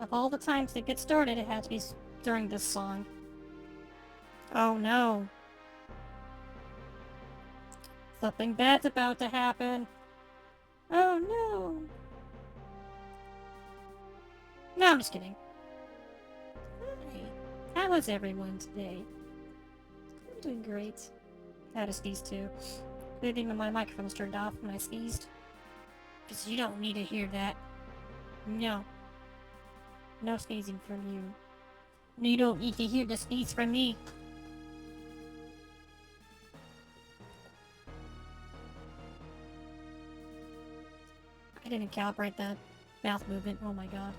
Of all the times to get started, it had to be during this song. Oh no. Something bad's about to happen. Oh no. No, I'm just kidding. Hi. How is everyone today? I'm doing great. I had to sneeze too. Good thing my microphone was turned off when I sneezed. Because you don't need to hear that. No. No sneezing from you. You don't need to hear the sneeze from me. I didn't calibrate the mouth movement. Oh my god.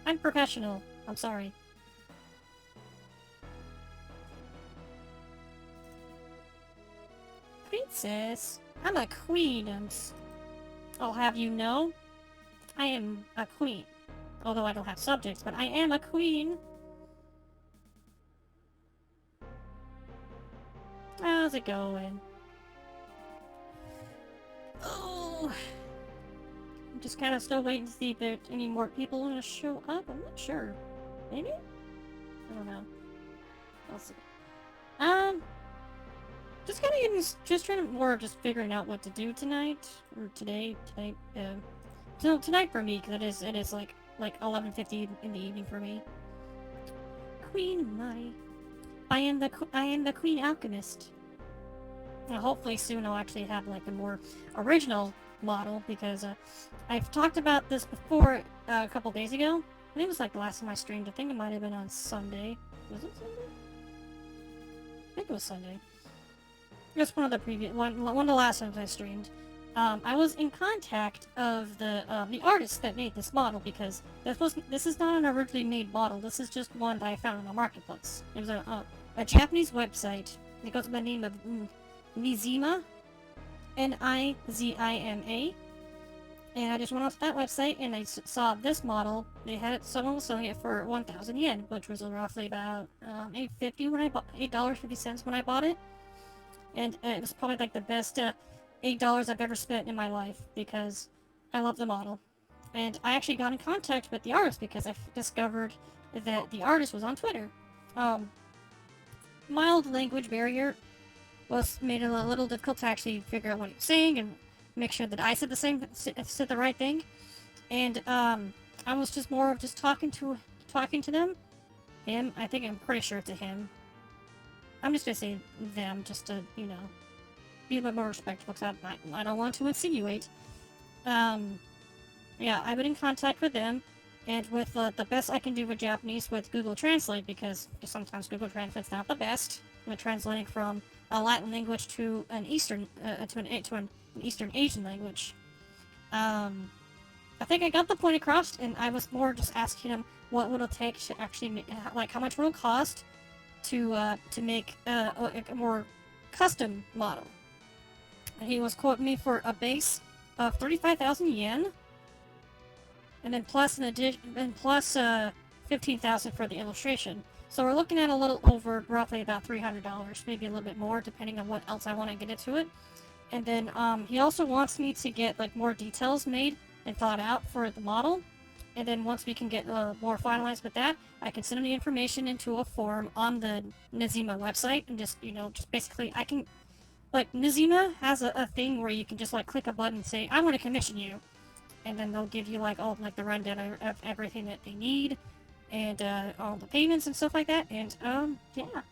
I'm professional. I'm sorry. Princess, I'm a queen. I'll have you know, I am a queen. Although I don't have subjects, but I am a queen. How's it going? Oh, I'm just kind of still waiting to see if there's any more people want to show up. I'm not sure. Maybe? I don't know. I'll see. Just kind of getting, just trying to more just figuring out what to do tonight or tonight. So tonight for me, because it is like 11:50 in the evening for me. Queen Mai. I am the Queen Alchemist. And hopefully soon I'll actually have like a more original model because I've talked about this before a couple days ago. I think it was like the last time I streamed. I think it might have been on Sunday. Was it Sunday? I think it was Sunday. Just one of the previous one of the last times I streamed. I was in contact of the artist that made this model because this is not an originally made model. This is just one that I found on a marketplace. It was a Japanese website. It goes by the name of Nizima, Nizima, and I just went onto that website and I saw this model. They had it. Someone was selling it for 1,000 yen, which was roughly about $8.50 when I bought $8.50 when I bought it. And it was probably like the best $8 I've ever spent in my life because I love the model. And I actually got in contact with the artist because I discovered that the artist was on Twitter. Mild language barrier was made it a little difficult to actually figure out what he was saying and make sure that I said the right thing. And I was just more of just talking to them. Him, I'm pretty sure it's a him. I'm just gonna say them, just to, be a bit more respectful, because I don't want to insinuate. Yeah, I've been in contact with them, and with the best I can do with Japanese with Google Translate, because sometimes Google Translate's not the best when translating from a Latin language to an Eastern, to an Eastern Asian language. I think I got the point across, and I was more just asking him what would it take to actually, like, how much would it cost to make a more custom model. And he was quoting me for a base of 35,000 yen, and then plus an addition, and plus 15,000 for the illustration. So we're looking at a little over, roughly about $300, maybe a little bit more, depending on what else I want to get into it. And then he also wants me to get like more details made and thought out for the model. And then once we can get more finalized with that, I can send them the information into a form on the Nizima website, and just basically I can, like, Nizima has a thing where you can just like click a button and say I want to commission you, and then they'll give you like all like the rundown of everything that they need, and all the payments and stuff like that, and yeah.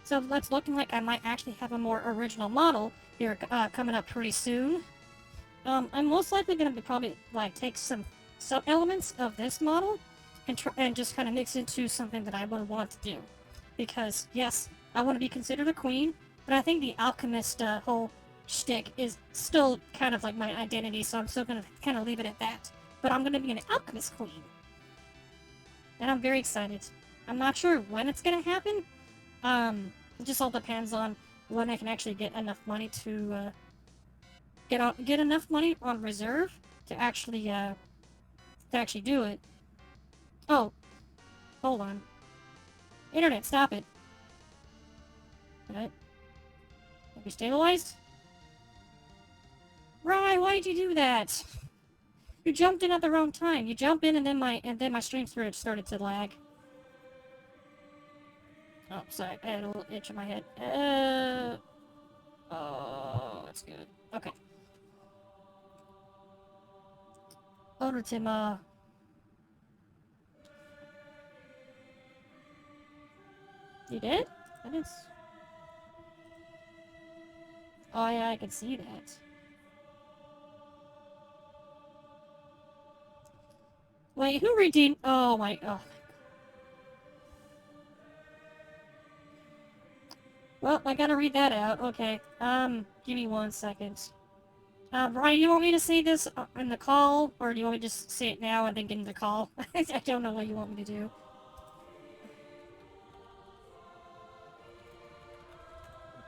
So that's looking like I might actually have a more original model here coming up pretty soon. I'm most likely going to probably like take some sub-elements of this model and just kind of mix into something that I would want to do. Because, yes, I want to be considered a queen, but I think the alchemist whole shtick is still kind of like my identity, so I'm still going to kind of leave it at that. But I'm going to be an alchemist queen. And I'm very excited. I'm not sure when it's going to happen. It just all depends on when I can actually get enough money to get enough money on reserve to actually do it. Oh, hold on. Internet, stop it. What? Have you stabilized? Rye, why did you do that? You jumped in at the wrong time. You jump in and then my stream started to lag. Oh, sorry. I had a little itch in my head. Oh, that's good. Okay. Ultima. You did? I didn't. Oh yeah, I can see that. Wait, who redeemed? Oh my. Oh. Well, I gotta read that out. Okay. Give me 1 second. Ryan, you want me to say this in the call, or do you want me to just say it now and then get in the call? I don't know what you want me to do.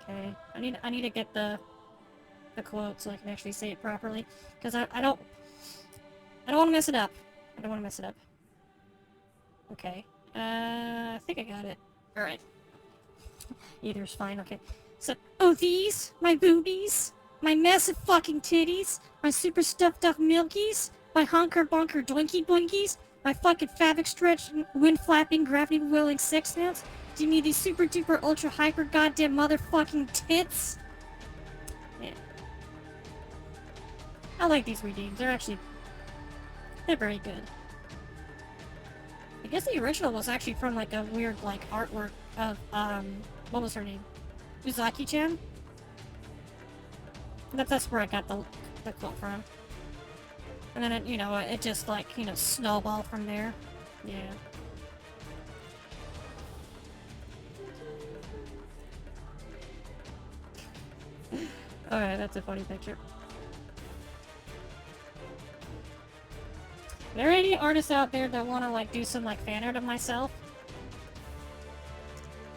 Okay. I need to get the quote so I can actually say it properly, because I don't want to mess it up. I don't want to mess it up. Okay. I think I got it. All right. Either's fine. Okay. So, oh, these my boobies, my massive fucking titties, my super stuffed up milkies, my honker bonker doinky boinkies, my fucking fabric stretch, wind flapping, gravity willing sex nuts. Do you mean these super duper ultra hyper goddamn motherfucking tits? Yeah. I like these redeems. They're very good. I guess the original was actually from like a weird like artwork of what was her name? Uzaki-chan? That's where I got the quote from. And then it, it just like, snowballed from there. Yeah. Alright, that's a funny picture. Are there any artists out there that want to like do some like fan art of myself?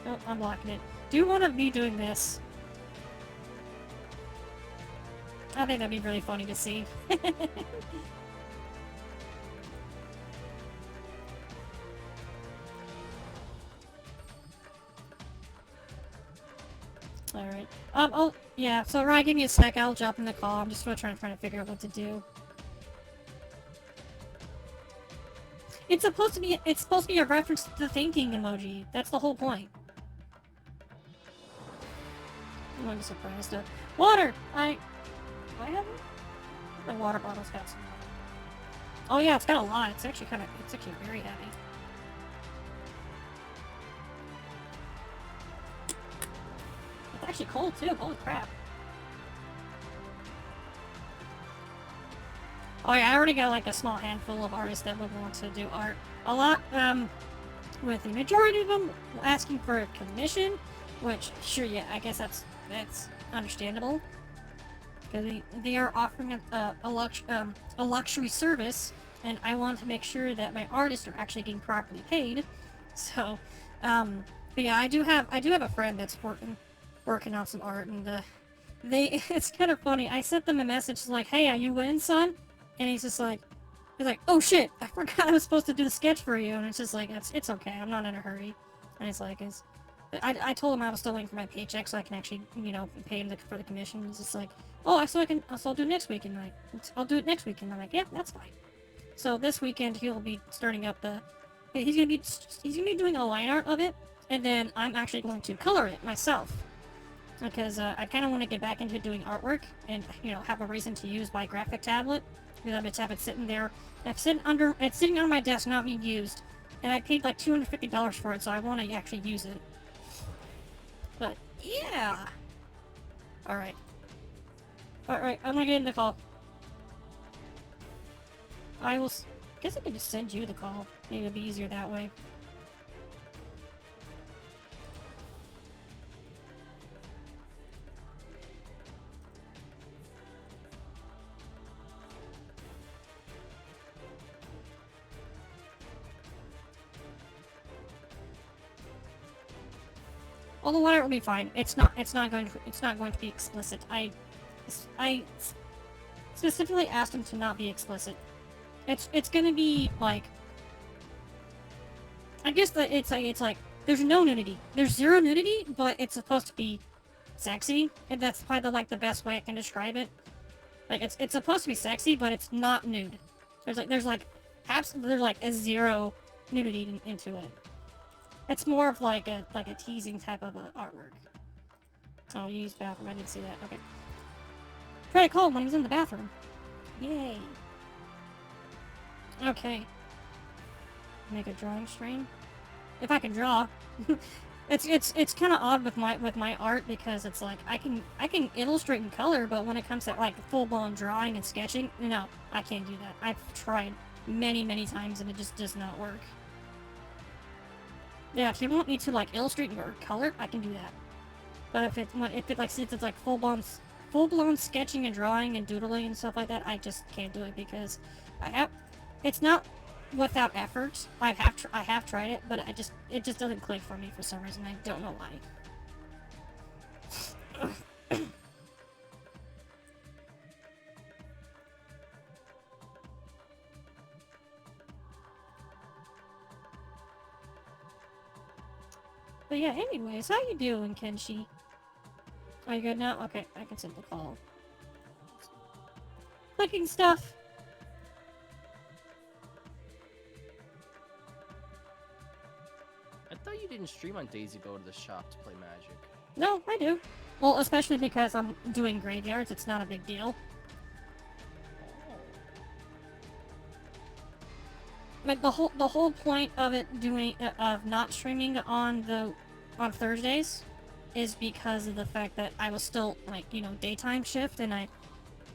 Oh, I'm blocking it. Do you want to be doing this? I think that'd be really funny to see. Alright. Oh, yeah, so Ryan, give me a sec, I'll jump in the call. I'm just trying to figure out what to do. It's supposed to be a reference to the thinking emoji. That's the whole point. I'm surprised. Water! Do I have it? My water bottle's got some water. Oh yeah, it's got a lot. It's actually very heavy. It's actually cold too, holy crap. Oh yeah, I already got like a small handful of artists that would want to do art. A lot, with the majority of them asking for a commission, which, sure, yeah, I guess that's understandable. Because they are offering a luxury service, and I want to make sure that my artists are actually getting properly paid. So, but yeah, I do have a friend that's working on some art, and it's kind of funny. I sent them a message like, "Hey, are you in, son?" And he's like, "Oh shit, I forgot I was supposed to do the sketch for you." And it's just like, it's okay, I'm not in a hurry. And it's like, I told him I was still waiting for my paycheck so I can actually, pay him for the commission. He's just like, "Oh, I'll do it next week." And I'll do it next week. And I'm like, "Yeah, that's fine." So this weekend he'll be starting up he's gonna be doing a line art of it, and then I'm actually going to color it myself. Because I kind of want to get back into doing artwork and, have a reason to use my graphic tablet. Because I have it sitting there. It's sitting on my desk, not being used. And I paid like $250 for it, so I want to actually use it. But, yeah! Alright. Alright, I'm gonna get in the call. Guess I could just send you the call. Maybe it'd be easier that way. Well, the water will be fine. It's not going to be explicit. I specifically asked him to not be explicit. It's gonna be like, I guess that it's like there's no nudity. There's zero nudity, but it's supposed to be sexy, and that's probably the best way I can describe it. Like it's supposed to be sexy, but it's not nude. There's like a zero nudity into it. It's more of like a teasing type of artwork. Oh, you used bathroom. I didn't see that. Okay. Try to call him when he's in the bathroom. Yay. Okay. Make a drawing stream. If I can draw. It's kind of odd with my art because it's like I can illustrate in color, but when it comes to like full-blown drawing and sketching, no, I can't do that. I've tried many times and it just does not work. Yeah, if you want me to like illustrate or color, I can do that. But since it's like full-blown sketching and drawing and doodling and stuff like that, I just can't do it because it's not without effort. I have tried it, but it just doesn't click for me for some reason. I don't know why. But yeah, anyways, how you doing, Kenshi? Are you good now? Okay, I can send the call. Clicking stuff. I thought you didn't stream on days you go to the shop to play Magic. No, I do. Well, especially because I'm doing graveyards, it's not a big deal. But the whole point of of not streaming on Thursdays is because of the fact that I was still like, daytime shift and I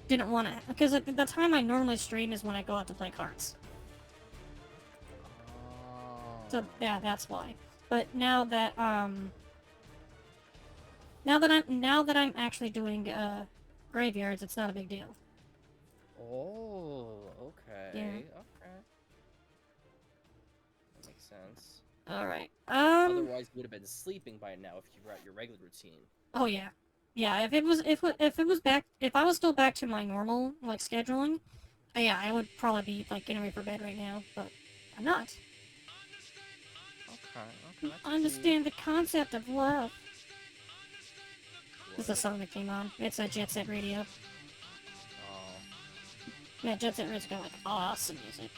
didn't want to, because at the time I normally stream is when I go out to play cards. So yeah, that's why. But now that I'm actually doing graveyards, it's not a big deal. Oh, okay. Yeah. Okay. That makes sense. Alright. Otherwise, you would have been sleeping by now if you were at your regular routine. Oh yeah. Yeah, if I was still back to my normal like scheduling, yeah, I would probably be like getting ready for bed right now, but I'm not. Okay. Understand the concept of love. This is a song that came on. It's a Jet Set Radio. Oh. Yeah, Jet Set Radio's got like awesome music.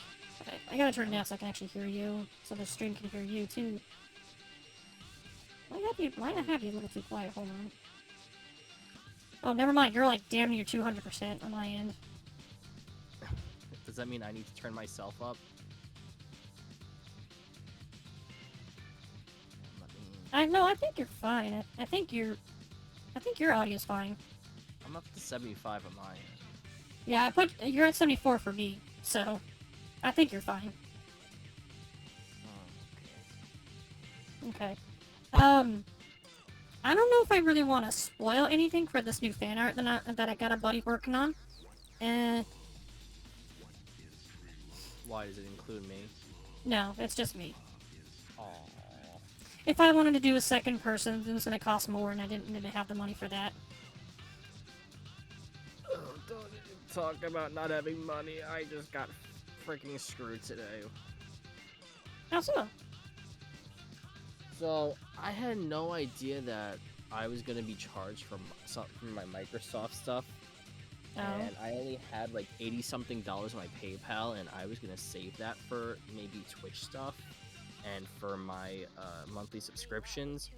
Okay, I gotta turn it down so I can actually hear you, so the stream can hear you too. Why I have you a little too quiet? Hold on. Oh, never mind. You're like damn near 200% on my end. Does that mean I need to turn myself up? I think you're fine. I think your audio's fine. I'm up to 75 on mine. Yeah, you're at 74 for me, so I think you're fine. Oh, okay. I don't know if I really want to spoil anything for this new fan art that I got a buddy working on. Why does it include me? No, it's just me. Aww. If I wanted to do a second person, it was gonna cost more, and I didn't have the money for that. Oh, don't talk about not having money. I just got freaking screwed today. How so? So, I had no idea that I was going to be charged from my Microsoft stuff. Oh. And I only had like $80-something on my PayPal, and I was going to save that for maybe Twitch stuff and for my monthly subscriptions.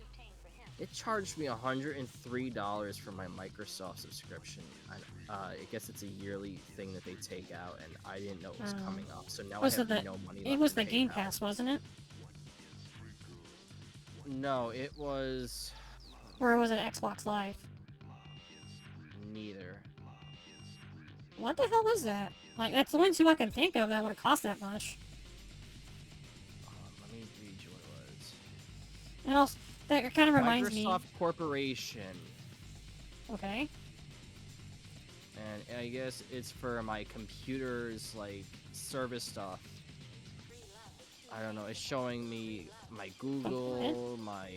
It charged me $103 for my Microsoft subscription. I guess it's a yearly thing that they take out, and I didn't know it was coming up. So now I have no money left. It was the PayPal. Game Pass, wasn't it? No, it was... Or was it Xbox Live? Neither. What the hell was that? Like, that's the only two I can think of that would have cost that much. Let me read you what it was. And also, that kind of reminds me... Microsoft Corporation. Okay. And I guess it's for my computer's, like, service stuff. I don't know, it's showing me my Google, my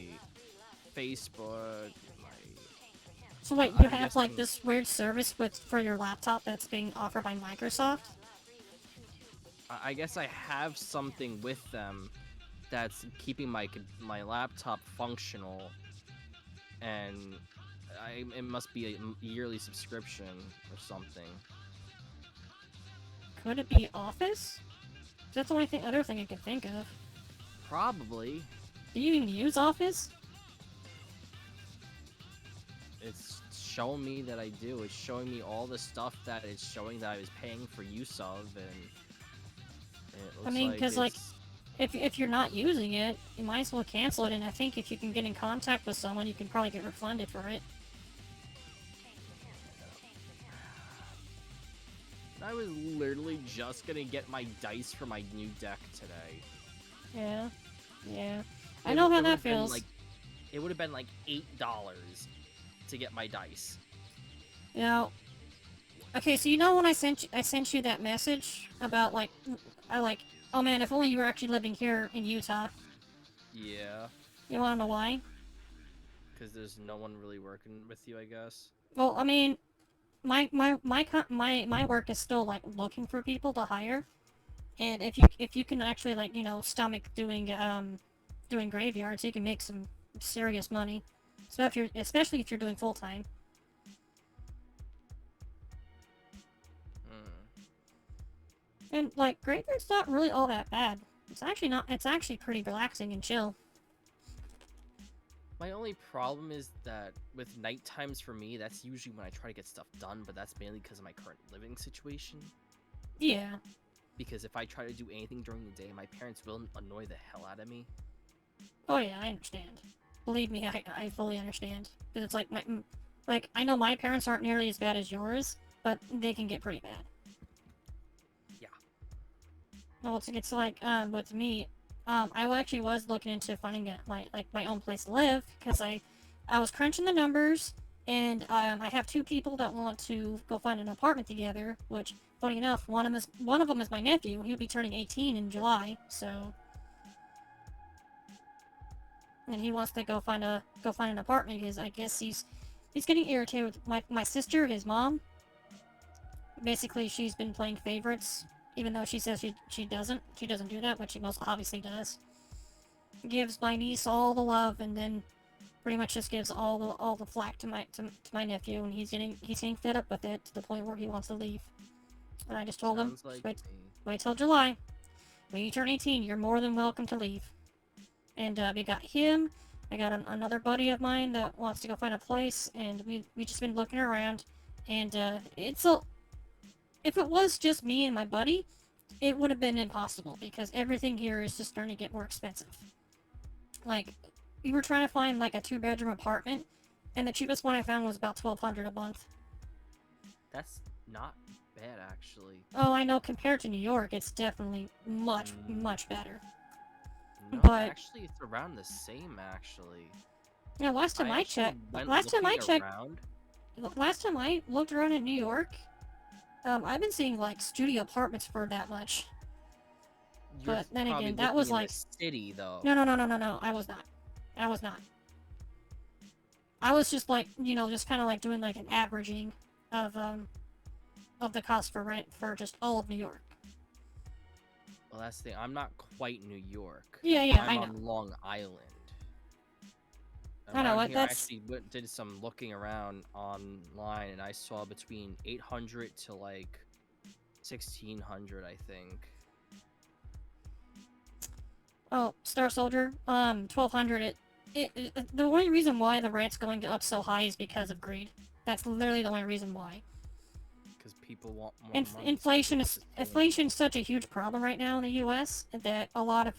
Facebook, my... So wait, you have like this weird service for your laptop that's being offered by Microsoft? I guess I have something with them that's keeping my laptop functional, and it must be a yearly subscription or something. Could it be Office? That's the only other thing I could think of. Probably. Do you even use Office? It's showing me that I do. It's showing me all the stuff that it's showing that I was paying for use of, and it looks I mean, because, like, it's... if you're not using it, you might as well cancel it, and I think if you can get in contact with someone, you can probably get refunded for it. I was literally just gonna get my dice for my new deck today. Yeah. Yeah. I know how that feels. It would have been like $8 to get my dice. Now, okay, so you know when I sent you that message about, like, oh man, if only you were actually living here in Utah. Yeah. You wanna know why? Because there's no one really working with you, I guess. Well, I mean, my work is still, like, looking for people to hire, and if you can actually, like, you know, stomach doing graveyards, you can make some serious money. So especially if you're doing full time. And, like, graveyard's not really all that bad. It's actually not. It's actually pretty relaxing and chill. My only problem is that with night times for me, that's usually when I try to get stuff done, but that's mainly because of my current living situation. Yeah. Because if I try to do anything during the day, my parents will annoy the hell out of me. Oh yeah, I understand. Believe me, I fully understand. Because it's like, I know my parents aren't nearly as bad as yours, but they can get pretty bad. Yeah. Well, it's like, with me, I actually was looking into finding my own place to live, because I was crunching the numbers, and, I have two people that want to go find an apartment together, which, funny enough, one of them is my nephew. He'll be turning 18 in July, so... And he wants to go find an apartment because I guess he's getting irritated with my sister, his mom. Basically, she's been playing favorites, even though she says she doesn't do that, but she most obviously does. Gives my niece all the love, and then pretty much just gives all the flack to my nephew, and he's getting fed up with it to the point where he wants to leave. And I just told him, wait till July. When you turn 18, you're more than welcome to leave. And we got him. I got another buddy of mine that wants to go find a place, and we just been looking around. And if it was just me and my buddy, it would have been impossible because everything here is just starting to get more expensive. Like, we were trying to find like a 2-bedroom apartment, and the cheapest one I found was about $1,200 a month. That's not bad, actually. Oh, I know. Compared to New York, it's definitely much better. No, but actually, it's around the same. Actually. Yeah, last time I looked around in New York, I've been seeing like studio apartments for that much. But then again, that was like city though. No, I was not. I was just like, you know, just kind of like doing like an averaging of the cost for rent for just all of New York. Well, that's the thing. I'm not quite New York. Yeah, I know. I'm on Long Island. I know what I actually did some looking around online, and I saw between 800 to like 1600, I think. Oh, Star Soldier, 1200. The only reason why the rent's going up so high is because of greed. That's literally the only reason why. Because people want more money. Inflation is such a huge problem right now in the U.S. that a lot of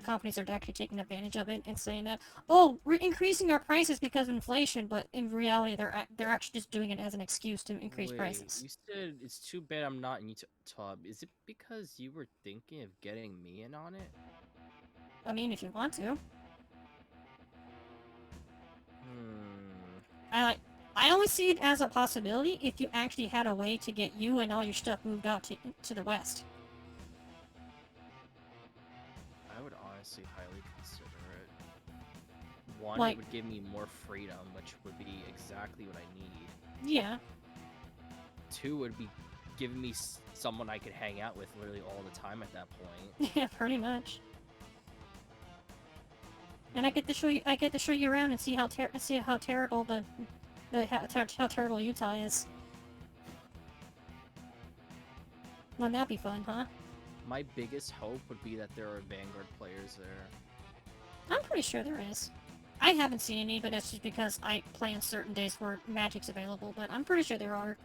companies are actually taking advantage of it and saying that, oh, we're increasing our prices because of inflation, but in reality they're actually just doing it as an excuse to increase prices. You said it's too bad I'm not in Utah. Is it because you were thinking of getting me in on it? I mean, if you want to. I only see it as a possibility if you actually had a way to get you and all your stuff moved out to the west. I would honestly highly consider it. One, it would give me more freedom, which would be exactly what I need. Yeah. Two, would be giving me someone I could hang out with literally all the time at that point. Yeah, pretty much. And I get to show you around and see how terrible how terrible Utah is. Wouldn't that be fun, huh? My biggest hope would be that there are Vanguard players there. I'm pretty sure there is. I haven't seen any, but that's just because I play on certain days where Magic's available, but I'm pretty sure there are.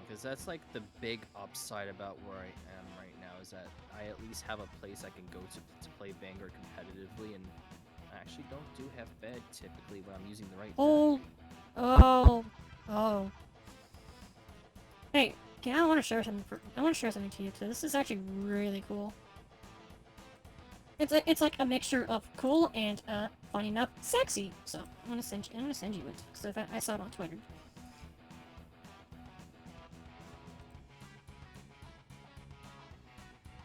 Because that's like the big upside about where I am right now, is that I at least have a place I can go to play Vanguard competitively, and I actually don't do half bad typically when I'm using the right Oh, deck. oh. Hey, I want to share something. I want to share something to you too. This is actually really cool. It's like a mixture of cool and funny enough, sexy. So I'm gonna send you it because I saw it on Twitter.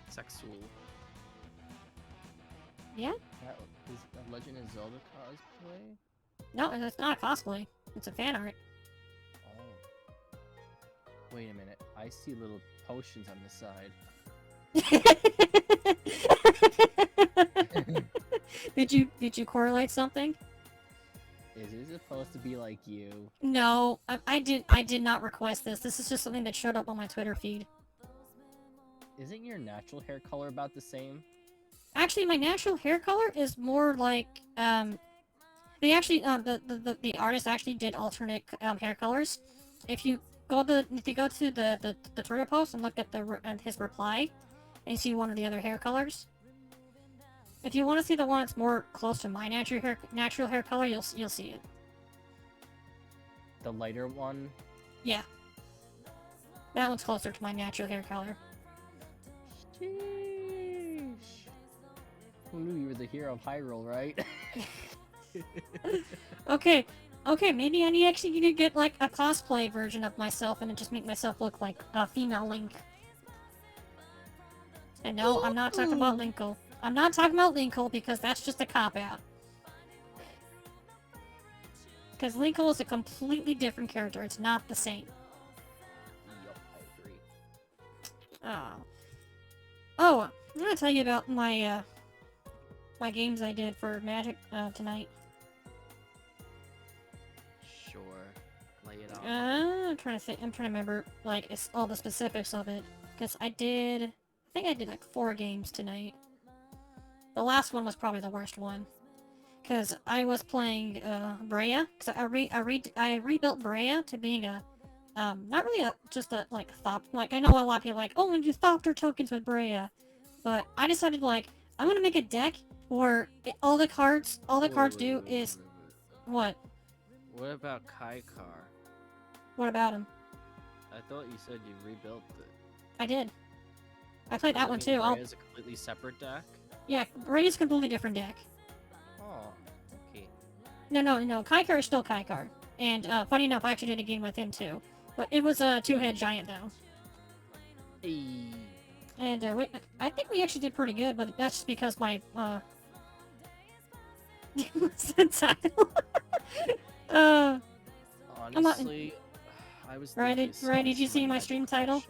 Sexual. Yeah? That is a Legend of Zelda cosplay? No, it's not a cosplay. It's a fan art. Oh. Wait a minute. I see little potions on the side. Did you correlate something? Is it supposed to be like you? No, I did not request this. This is just something that showed up on my Twitter feed. Isn't your natural hair color about the same? Actually, my natural hair color is more like they actually the artist actually did alternate hair colors. If you go to the Twitter post and look at his reply, and you see one of the other hair colors. If you want to see the one that's more close to my natural hair color, you'll see it. The lighter one? Yeah, that one's closer to my natural hair color. Sheesh. Who knew you were the hero of Hyrule, right? Okay, maybe I actually need to get like a cosplay version of myself and just make myself look like a female Link. And no, I'm not talking about Linkle. I'm not talking about Linkle because that's just a cop-out. Because Linkle is a completely different character. It's not the same. Yup, I agree. Oh, I'm gonna tell you about my my games I did for Magic tonight. Sure. Lay it on. I'm trying to think. I'm trying to remember like it's all the specifics of it because I think I did like 4 games tonight. The last one was probably the worst one because I was playing Brea. Because I rebuilt Brea to being a not really just a like thop. Like I know a lot of people are like, oh, and you thopter tokens with Brea, but I decided like I'm gonna make a deck where all the cards do is what? What about Kaikar? What about him? I thought you said you rebuilt it. I did. I played that one too. It's a completely separate deck? Yeah, Brea's a completely different deck. Oh, okay. No. Kaikar is still Kaikar. And, funny enough, I actually did a game with him, too. But it was a 2-head giant, though. Hey. And, I think we actually did pretty good, but that's just because my, what's the title? Honestly, I was Right, did you see my stream title?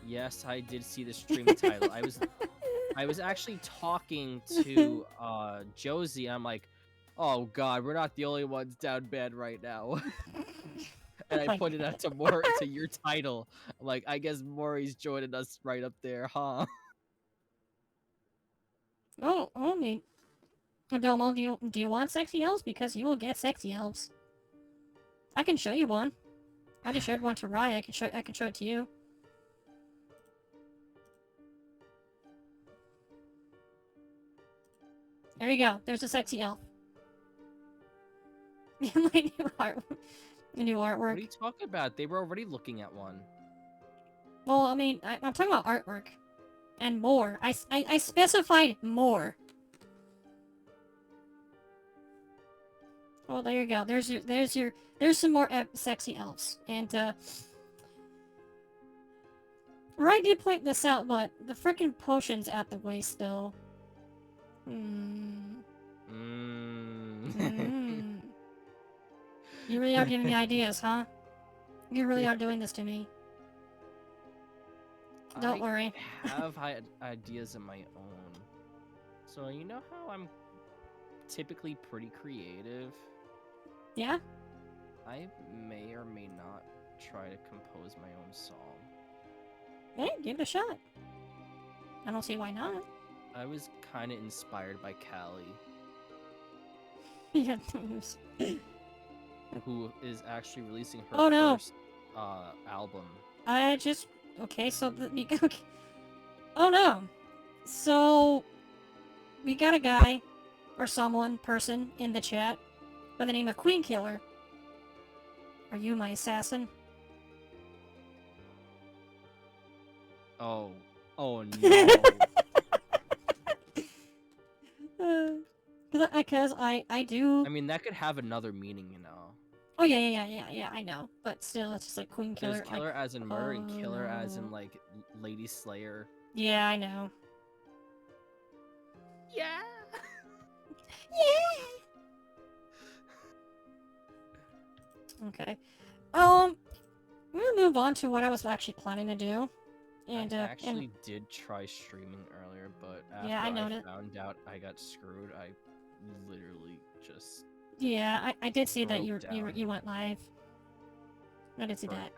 Yes, I did see the stream title. I was actually talking to Josie. I'm like, oh god, we're not the only ones down bad right now. And I pointed out to your title. I'm like, I guess Mori's joining us right up there, huh? Oh, neat. Domo, do you want sexy elves? Because you will get sexy elves. I can show you one. I just showed one to Raya. I can show it to you. There you go. There's a sexy elf. My new artwork. What are you talking about? They were already looking at one. Well, I mean, I'm talking about artwork. And more. I specified more. Well, there you go. There's some more sexy elves. And, Right did point this out, but the frickin' potion's at the waist still. You really are giving me ideas, huh? You really are doing this to me. Don't worry. I have ideas of my own. So you know how I'm typically pretty creative? Yeah? I may or may not try to compose my own song. Hey, give it a shot. I don't see why not. I was kind of inspired by Callie, Yeah. who is actually releasing her Oh, no. first album. Okay, so okay. Oh no. So we got a guy or person in the chat by the name of Queen Killer. Are you my assassin? Oh no. Because I do. I mean, that could have another meaning, you know. Oh yeah, I know. But still, it's just like Queen Killer. There's killer as in murder and killer as in no. like Lady Slayer. Yeah, I know. Yeah. Yeah. Okay. I'm gonna move on to what I was actually planning to do. And I actually did try streaming earlier, but after yeah, I I found out I got screwed, I literally just yeah, I did see that broke down. you went live. I did see that.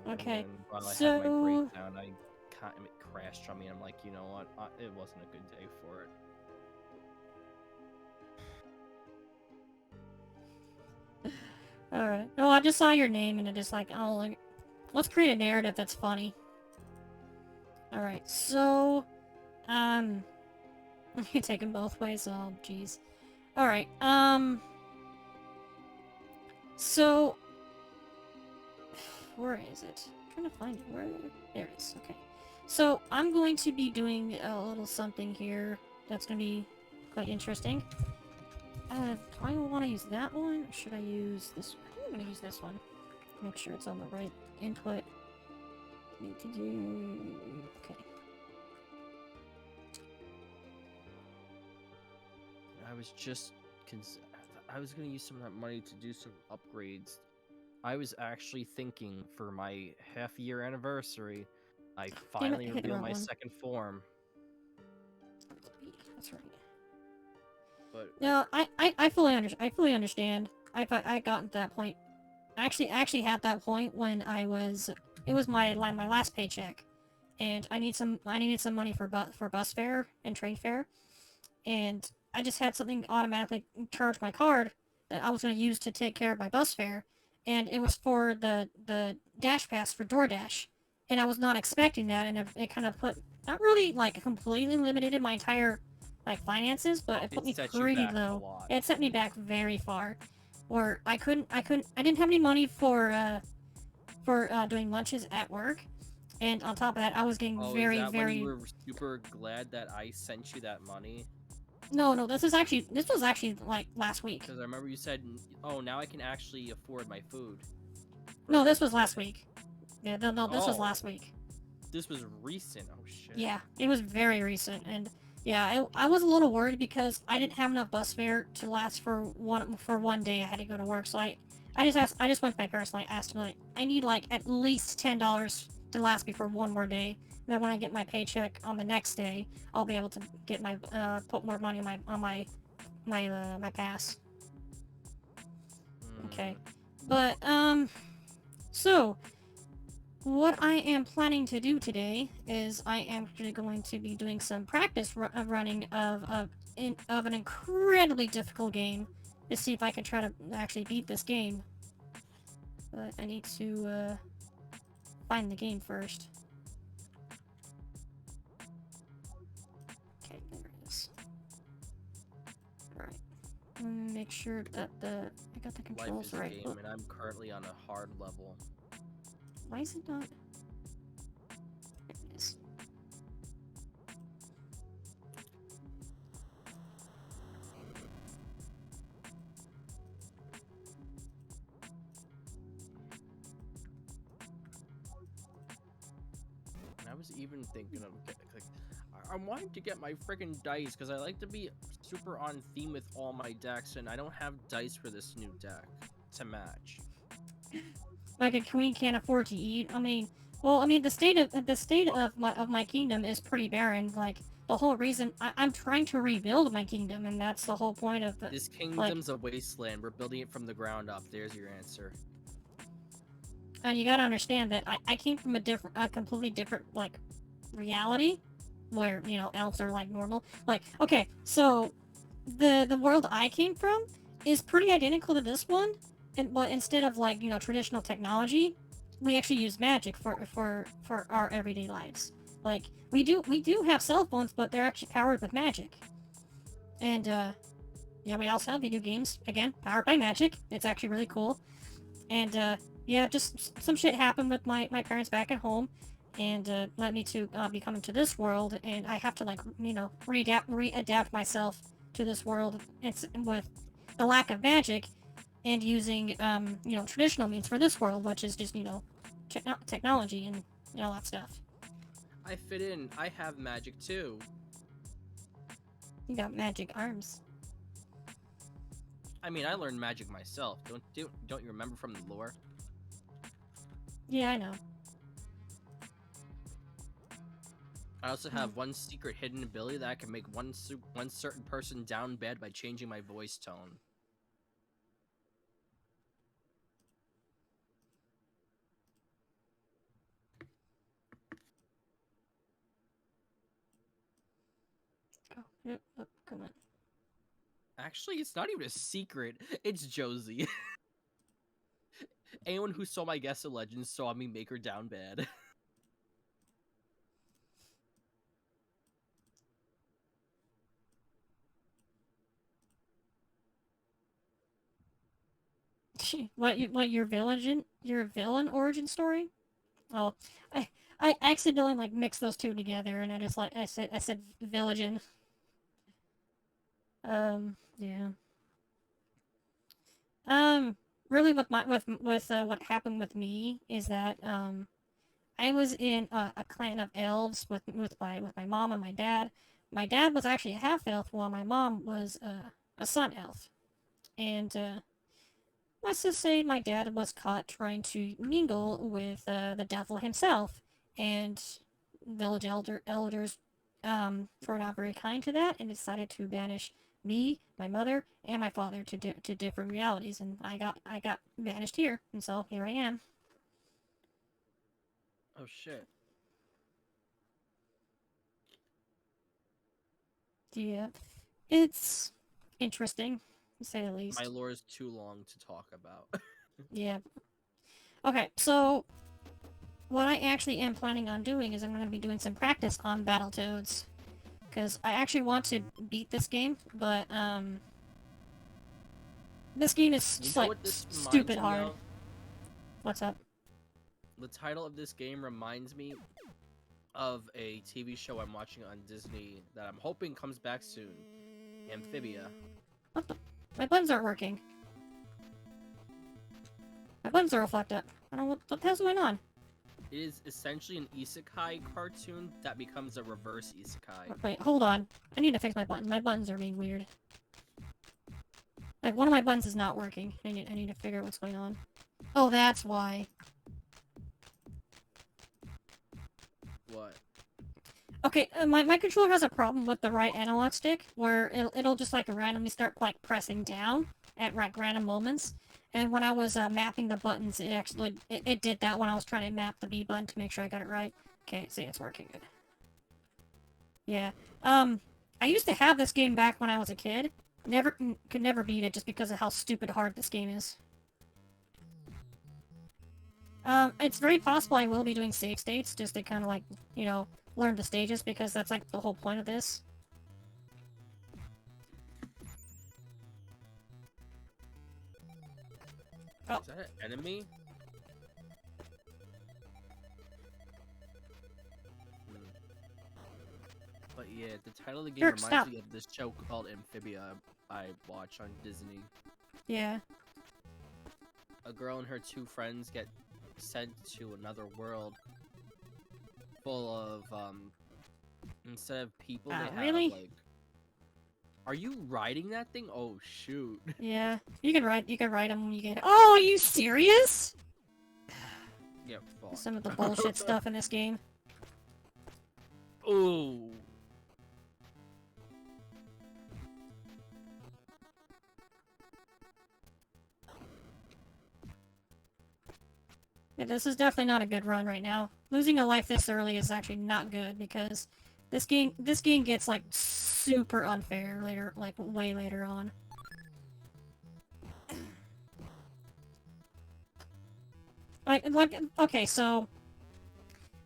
Yeah, Okay, and then while I had so my breakdown, it crashed on me, and I'm like, you know what? It wasn't a good day for it. alright. No, I just saw your name and it just like, oh, like, let's create a narrative that's funny. Alright, so, you take them both ways, oh, jeez. Alright, so, where is it? I'm trying to find it. There it is, okay. So, I'm going to be doing a little something here that's going to be quite interesting. Do I want to use that one, or should I use this one? I think I'm going to use this one. Make sure it's on the right input. Need to do... okay. I was gonna use some of that money to do some upgrades. I was actually thinking for my half-year anniversary, I finally revealed my second form. That's right. But no, I fully understand. I got to that point. I actually had that point when it was my last paycheck, and I needed some money for bus fare and train fare, and I just had something automatically charge my card that I was going to use to take care of my bus fare, and it was for the Dash Pass for DoorDash, and I was not expecting that, and it kind of put, not really like completely limited my entire like finances, but it put me pretty low. It set me back very far, where I didn't have any money for doing lunches at work, and on top of that, I was getting very. When you were super glad that I sent you that money? No, this was actually like last week. Because I remember you said, "Oh, now I can actually afford my food." No, this was last week. Yeah, no, this was last week. This was recent. Oh shit. Yeah, it was very recent, and yeah, I was a little worried because I didn't have enough bus fare to last for one day. I had to go to work, so I just went to my parents and I asked them, like, I need like at least $10 to last me for one more day. And then when I get my paycheck on the next day, I'll be able to get my put more money on my pass. Okay, but so what I am planning to do today is I am actually going to be doing some practice running of an incredibly difficult game to see if I can try to actually beat this game. But I need to find the game first. Okay, there it is. Alright. Make sure that I got the controls right. Life is a game, and I'm currently on a hard level. Why is it not? There it is. And I was even thinking of I'm wanting to get my friggin' dice because I like to be super on theme with all my decks, and I don't have dice for this new deck to match. Like a queen can't afford to eat. I mean, the state of my kingdom is pretty barren. Like, the whole reason I'm trying to rebuild my kingdom, and that's the whole point of the. This kingdom's a wasteland. We're building it from the ground up. There's your answer. And you gotta understand that I came from a completely different, like, reality, where, you know, elves are, like, normal. Like, okay, so, the world I came from is pretty identical to this one, but instead of, like, you know, traditional technology, we actually use magic for our everyday lives. Like, we do have cell phones, but they're actually powered with magic. And, yeah, we also have video games, again, powered by magic. It's actually really cool. And, yeah, just some shit happened with my parents back at home, and, led me to, be coming to this world, and I have to, like, you know, readapt myself to this world. It's with the lack of magic, and using, you know, traditional means for this world, which is just, you know, technology and, you know, all that stuff. I fit in. I have magic too. You got magic arms. I mean, I learned magic myself. Don't you remember from the lore? Yeah, I know. I also have one secret hidden ability that I can make one certain person down bad by changing my voice tone. Oh, yep, oh, come on. Actually, it's not even a secret. It's Josie. Anyone who saw my Guess of Legends saw me make her down bad. What your villain origin story? Oh, I I accidentally like mixed those two together, and I just like I said villagin. Yeah. Um, really, what happened with me is that I was in a clan of elves with my mom and my dad. My dad was actually a half elf, while my mom was a sun elf, and let's just say my dad was caught trying to mingle with the devil himself, and village elders were not very kind to that and decided to banish me, my mother, and my father to different realities, and I got banished here, and so here I am. Oh shit. Yeah, it's interesting, to say the My least. lore is too long to talk about. Yeah. Okay, so what I actually am planning on doing is I'm going to be doing some practice on Battletoads. Because I actually want to beat this game, but, this game is You just, know like, what this reminds stupid me hard. of? What's up? The title of this game reminds me of a TV show I'm watching on Disney that I'm hoping comes back soon. Amphibia. What the? My buttons aren't working. My buttons are all fucked up. I don't know what the hell's going on. It is essentially an isekai cartoon that becomes a reverse isekai. Wait, hold on. I need to fix my buttons. My buttons are being weird. Like, one of my buttons is not working. I need to figure out what's going on. Oh, that's why. What? Okay, my controller has a problem with the right analog stick, where it'll just, like, randomly start, like, pressing down at, like, random moments. And when I was, mapping the buttons, it did that when I was trying to map the B button to make sure I got it right. Okay, see, it's working good. Yeah. I used to have this game back when I was a kid. Could never beat it just because of how stupid hard this game is. It's very possible I will be doing save states just to kind of, like, you know, learn the stages, because that's, like, the whole point of this. Oh. Is that an enemy? But yeah, the title of the game Jerk, reminds stop. me of this show called Amphibia I watch on Disney. Yeah. A girl and her two friends get sent to another world full of instead of people they have really? like. Are you riding that thing? Oh shoot. Yeah. You can ride them when you get. Oh, are you serious? Get fucked. Some of the bullshit stuff in this game. Ooh. Yeah, this is definitely not a good run right now. Losing a life this early is actually not good because this game gets like super unfair later, like way later on. Like okay, so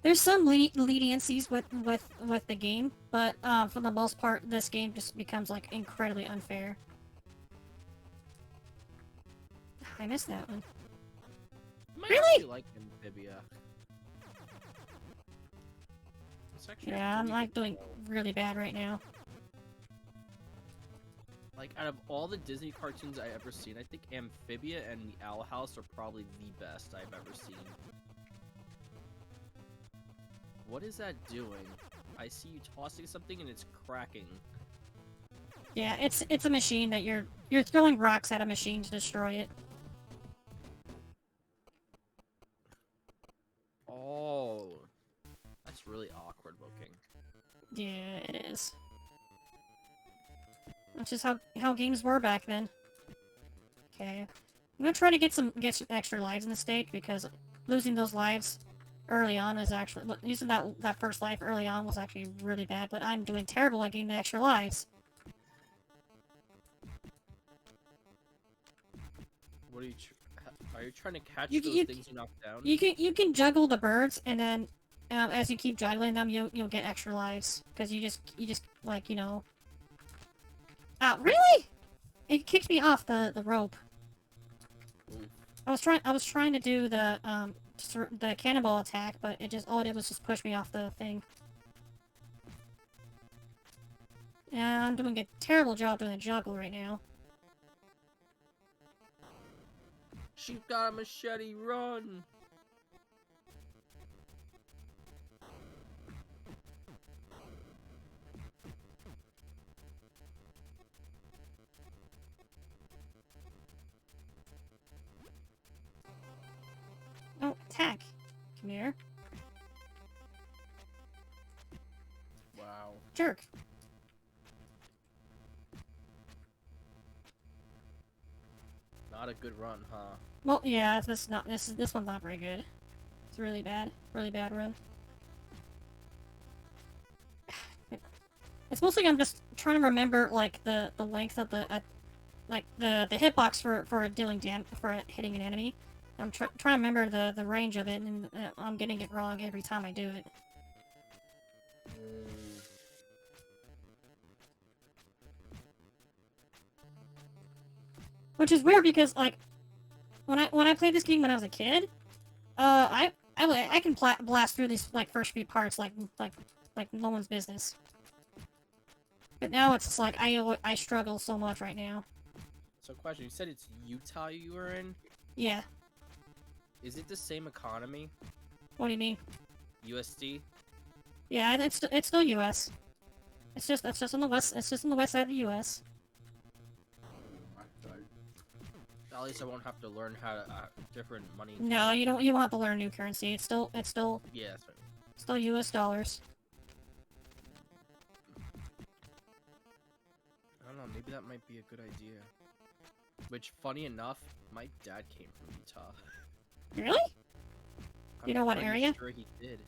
there's some leniencies with the game, but for the most part, this game just becomes like incredibly unfair. I missed that one. I might Really? actually like Amphibia. It's actually a Yeah, I'm pretty like good doing show. really bad right now. Like, out of all the Disney cartoons I've ever seen, I think Amphibia and the Owl House are probably the best I've ever seen. What is that doing? I see you tossing something and it's cracking. Yeah, it's a machine that you're throwing rocks at a machine to destroy it. Oh, that's really awkward looking. Yeah, it is. That's just how games were back then. Okay, I'm gonna try to get some extra lives in the stage because losing those lives early on is actually using that first life early on was actually really bad. But I'm doing terrible at getting the extra lives. What are you? Are you trying to catch You those you things you knocked down? you can juggle the birds and then as you keep juggling them you'll get extra lives because you just like really? It kicked me off the rope. Oof. I was trying to do the cannonball attack, but all it did was just push me off the thing. And I'm doing a terrible job doing the juggle right now. She's got a machete. Run! Oh, attack! Come here, Wow. jerk! Not a good run, huh? Well, yeah, this one's not very good. It's really bad run. It's mostly I'm just trying to remember like the length of like the hitbox for hitting an enemy. I'm trying to remember the range of it, and I'm getting it wrong every time I do it. Which is weird because like when I played this game when I was a kid, I can blast through these like first few parts like no one's business. But now it's just like I struggle so much right now. So, question: you said it's Utah you were in. Yeah. Is it the same economy? What do you mean? USD? Yeah, it's still U.S. It's just on the west. It's just on the west side of the U.S. At least I won't have to learn how to different money. No, you don't. You won't have to learn new currency. It's still Yeah, that's right. still U.S. dollars. I don't know. Maybe that might be a good idea. Which, funny enough, my dad came from Utah. Really? You know what pretty area? Sure he did.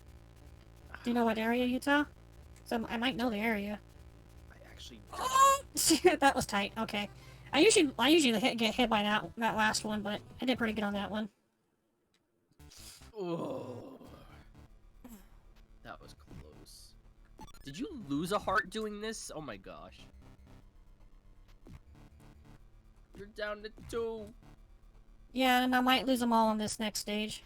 Do you know what area, Utah? So I might know the area. I actually. That was tight. Okay. I usually get hit by that last one, but I did pretty good on that one. Oh, that was close. Did you lose a heart doing this? Oh my gosh. You're down to 2. Yeah, and I might lose them all on this next stage.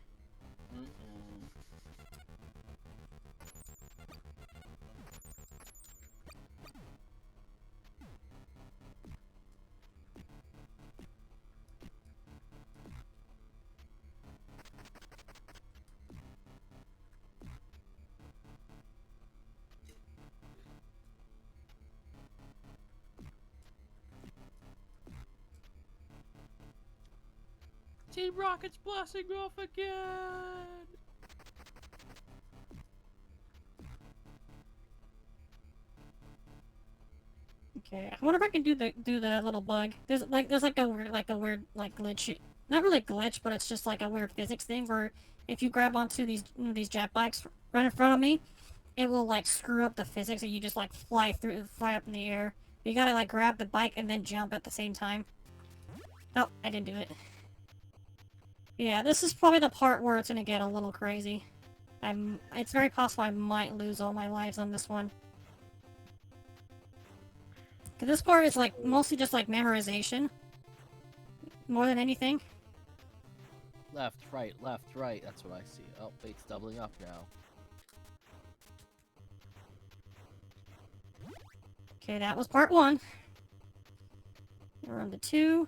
Team Rocket's blasting off again! Okay, I wonder if I can do the little bug. There's like a weird glitch not really glitch, but it's just like a weird physics thing where if you grab onto these jet bikes right in front of me, it will like screw up the physics and you just like fly up in the air. You gotta like grab the bike and then jump at the same time. Oh, I didn't do it. Yeah, this is probably the part where it's gonna get a little crazy. It's very possible I might lose all my lives on this one. 'Cause this part is like mostly just like memorization. More than anything. Left, right, that's what I see. Oh, it's doubling up now. Okay, that was part 1. We're on to 2.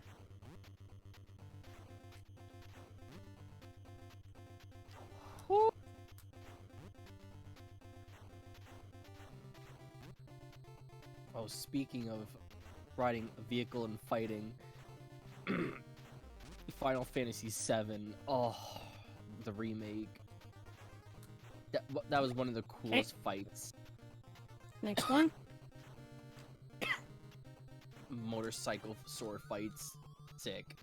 Oh, speaking of riding a vehicle and fighting, Final Fantasy VII. Oh, the remake. That was one of the coolest fights. Next one. Motorcycle sword fights. Sick.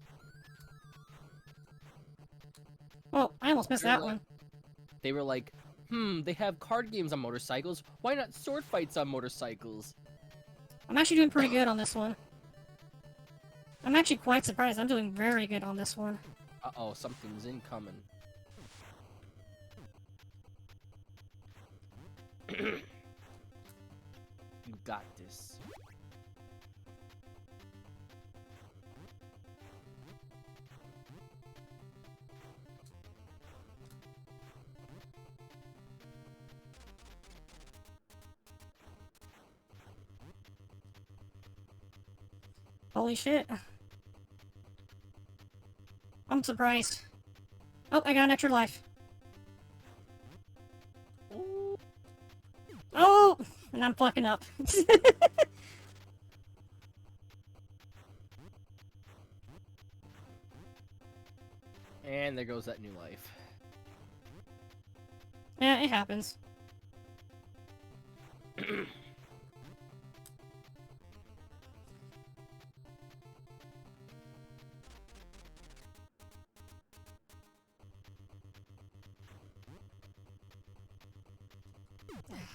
Oh, I almost missed that one. They were like, they have card games on motorcycles. Why not sword fights on motorcycles? I'm actually doing pretty good on this one. I'm actually quite surprised. I'm doing very good on this one. Uh-oh, something's incoming. You got this. Holy shit. I'm surprised. Oh, I got an extra life. Oh! And I'm fucking up. And there goes that new life. Yeah, it happens.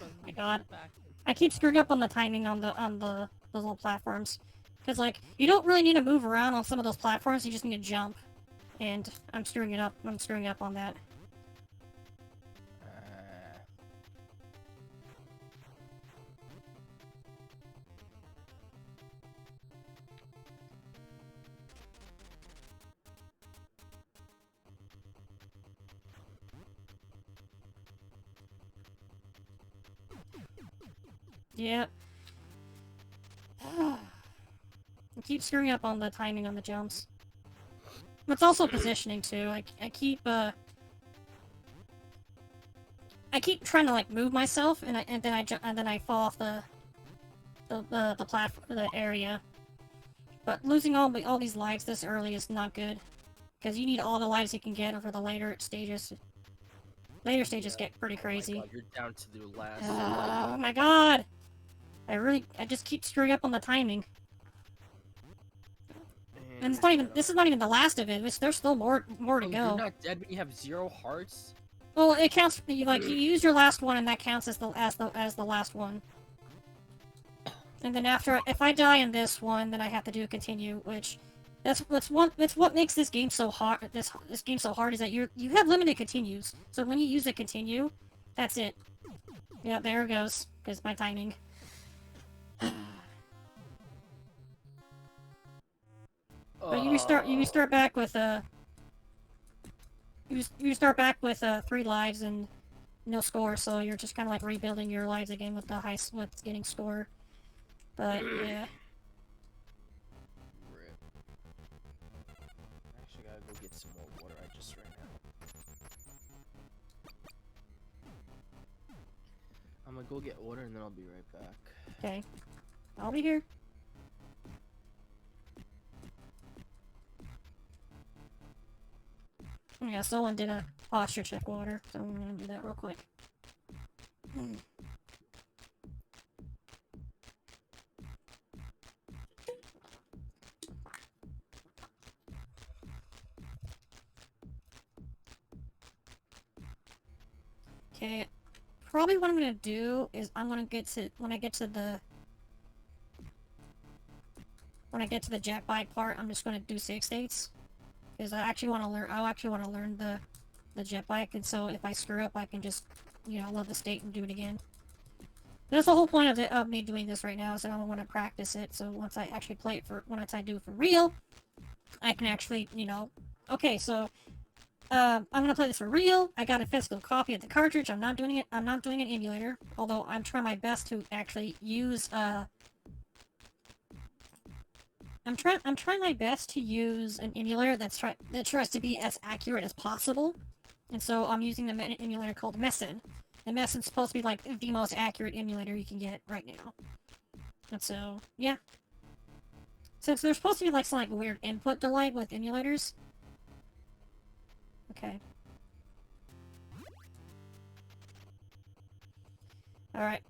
Oh my god. I keep screwing up on the timing on the those little platforms. Cause like, you don't really need to move around on some of those platforms, you just need to jump. And I'm screwing it up. I'm screwing up on that. Yeah. I keep screwing up on the timing on the jumps. It's also positioning too. I keep trying to like move myself, and then I fall off the platform, the area. But losing all these lives this early is not good, because you need all the lives you can get over the later stages. Later stages get pretty crazy. Oh my god, you're down to the last. Oh my god! I just keep screwing up on the timing. And it's not even, this is not even the last of it. There's still more to go. You're not dead when you have 0 hearts? Well, it counts, like, you use your last one and that counts as the last one. And then after, if I die in this one, then I have to do a continue, which, that's what makes this game so hard, this game so hard, is that you have limited continues. So when you use a continue, that's it. Yeah, there it goes, because my timing. But you start back with you start back with 3 lives and no score, so you're just kind of like rebuilding your lives again with with getting score. But yeah. Rip. Actually, gotta go get some more water. I just ran out. I'm gonna go get water and then I'll be right back. Okay, I'll be here. Yeah, someone did a posture check water, so I'm gonna do that real quick. Okay. Probably what I'm gonna do is I'm gonna get to when I get to the jet bike part, I'm just gonna do save states. Because I actually want to learn the jet bike, and so if I screw up I can just, you know, load the state and do it again. That's the whole point of me doing this right now, is that I want to practice it, so once I actually play it once I do it for real, I can actually, you know, okay, so, I'm gonna play this for real. I got a physical copy of the cartridge. I'm not doing an emulator, although I'm trying my best to actually use, I'm trying my best to use an emulator that tries to be as accurate as possible. And so I'm using the emulator called Messen. And Messen's supposed to be like the most accurate emulator you can get right now. And so, yeah. Since there's supposed to be like some like weird input delay with emulators. Okay. Alright.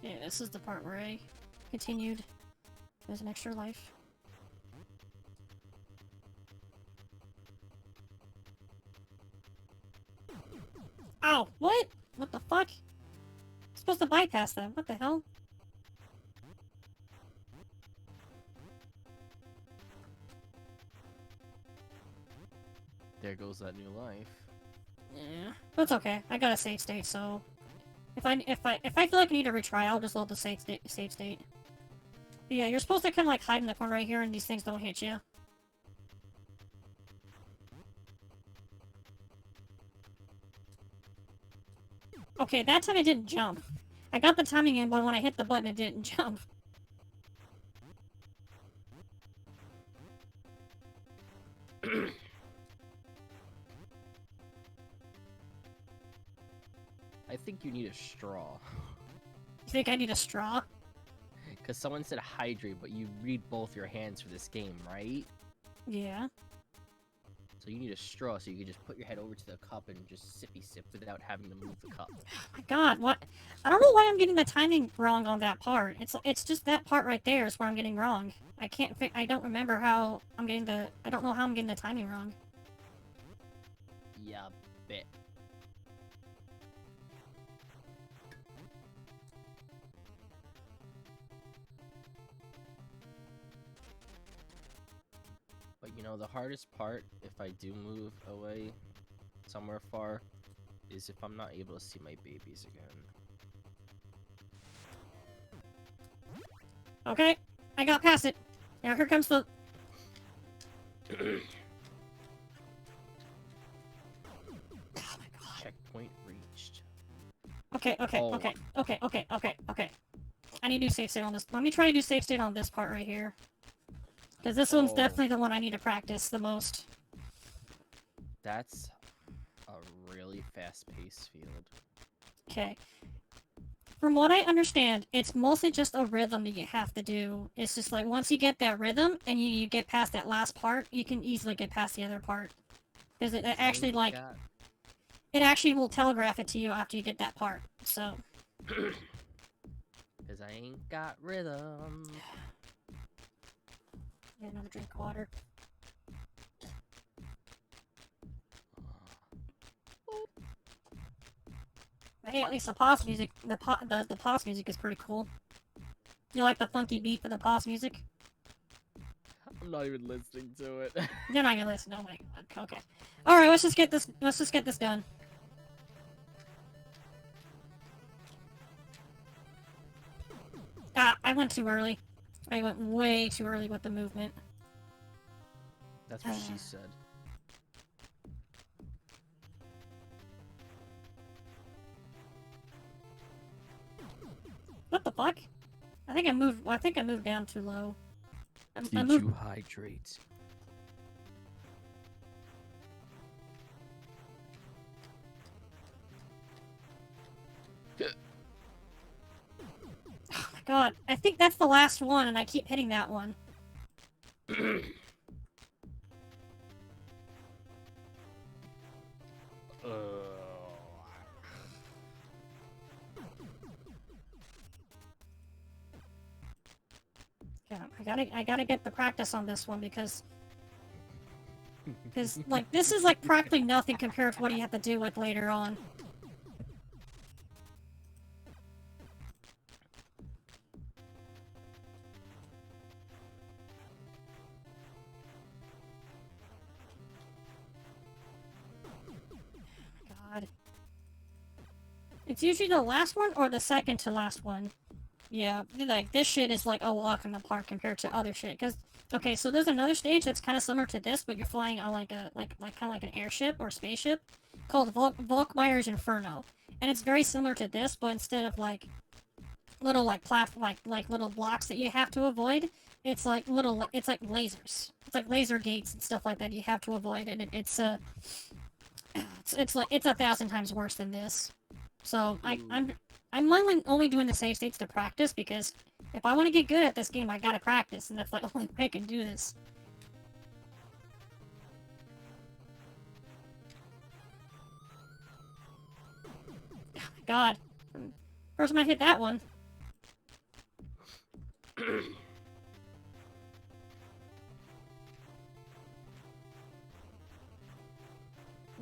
Yeah, this is the part where I continued as an extra life. Ow! What? What the fuck? I'm supposed to bypass them. What the hell? There goes that new life. Yeah. But it's okay. I got a save state, so if I feel like I need to retry, I'll just load the save state. But yeah, you're supposed to kind of like hide in the corner right here, and these things don't hit you. Okay, that time it didn't jump. I got the timing in, but when I hit the button, it didn't jump. I think you need a straw. You think I need a straw? Because someone said hydrate, but you read both your hands for this game, right? Yeah. So you need a straw so you can just put your head over to the cup and just sippy sip without having to move the cup. Oh my god, what? I don't know why I'm getting the timing wrong on that part. It's just that part right there is where I'm getting wrong. I don't remember how I'm getting I don't know how I'm getting the timing wrong. Yeah, bet. But you know, the hardest part, if I do move away somewhere far, is if I'm not able to see my babies again. Okay, I got past it. Now here comes the... Oh my god. Checkpoint reached. Okay. Oh. Okay. I need to do save state on this. Let me try to do save state on this part right here. Because this one's definitely the one I need to practice the most. That's a really fast-paced field. Okay. From what I understand, it's mostly just a rhythm that you have to do. It's just like, once you get that rhythm, and you get past that last part, you can easily get past the other part. Because it actually, like... it actually will telegraph it to you after you get that part. So. Cause I ain't got rhythm. Get another drink of water. But hey, at least the pause music, the pause music is pretty cool. You like the funky beat for the pause music? I'm not even listening to it. You're not gonna listen. Oh my god. Okay. All right. Let's just get this. Let's just get this done. Ah, I went too early. I went way too early with the movement. That's what she said. What the fuck? I think I moved. I think I moved down too low. I Did moved. you hydrate? Oh my god. I think that's the last one, and I keep hitting that one. Yeah, I gotta get the practice on this one because like this is like practically nothing compared to what you have to do with later on. God. It's usually the last one or the second to last one. Yeah, like this shit is like a walk in the park compared to other shit. Cause okay, so there's another stage that's kind of similar to this, but you're flying on like a kind of like an airship or spaceship called Volkmeyer's Inferno, and it's very similar to this, but instead of like little like like little blocks that you have to avoid, it's like it's like lasers. It's like laser gates and stuff like that you have to avoid, and it's like it's 1,000 times worse than this. So I'm only doing the save states to practice because if I want to get good at this game, I gotta practice, and that's like the only way I can do this. Oh my god. First time I hit that one.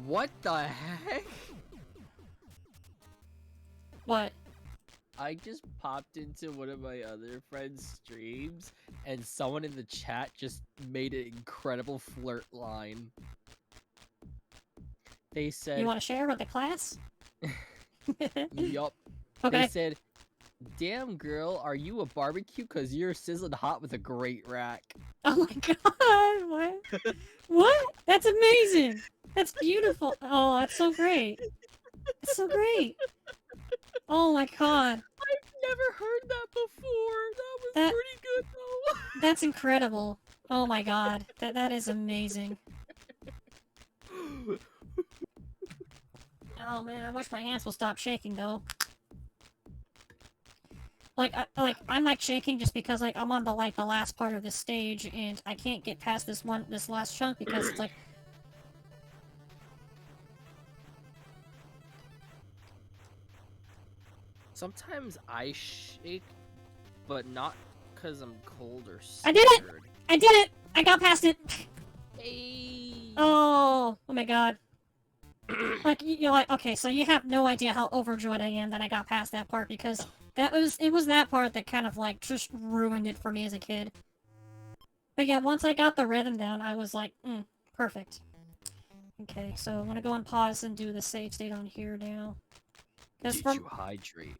What the heck? What? I just popped into one of my other friends' streams, and someone in the chat just made an incredible flirt line. They said... You want to share with the class? Yup. Okay. They said, damn girl, are you a barbecue? Cause you're sizzling hot with a great rack. Oh my god, what? What? That's amazing! That's beautiful! Oh, that's so great! It's so great! Oh my god! I've never heard that before! That was pretty good though! That's incredible! Oh my god, that is amazing. Oh man, I wish my hands will stop shaking though. Like, I'm like shaking just because like I'm on the last part of this stage and I can't get past this last chunk because it's like. Sometimes I shake, but not because I'm cold or scared. I did it! I did it! I got past it! Hey. Oh my god. Like, you're like, okay, so you have no idea how overjoyed I am that I got past that part because it was that part that kind of like just ruined it for me as a kid. But yeah, once I got the rhythm down, I was like, perfect. Okay, so I'm gonna go on pause and do the save state on here now. Did you hydrate?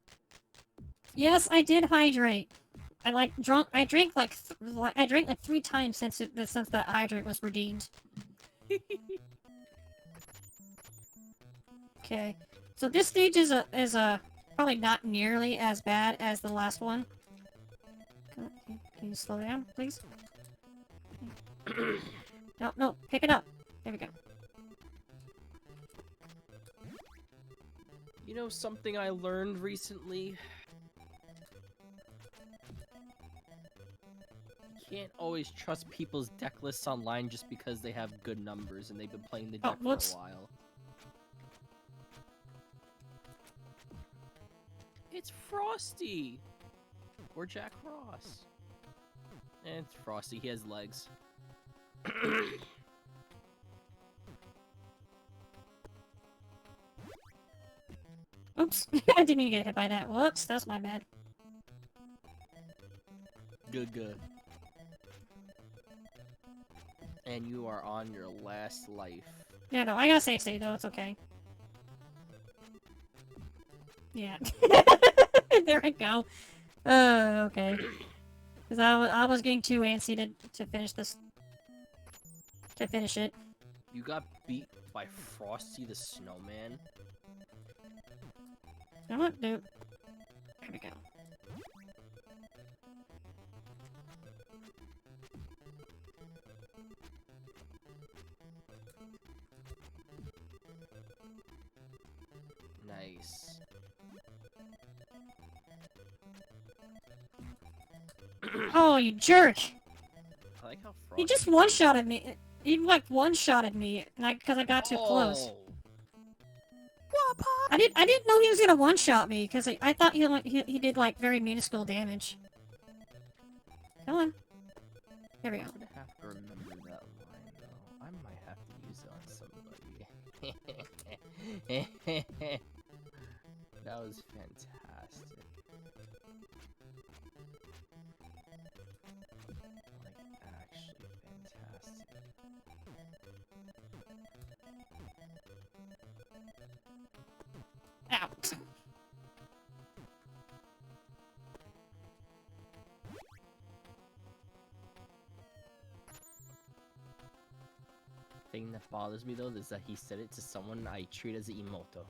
Yes, I did hydrate. I drank like 3 times since the hydrate was redeemed. Okay, so this stage is probably not nearly as bad as the last one. Can you slow down, please? No, pick it up. There we go. You know something I learned recently? You can't always trust people's deck lists online just because they have good numbers and they've been playing the deck for a while. It's Frosty! Or Jack Frost. And it's Frosty, he has legs. Oops. I didn't even get hit by that. Whoops, that's my bad. Good. And you are on your last life. Yeah, no, I got safe state though, it's okay. Yeah. There we go. Okay. Because I was getting too antsy to finish this. To finish it. You got beat by Frosty the Snowman? You know what, dude? There we go. Nice. Oh, you jerk! I like how Frosty... He just one-shotted me. He, like, one-shotted me, because I got too close. I didn't know he was gonna one-shot me, because I thought he did, like, very minuscule damage. Come on. There we go. I'm gonna have to remember that line, though. I might have to use it on somebody. That was fantastic. Like, actually fantastic. Out. Thing that bothers me though is that he said it to someone I treat as an emoto.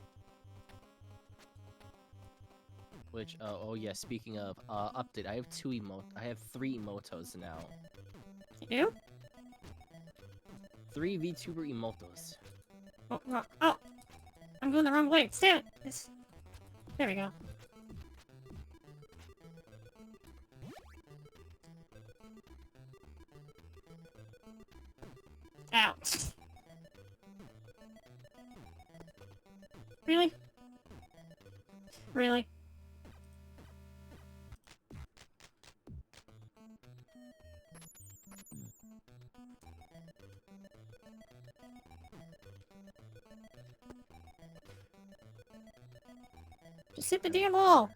Which, oh yeah, speaking of, update, I have I have 3 emotos now. You do? 3 VTuber emotos. Oh! I'm going the wrong way. Stand! There we go. Out. Really? Really? Just hit the damn wall!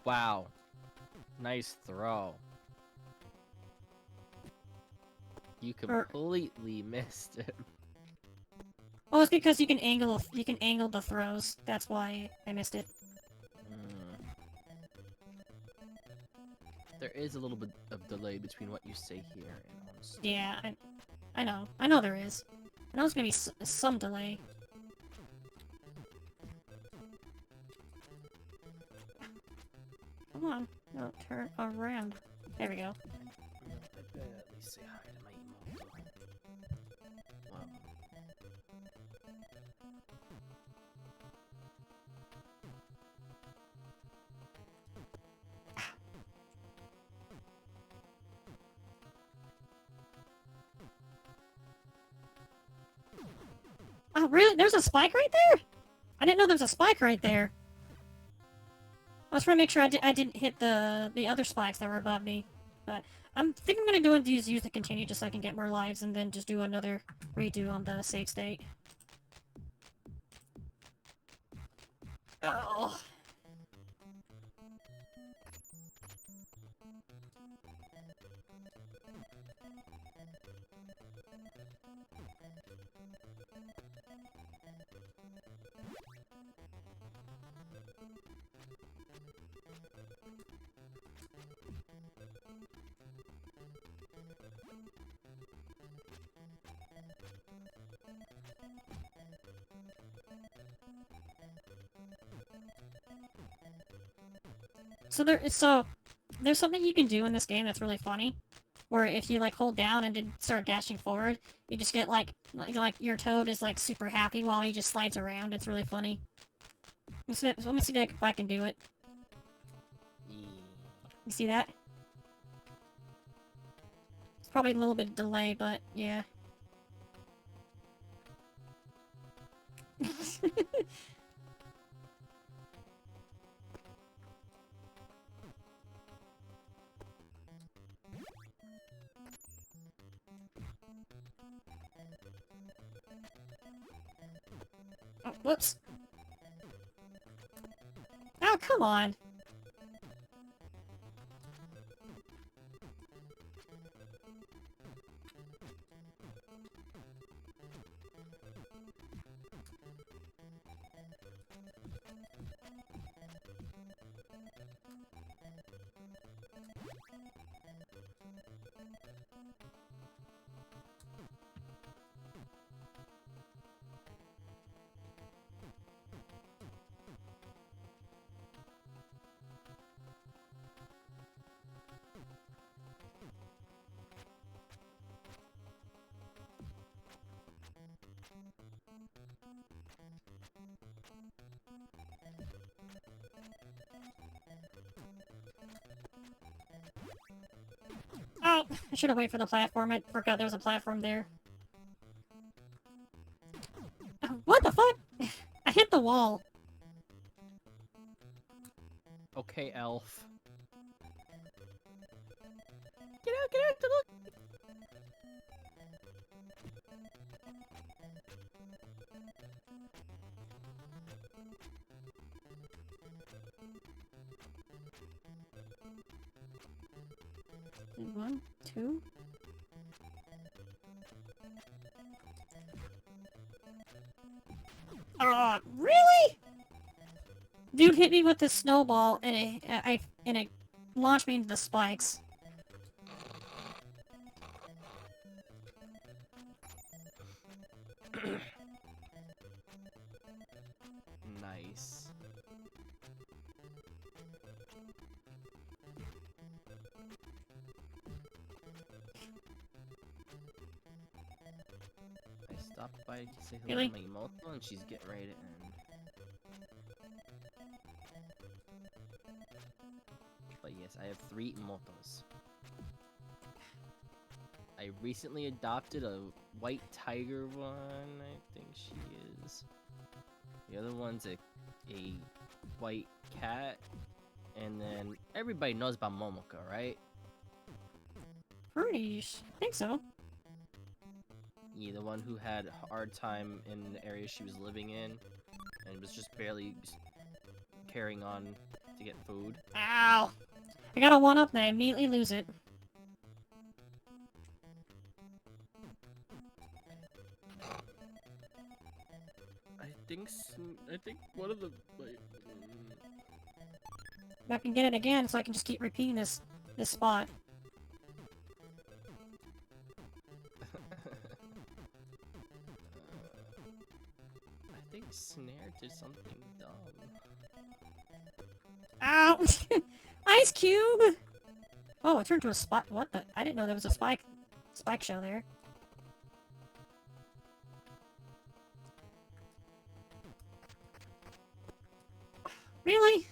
Wow. Nice throw. You completely missed it. Oh, it's because you can angle the throws. That's why I missed it. There is a little bit of delay between what you say here and on stream. Yeah, I know. I know there is. I know it's gonna be some delay. Come on, no, turn around. There we go. I better at least say hi to my emoto. Wow. Oh, really? There's a spike right there? I didn't know there was a spike right there. I was trying to make sure I didn't hit the other spikes that were above me. But I think I'm gonna use the continue just so I can get more lives and then just do another redo on the save state. Oh. There's something you can do in this game that's really funny, where if you like hold down and then start dashing forward, you just get like your toad is like super happy while he just slides around. It's really funny. Let me see if I can do it. You see that? It's probably a little bit of delay, but yeah. Oh, whoops. Oh, come on. Oh, I should have waited for the platform. I forgot there was a platform there. Oh, what the fuck? I hit the wall. Okay, elf. Get out, look! One, two. Really? Dude hit me with the snowball and it launched me into the spikes. Nice. I stopped by to say hello Really? to my emotional and she's getting ready to end. But yes, I have 3 emotos. I recently adopted a white tiger one, I think she is. The other one's a white cat. And then everybody knows about Momoka, right? I think so. Yeah, the one who had a hard time in the area she was living in. And was just barely carrying on to get food. Ow! I got a 1-up and I immediately lose it. I think one of the... If I can get it again, so I can just keep repeating this spot. I think Snare did something dumb. Ow! Ice Cube! Oh, it turned to a spot. What the? I didn't know there was a spike show there. Really?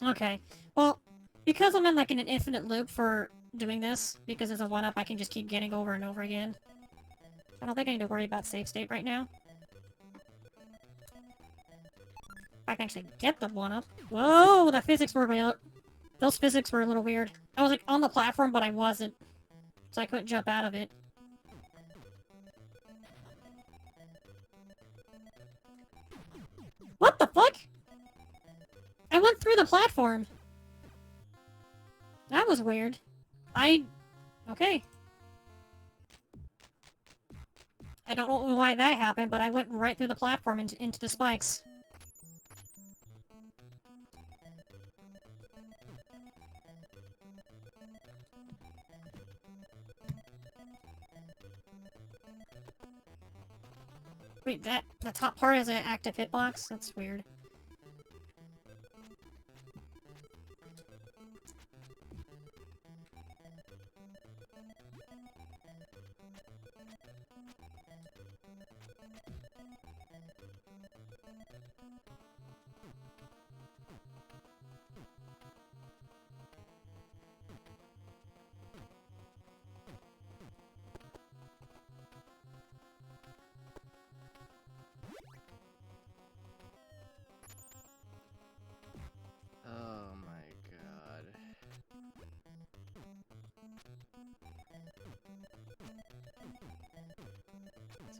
Okay. Well, because I'm in like an infinite loop for doing this, because as a 1-up I can just keep getting over and over again. I don't think I need to worry about save state right now. I can actually get the 1-up. Whoa, the physics were real. Those physics were a little weird. I was like on the platform, but I wasn't. So I couldn't jump out of it. What the fuck? I went through the platform. That was weird. Okay. I don't know why that happened, but I went right through the platform into the spikes. Wait, the top part is an active hitbox? That's weird.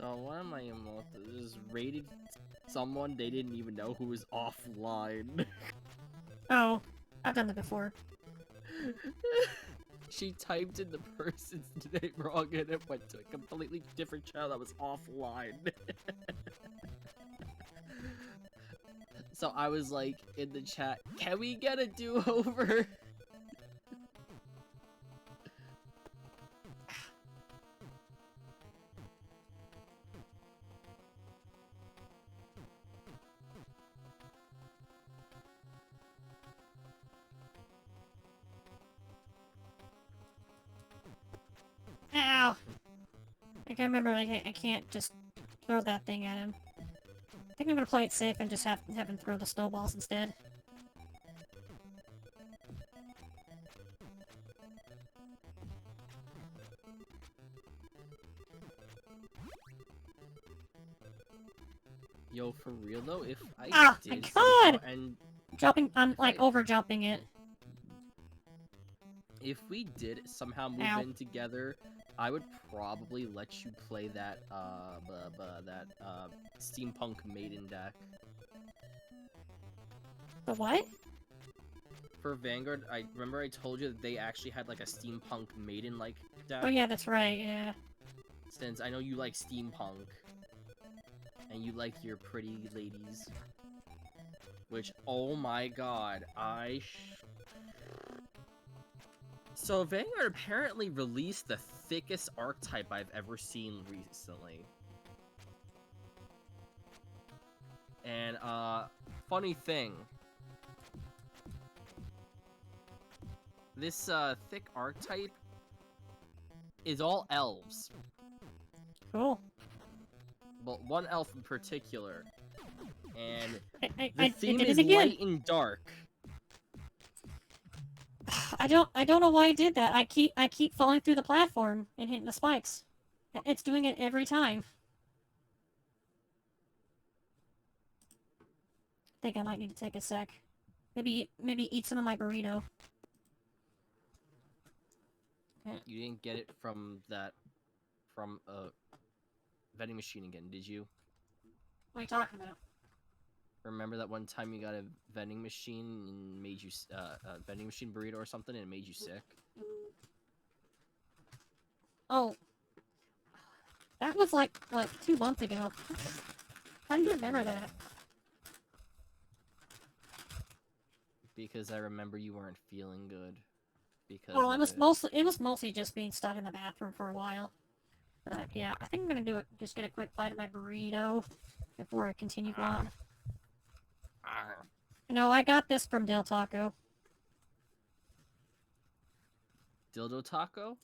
So one of my emotes raided someone they didn't even know who was offline. Oh, I've done that before. She typed in the person's name wrong and it went to a completely different channel that was offline. So I was like in the chat, can we get a do-over? Ow! I can't remember, I can't just throw that thing at him. I think I'm gonna play it safe and just have him throw the snowballs instead. Yo, for real though, if I Ah, my did God! somehow and I'm like over jumping it. if we did somehow move Ow. in together, I would probably let you play that steampunk maiden deck. The what? For Vanguard, I remember I told you that they actually had like a steampunk maiden like deck. Oh yeah, that's right, yeah. Since I know you like steampunk and you like your pretty ladies, which oh my god, So Vanguard apparently released the thickest archetype I've ever seen recently. And funny thing, this thick archetype is all elves. Cool. But one elf in particular. And I the theme did is it again. light and dark. I don't know why I did that. I keep falling through the platform and hitting the spikes. It's doing it every time. I think I might need to take a sec. Maybe eat some of my burrito. You didn't get it from a vending machine again, did you? What are you talking about? Remember that one time you got a vending machine and made you a vending machine burrito or something and it made you sick? Oh, that was like 2 months ago. How do you remember that? Because I remember you weren't feeling good. Because Oh, it was mostly just being stuck in the bathroom for a while. But yeah, I think I'm gonna do it. Just get a quick bite of my burrito before I continue on. No, I got this from Del Taco. Dildo taco?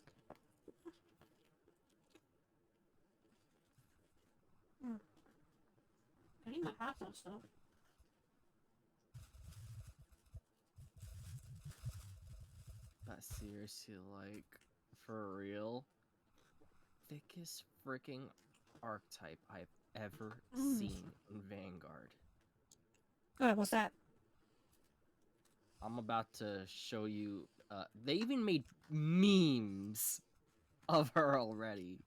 I need my hot sauce though. But seriously, like, for real? Thickest freaking archetype I've ever seen in Vanguard. What's that? I'm about to show you. They even made memes of her already.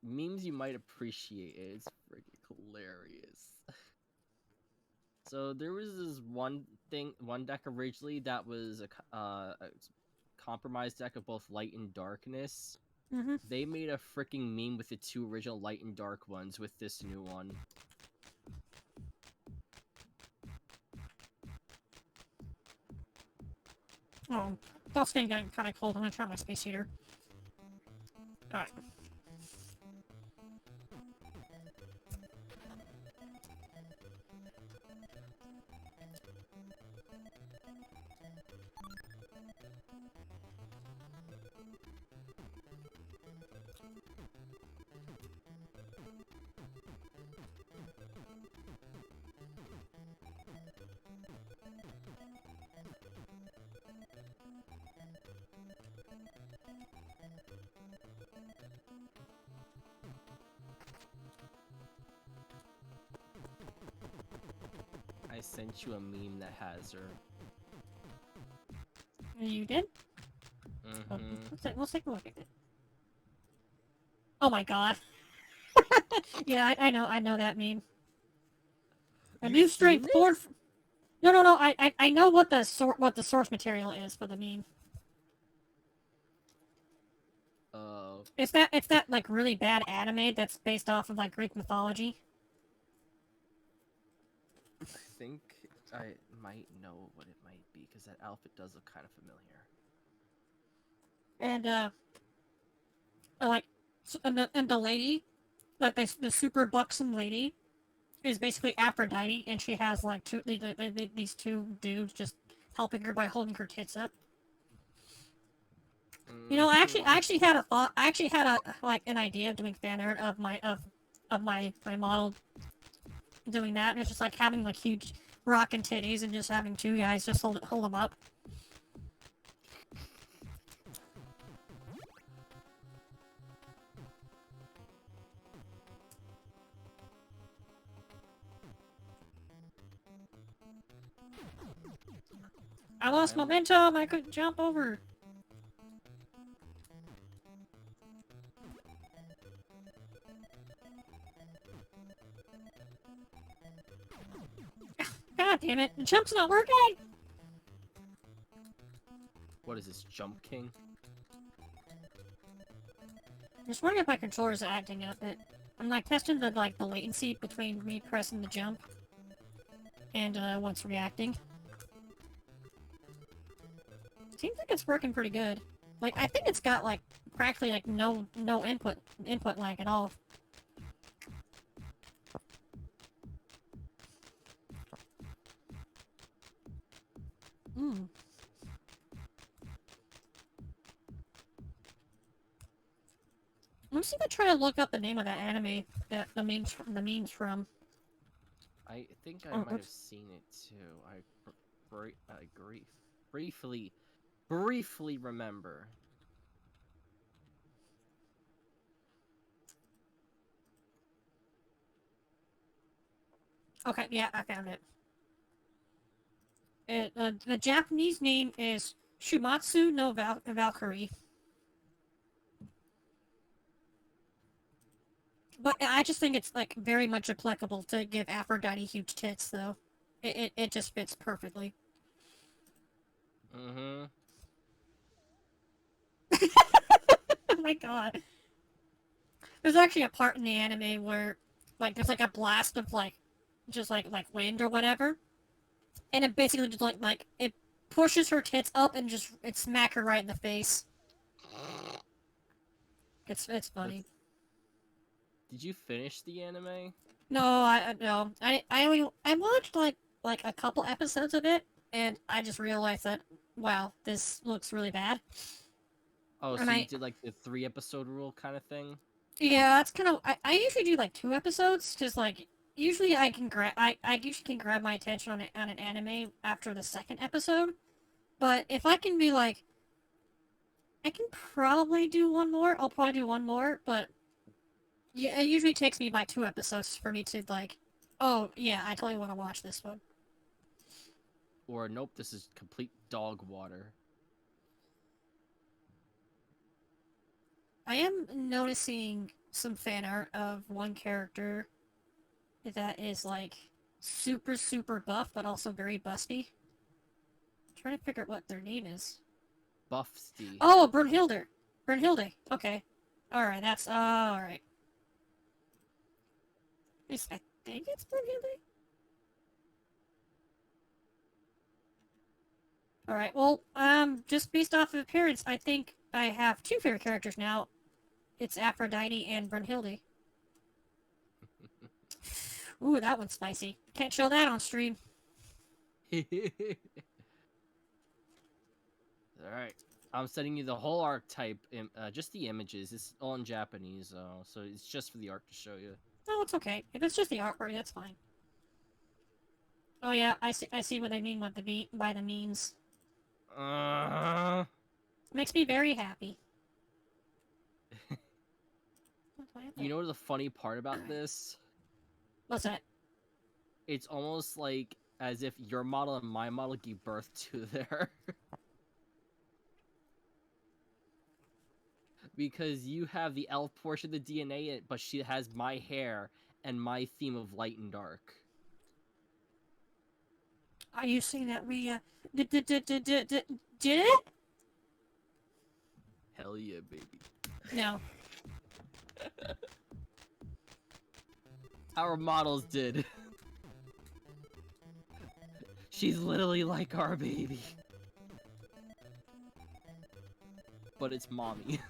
Memes you might appreciate. It's freaking hilarious. So there was this one deck originally that was a compromised deck of both light and darkness. Mm-hmm. They made a freaking meme with the two original light and dark ones with this new one. Oh, that's getting kind of cold. I'm gonna try my space heater. Alright. I sent you a meme that has her. You did? Mm-hmm. Let's take a look at it. Oh my god. Yeah, I know that meme. A You've new seen strength this? 4. No. I know what the source material is for the meme. Uh, It's that like really bad anime that's based off of like Greek mythology. I think I might know what it might be because that outfit does look kind of familiar. And like and the lady, like the super buxom lady, is basically Aphrodite, and she has like these two dudes just helping her by holding her tits up. You know, I actually had a thought. I actually had a like an idea of doing fan art of my model doing that, and it's just like having like huge rockin' titties and just having two guys just hold them up. I lost I'm momentum. I couldn't jump over. God damn it! The jump's not working. What is this, Jump King? I'm just wondering if my controller's acting up. I'm like testing the latency between me pressing the jump and what's reacting. Seems like it's working pretty good. Like I think it's got like practically like no input lag at all. Hmm. Let's see if I try to look up the name of that anime that the memes from. I think I Oh, might have oops. seen it too. I briefly remember. Okay, yeah, I found it. The Japanese name is Shumatsu no Valkyrie. But I just think it's like very much applicable to give Aphrodite huge tits, though. It just fits perfectly. Mm-hmm. Oh my god. There's actually a part in the anime where, like, there's like a blast of just like wind or whatever, and it basically just like it pushes her tits up and just it smack her right in the face. It's That's. funny. Did you finish the anime? No, no. I watched like a couple episodes of it, and I just realized that wow, this looks really bad. Oh, And so you did like the 3 episode rule kind of thing? yeah, that's kind of I usually do like 2 episodes, just like usually I usually can grab my attention on an anime after the second episode. But if I can be like, I can probably do one more. I'll probably do one more, but yeah, it usually takes me by 2 episodes for me to like, oh yeah, I totally want to watch this one. Or nope, this is complete dog water. I am noticing some fan art of one character that is like super buff, but also very busty. I'm trying to figure out what their name is. Buffsty. Oh, Brunhilde. Brunhilde. Okay. All right. That's all right. I think it's Brunhilde. All right. Well, just based off of appearance, I think I have two favorite characters now. It's Aphrodite and Brunhilde. Ooh, that one's spicy. Can't show that on stream. Alright. I'm sending you the whole archetype, just the images. It's all in Japanese, so it's just for the art to show you. Oh, it's okay. If it's just the artwork, that's fine. Oh yeah, I see what they mean by by the memes. Uh... Makes me very happy. You know the funny part about this? What's that? It's almost like as if your model and my model gave birth to their because you have the elf portion of the DNA, but she has my hair and my theme of light and dark. Are you saying that we did it? Hell yeah, baby. No. Our models did. She's literally like our baby. But it's mommy.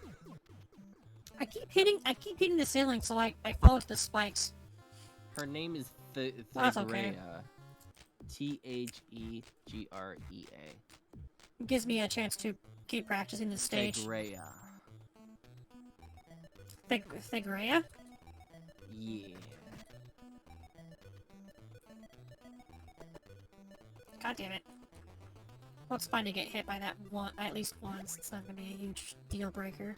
I keep hitting the ceiling, so I fall into the spikes. Her name is That's okay. Thegrea. It gives me a chance to keep practicing the stage. Thegrea. Thegrea? Yeah. God damn it. Well, it's fine to get hit by that one at least once. It's not gonna be a huge deal breaker.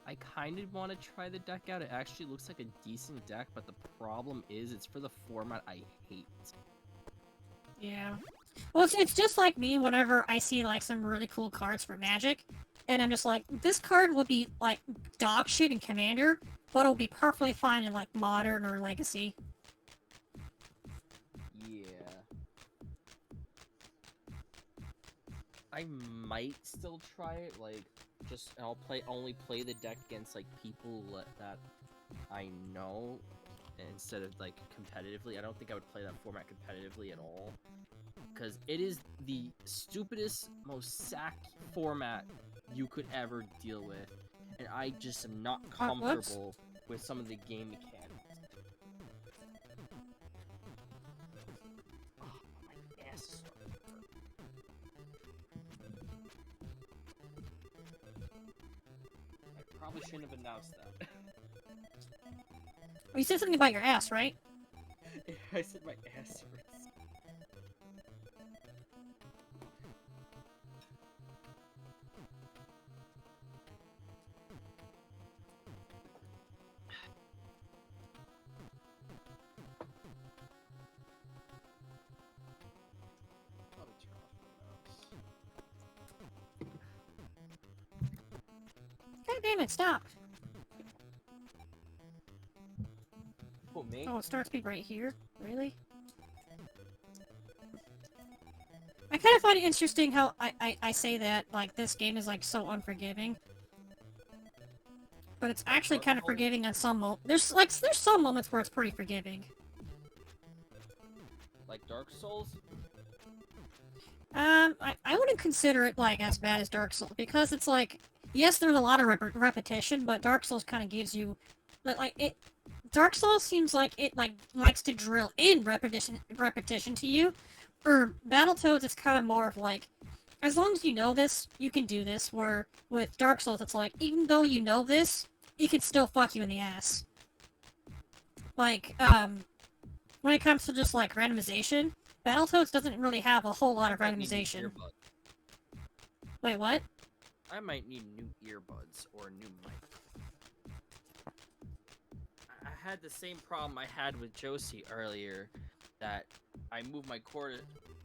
I kind of want to try the deck out. It actually looks like a decent deck, but the problem is it's for the format I hate. Yeah. Well, it's just like me whenever I see, like, some really cool cards for Magic, and I'm just like, this card will be, like, dog shit in Commander, but it'll be perfectly fine in, like, Modern or Legacy. Yeah. I might still try it, like, just, I'll only play the deck against, like, people that I know, instead of, like, competitively. I don't think I would play that format competitively at all. Because it is the stupidest, most sack format you could ever deal with. And I just am not comfortable with some of the game mechanics. Oh, my ass is starting to hurt. I probably shouldn't have announced that. Well, you said something about your ass, right? I said my ass hurts. God damn it, stop! Oh, me? Oh, it starts me right here? Really? I kind of find it interesting how I say that, like, this game is, like, so unforgiving. But it's actually kind of forgiving on some moments. There's some moments where it's pretty forgiving. Like Dark Souls? I wouldn't consider it, like, as bad as Dark Souls, because it's like, yes, there's a lot of repetition, but Dark Souls kind of gives you, Dark Souls seems like it, like, likes to drill in repetition to you. For Battletoads, it's kind of more of like, as long as you know this, you can do this, where with Dark Souls, it's like, even though you know this, it can still fuck you in the ass. Like, when it comes to just, like, randomization, Battletoads doesn't really have a whole lot of randomization. Wait, what? I might need new earbuds or a new mic. I had the same problem I had with Josie earlier, that I moved my cord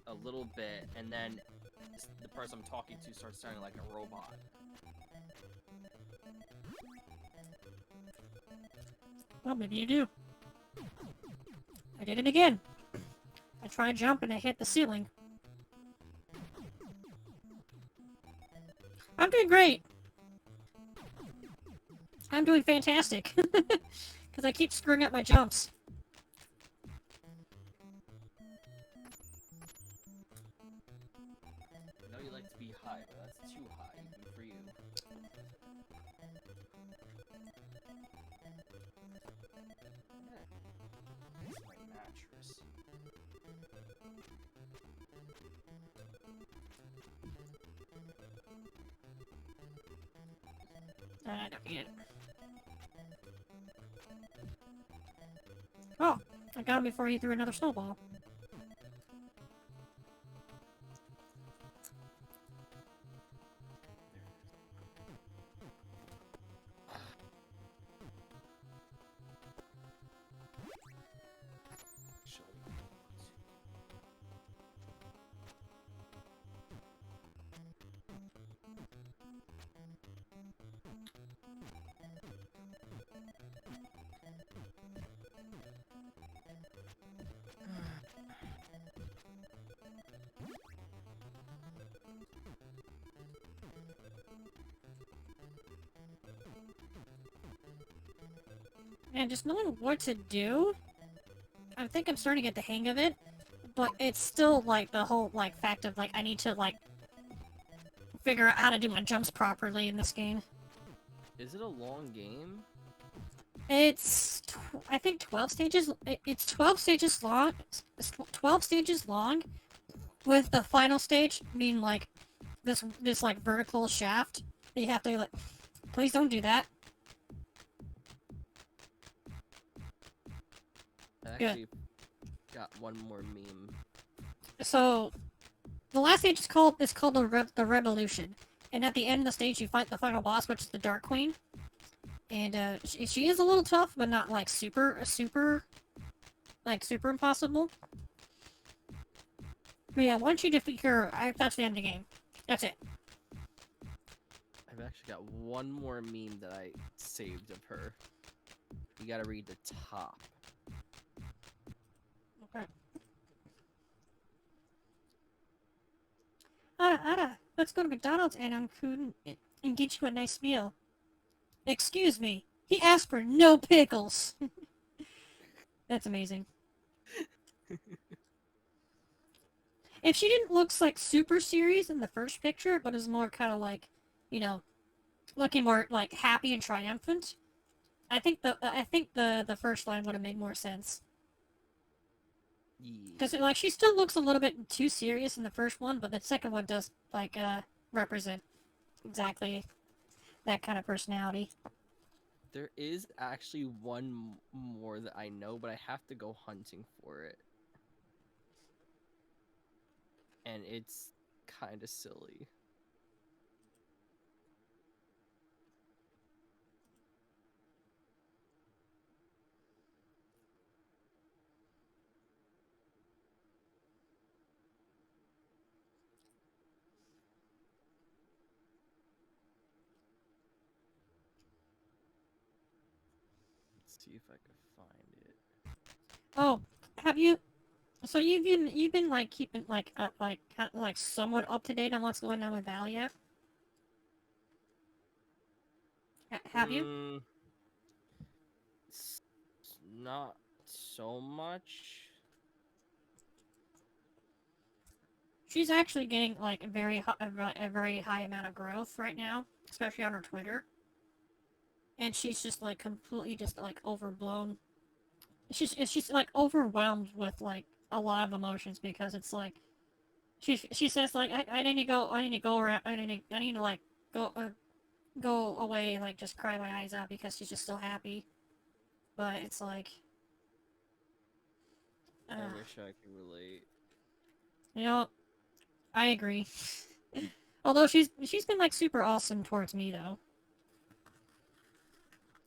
a little bit, and then the person I'm talking to starts sounding like a robot. Well, maybe you do. I did it again. I tried to jump and I hit the ceiling. I'm doing great. I'm doing fantastic. Because I keep screwing up my jumps. I know you like to be high, but that's too high, even for you. It's my mattress. I don't get it. Oh, I got him before he threw another snowball. and just knowing what to do, I think I'm starting to get the hang of it. But it's still like the whole like fact of like I need to like figure out how to do my jumps properly in this game. Is it a long game? It's I think 12 stages. It's 12 stages long. It's 12 stages long, with the final stage being like this like vertical shaft that you have to like. Please don't do that. I Good. actually got one more meme. So the last stage is called the Revolution, and at the end of the stage you fight the final boss, which is the Dark Queen. And she is a little tough, but not like super impossible. But yeah, once you defeat her, that's the end of the game. That's it. I've actually got one more meme that I saved of her. You gotta read the top. Okay. Ada, let's go to McDonald's and get you a nice meal. Excuse me. He asked for no pickles. That's amazing. If she didn't look like super serious in the first picture, but is more kind of like, you know, looking more like happy and triumphant, I think the first line would have made more sense. Because Yeah. like she still looks a little bit too serious in the first one, but the second one does like represent exactly that kind of personality. There is actually one more that I know, but I have to go hunting for it. And it's kind of silly. Let's see if I can find it. Oh, have you? So you've been like keeping like somewhat up to date on what's going on with Val yet? Have you? Mm, not so much. She's actually getting like a very high amount of growth right now, especially on her Twitter. And she's just like completely just like overblown. She's like overwhelmed with like a lot of emotions because it's like she says like I need to go around I need to like go go away like just cry my eyes out because she's just so happy. But it's like I uh, wish I could relate. you know, I agree. Although she's been like super awesome towards me though.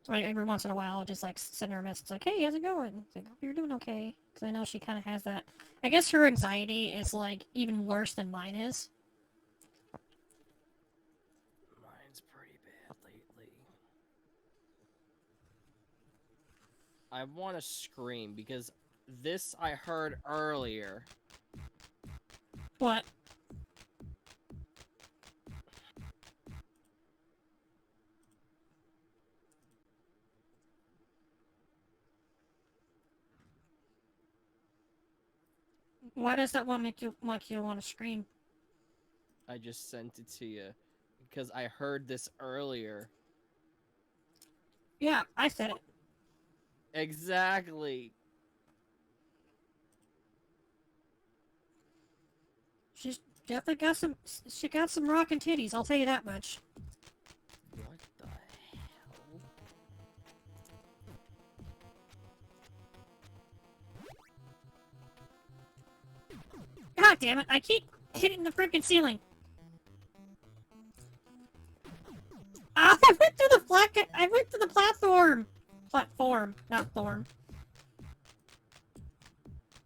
Like every once in a while, I'll just like send her a message like, "Hey, how's it going?" It's like, "Hope you're doing okay." Because I know she kind of has that. I guess her anxiety is like even worse than mine is. Mine's pretty bad lately. I want to scream because this I heard earlier. What? Why does that one make you want to scream? I just sent it to you because I heard this earlier. Yeah, I said it. Exactly. She's definitely got some. She got some rockin' titties. I'll tell you that much. What the hell? God damn it! I keep hitting the freaking ceiling. Ah, I went through the I went through the platform. Platform, not thorn.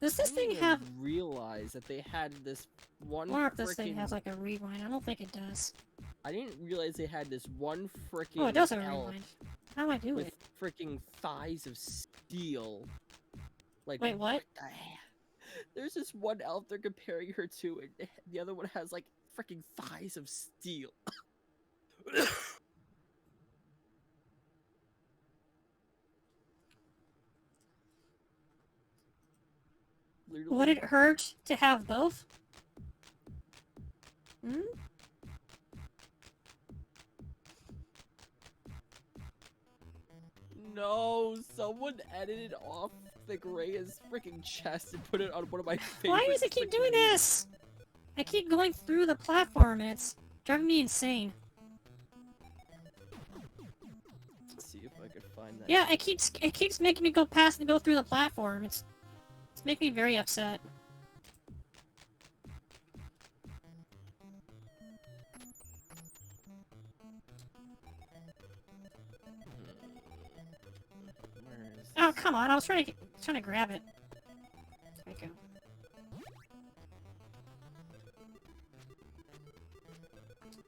Does this I thing didn't have? even realize that they had this one I wonder if this freaking. thing has like a rewind. I don't think it does. I didn't realize they had this one freaking. Oh, it does have a elf rewind. How do I do with it? freaking thighs of steel. Like, Wait, what? the hell? There's this one elf they're comparing her to, and the other one has like freaking thighs of steel. Literally. Would it hurt to have both? Hmm? No, someone edited off the Graya's freaking chest and put it on one of my favorite. Why does it keep doing freaking- this? I keep going through the platform and it's driving me insane. Let's see if I could find that. Yeah, it keeps making me go past and go through the platform. It's making me very upset. Where is Oh, this? come on. I was trying to grab it. There we go.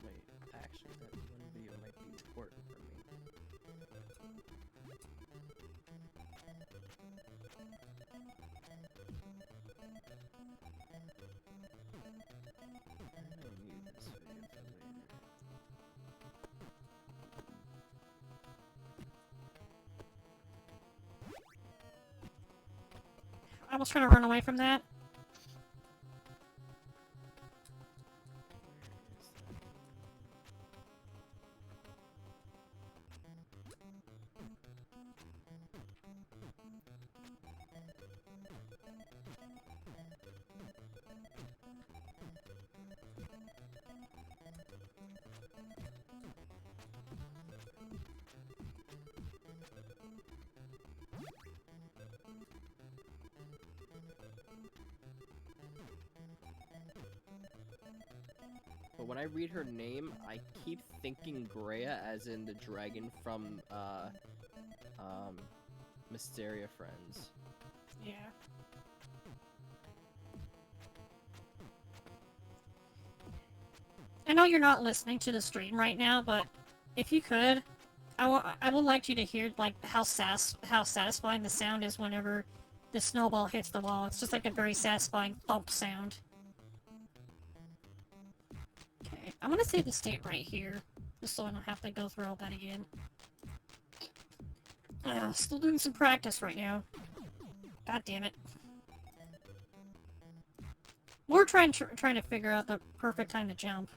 Wait, actually, that one video might be important for me. I need this video for later. I was trying to run away from that. Where is that? But when I read her name, I keep thinking Greya as in the dragon from, Mysteria Friends. Yeah. I know you're not listening to the stream right now, but if you could, I would like you to hear like how satisfying the sound is whenever the snowball hits the wall. It's just like a very satisfying thump sound. Okay, I'm gonna save the state right here, just so I don't have to go through all that again. Still doing some practice right now. God damn it. We're trying to figure out the perfect time to jump.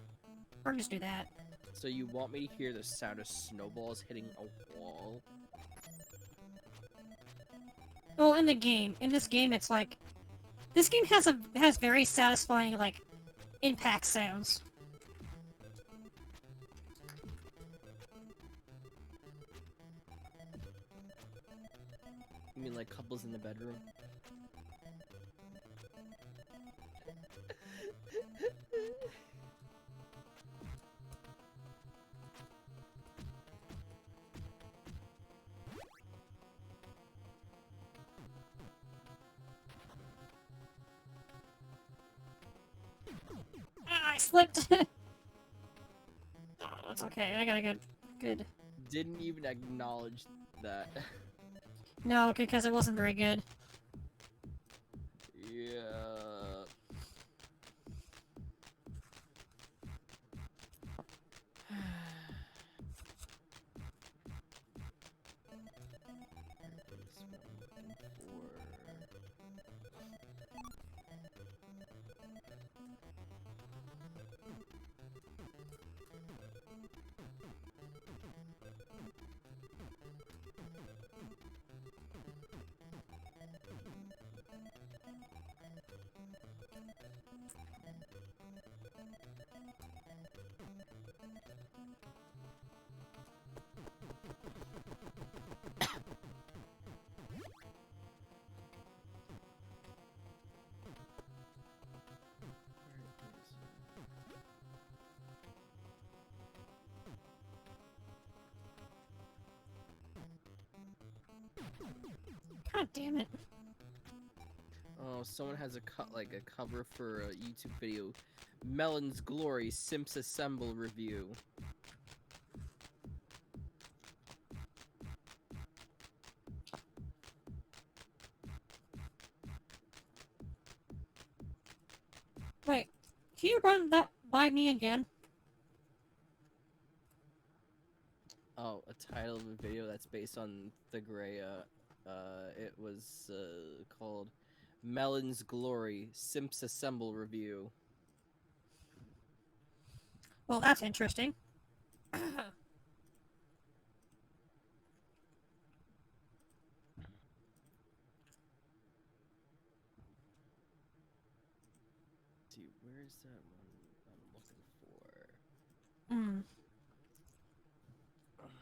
Or just do that. So you want me to hear the sound of snowballs hitting a wall? Well, in this game, it's like, this game has very satisfying like impact sounds. You mean like couples in the bedroom? Ah, I slipped. Oh, it's okay. I got a good. Didn't even acknowledge that. No, because it wasn't very good. Yeah. That's what I'm looking for. God damn it. Oh, someone has a cover for a YouTube video. Melon's Glory Simps Assemble review. Wait, can you run that by me again? Oh, a title of a video that's based on the Greya. It was called Melon's Glory Simps Assemble review. Well, that's interesting. See, where's that one I'm looking for? Hmm.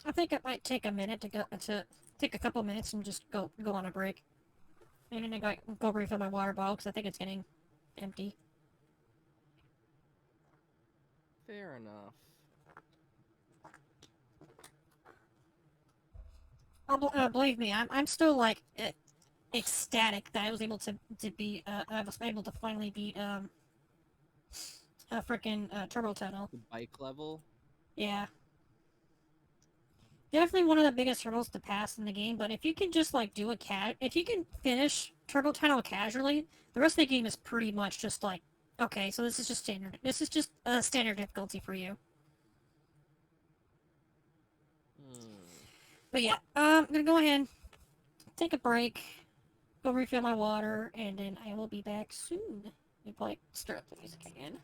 I think it might take a minute to take a couple minutes and just go on a break. And then go refill my water bottle because I think it's getting empty. Fair enough. Believe me, I'm still like ecstatic that I was able to beat I was able to finally beat a freaking turbo tunnel. The bike level. Yeah, definitely one of the biggest hurdles to pass in the game. But if you can just like do if you can finish turbo tunnel casually, the rest of the game is pretty much just like, okay, so this is just standard. This is just a standard difficulty for you. Hmm. But yeah, I'm gonna go ahead, take a break, go refill my water, and then I will be back soon. Let me probably start up the music again.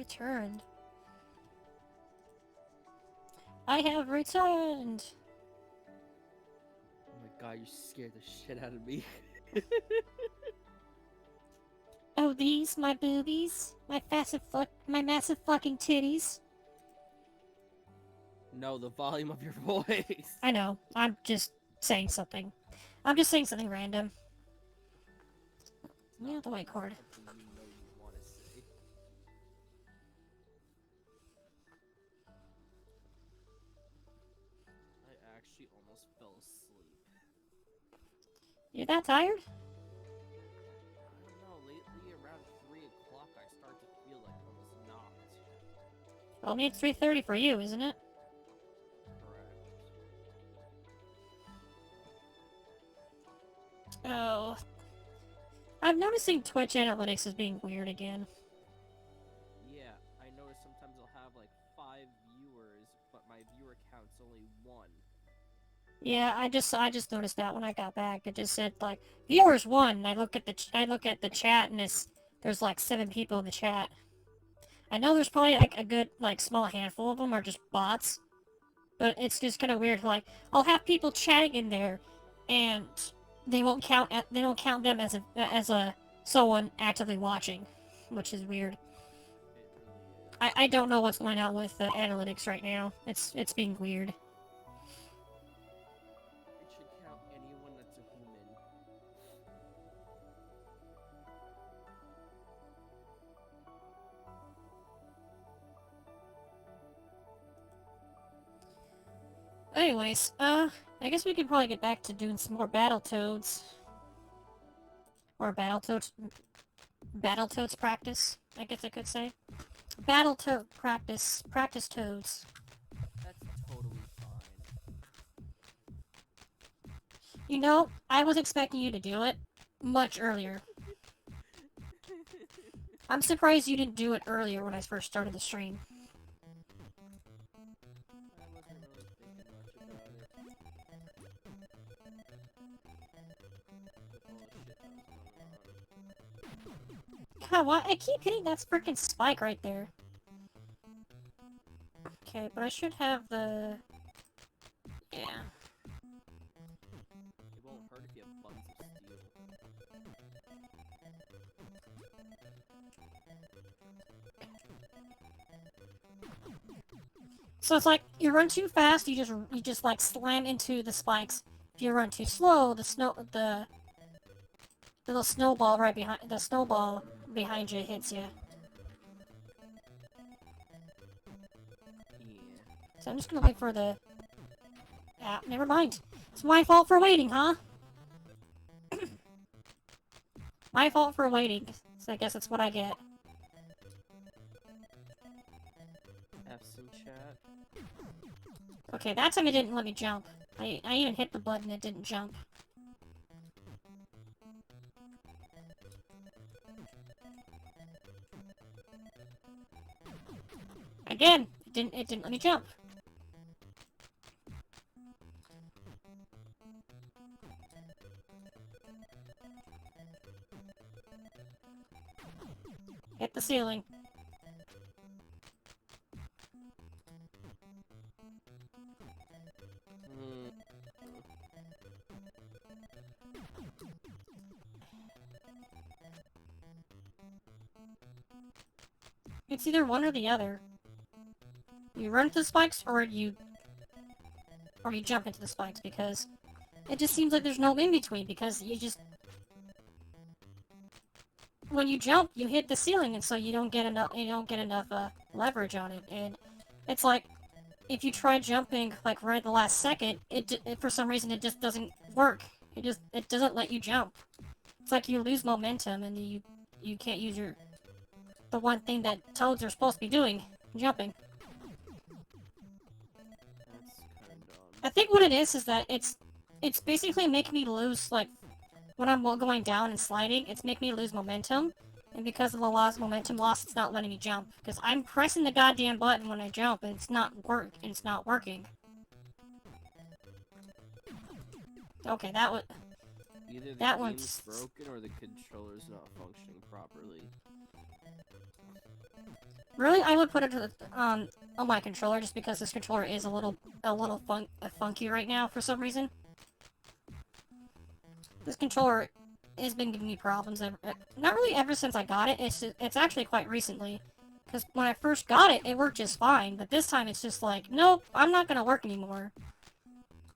returned. I have returned! Oh my god, you scared the shit out of me. Oh, these, my boobies? My massive fucking titties? No, the volume of your voice. I know, I'm just saying something. I'm just saying something random. Yeah, the white card. Something you know you want to say. I actually almost fell asleep. You're that tired? I don't know, lately around 3 o'clock I start to feel like almost knocked. Well, it's 3:30 for you, isn't it? Correct. Oh. I'm noticing Twitch analytics is being weird again. Yeah, I notice sometimes I'll have like 5 viewers, but my viewer count's only 1. Yeah, I just noticed that when I got back. It just said like viewers 1. And I look at the chat and there's like 7 people in the chat. I know there's probably like a good like small handful of them are just bots, but it's just kind of weird. Like I'll have people chatting in there, and they don't count them as a someone actively watching, which is weird. It really is. I don't know what's going on with the analytics right now. It's being weird. It should count anyone that's a human. Anyways, I guess we could probably get back to doing some more Battletoads. Or Battletoads practice, I guess I could say. Battletoad practice toads. That's totally fine. You know, I was expecting you to do it much earlier. I'm surprised you didn't do it earlier when I first started the stream. I wasn't really thinking much about it. With all the shit that was going on. God, why? I keep hitting that freaking spike right there. Okay, but I should have the... Yeah. It won't hurt if you have buttons of steel. So it's like, you run too fast, you just like slam into the spikes. If you run too slow, the little snowball behind you hits you. Yeah. So I'm just gonna wait for the... Ah, never mind. It's my fault for waiting, huh? My fault for waiting. So I guess that's what I get. F's in chat. Okay, that time it didn't let me jump. I even hit the button, it didn't jump. Again, it didn't let me jump. Hit the ceiling. It's either one or the other. You run into the spikes, or you jump into the spikes, because it just seems like there's no in-between, because you just... When you jump, you hit the ceiling, and so you don't get enough leverage on it, and it's like, if you try jumping, like, right at the last second, it for some reason, it just doesn't work. It doesn't let you jump. It's like you lose momentum, and you can't use the one thing that toads are supposed to be doing, jumping. That's kind of dumb. I think what it is that it's basically making me lose, like, when I'm going down and sliding, it's making me lose momentum, and because of the momentum loss, it's not letting me jump. Because I'm pressing the goddamn button when I jump, and it's not working. Okay, Either the that game's one's... broken or the controller's not functioning properly. Really, I would put it on my controller just because this controller is a little funky right now for some reason. This controller has been giving me problems. Not really ever since I got it. It's actually quite recently. Because when I first got it, it worked just fine. But this time it's just like, nope, I'm not gonna work anymore.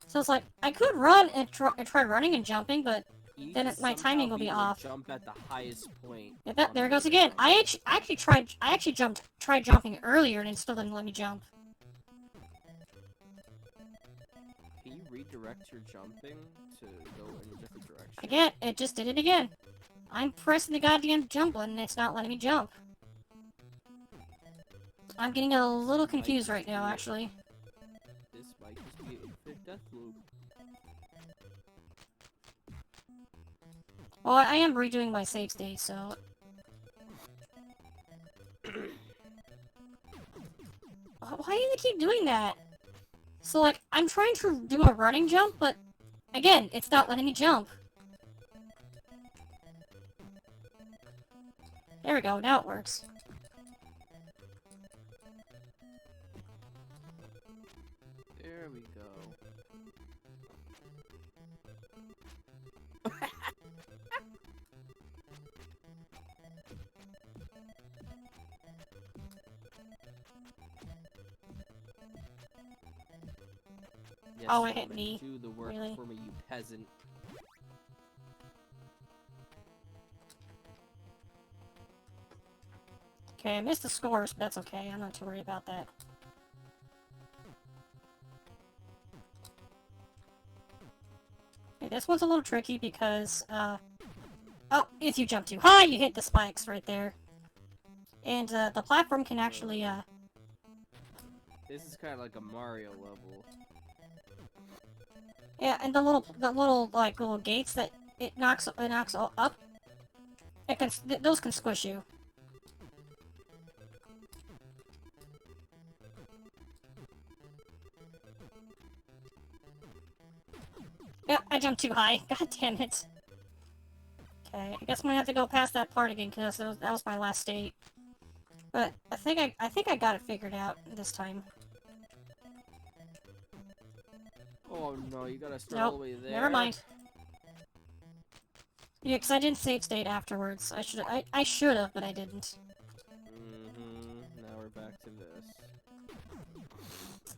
So it's like, I could run and try running and jumping, but then my timing will be off. Jump at the highest point. Yeah, there it goes again. I actually tried jumping earlier and it still didn't let me jump. Can you redirect your jumping to go in a different direction? Again, it just did it again. I'm pressing the goddamn jump button and it's not letting me jump. I'm getting a little confused right now, actually. This might just be an infinite death loop. Well, I am redoing my save state, so... Why do they keep doing that? So, like, I'm trying to do a running jump, but... Again, it's not letting me jump. There we go, now it works. There we go. Yes, Oh, it hit me. Do the work Really? for me, you peasant. Okay, I missed the scores, but that's okay. I'm not too worried about that. Okay, this one's a little tricky because, oh, if you jump too high, you hit the spikes right there. And, the platform can actually, This is kind of like a Mario level. Yeah, and the little gates that it knocks all up. Those can squish you. Yeah, I jumped too high. God damn it. Okay, I guess I'm gonna have to go past that part again because that was my last state. But I think I got it figured out this time. Oh no, you gotta start all the way there. Never mind. Yeah, because I didn't save state afterwards. I should have, but I didn't. Now we're back to this.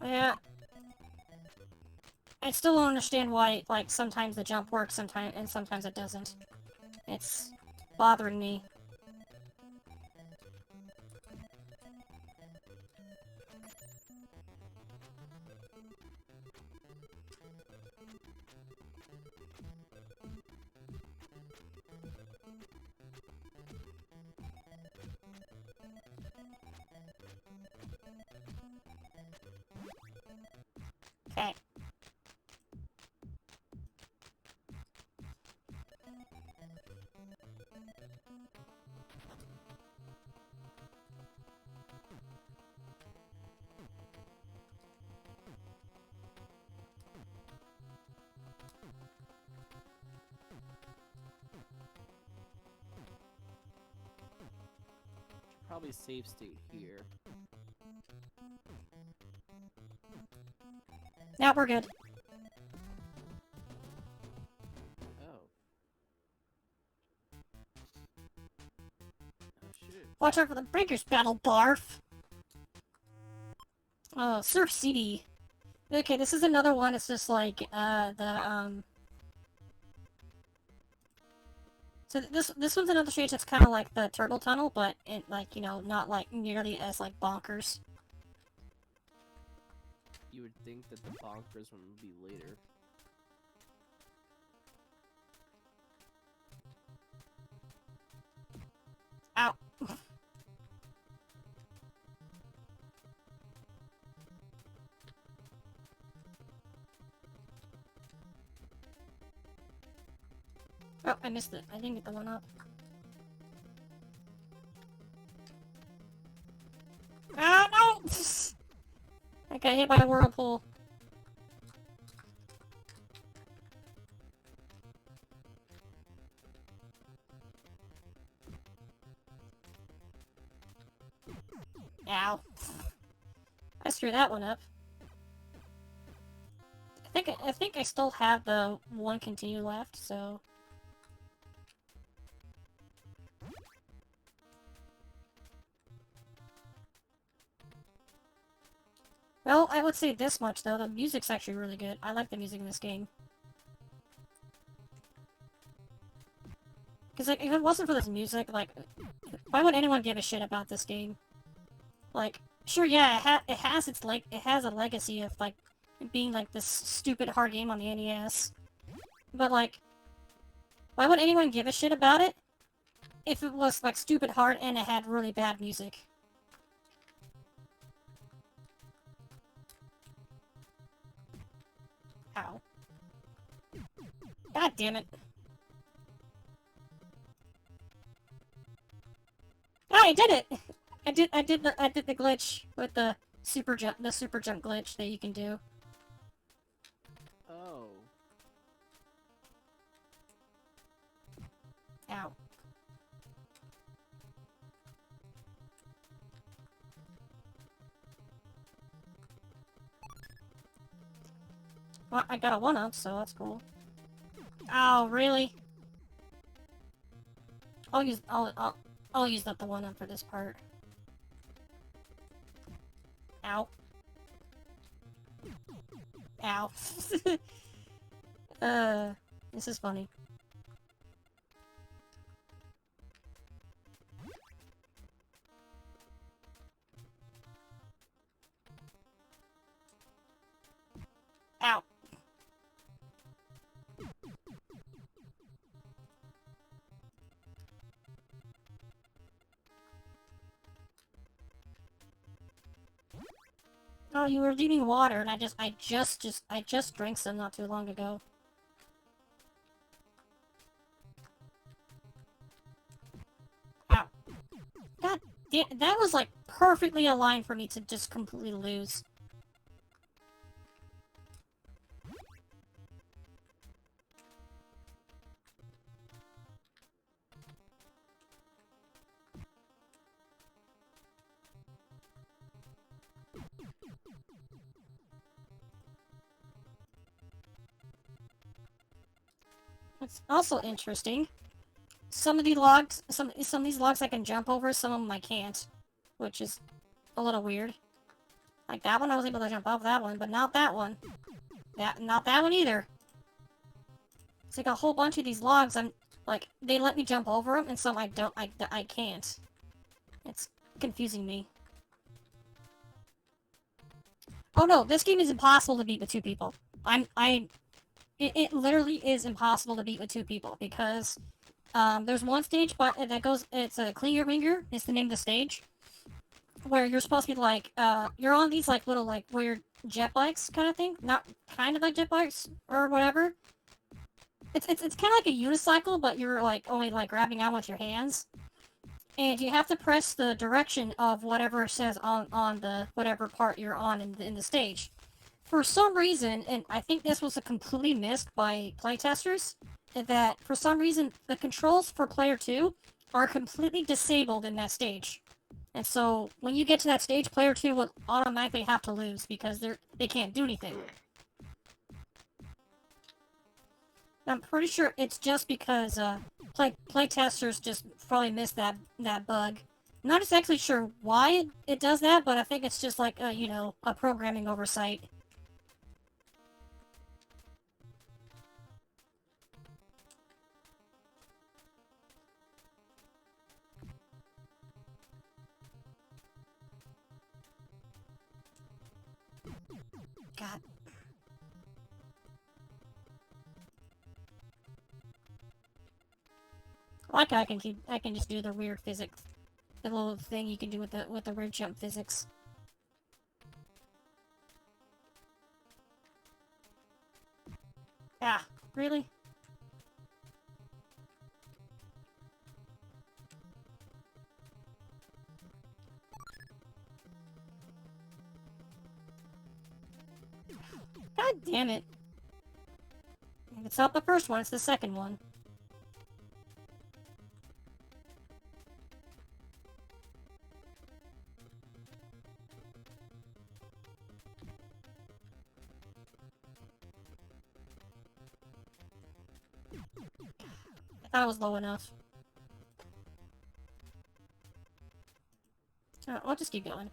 Yeah. I still don't understand why, like, sometimes the jump works, sometimes it doesn't. It's bothering me. Okay. Probably save state here. Now we're good. Oh. Oh shit. Watch out for the Breakers battle, barf! Oh, Surf CD. Okay, this is another one, it's just like, So this one's another stage that's kind of like the Turtle Tunnel, but it, like, you know, not like nearly as like bonkers. You would think that the bonkers one would be later. Ow. Oh, I missed it. I didn't get the one up. Ah, no! I got hit by a whirlpool. Ow. I screwed that one up. I think I still have the one continue left, so... Well, I would say this much, though. The music's actually really good. I like the music in this game. Because, like, if it wasn't for this music, like, why would anyone give a shit about this game? Like, sure, yeah, it has its, like, it has a legacy of, like, being, like, this stupid hard game on the NES. But, like, why would anyone give a shit about it if it was, like, stupid hard and it had really bad music? Ow. God damn it. Oh, I did it! I did the glitch with the super jump glitch that you can do. Oh. Ow. Well, I got a 1-up, so that's cool. Oh, really? I'll use up the 1-up for this part. Ow. Ow. This is funny. Ow. Oh, you were leaving water, and I just drank some not too long ago. Ow. God damn, that was like perfectly aligned for me to just completely lose. What's also interesting, some of these logs I can jump over, some of them I can't, which is a little weird. Like that one I was able to jump off that one, but not that one. Not that one either. It's like a whole bunch of these logs, like, they let me jump over them, and some I can't. It's confusing me. Oh no, this game is impossible to beat with 2 people. It literally is impossible to beat with 2 people, because, there's one stage, but that goes, it's a Clear Ringer, is the name of the stage, where you're supposed to be, like, you're on these, like, little, like, weird jet bikes kind of thing. Not kind of like jet bikes, or whatever. It's kind of like a unicycle, but you're, like, only, like, grabbing on with your hands. And you have to press the direction of whatever it says on the whatever part you're on in the stage. For some reason, and I think this was completely missed by playtesters, that for some reason the controls for player 2 are completely disabled in that stage. And so when you get to that stage, player 2 will automatically have to lose because they can't do anything. I'm pretty sure it's just because playtesters just probably missed that bug. I'm not exactly sure why it does that, but I think it's just like you know, a programming oversight. God. Like I can just do the weird physics, the little thing you can do with the weird jump physics. Ah, really? God damn it. If it's not the first one, it's the second one. That was low enough. I'll just keep going.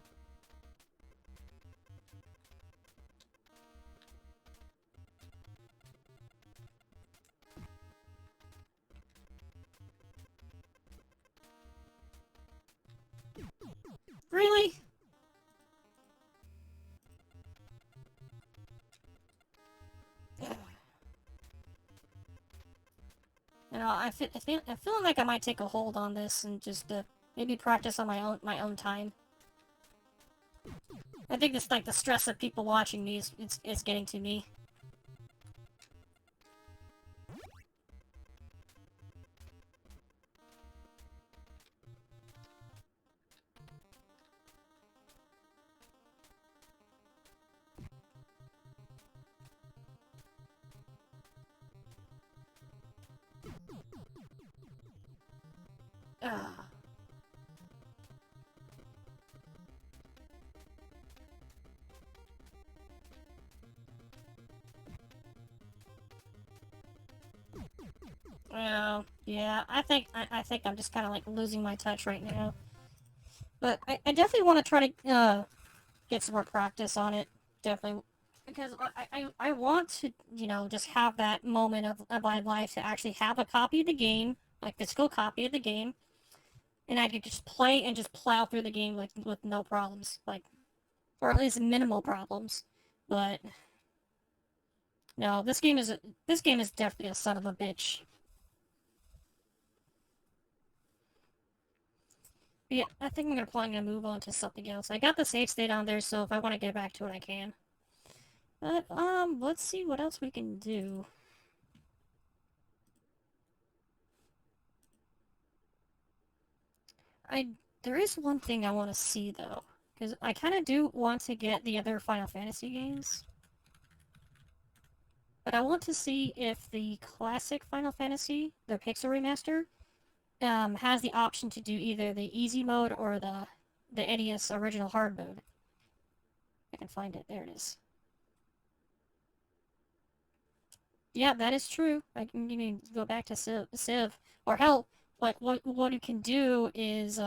Really? You know, I'm feeling like I might take a hold on this and just maybe practice on my own time. I think it's like the stress of people watching me is getting to me. Ugh. Well, yeah, I think I'm just kind of like losing my touch right now. But I definitely want to try to get some more practice on it. Definitely, because I want to, you know, just have that moment of my life to actually have a copy of the game, like physical copy of the game, and I could just play and just plow through the game like with no problems, like, or at least minimal problems. But no, this game is definitely a son of a bitch. But yeah, I think I'm gonna move on to something else. I got the save state on there, so if I want to get back to it, I can. But let's see what else we can do. I There is one thing I want to see though, because I kind of do want to get the other Final Fantasy games, but I want to see if the classic Final Fantasy, the Pixel remaster, has the option to do either the easy mode or the NES original hard mode. I can find it. There it is. Yeah, that is true. I can you can go back to Civ, or hell, like what you can do is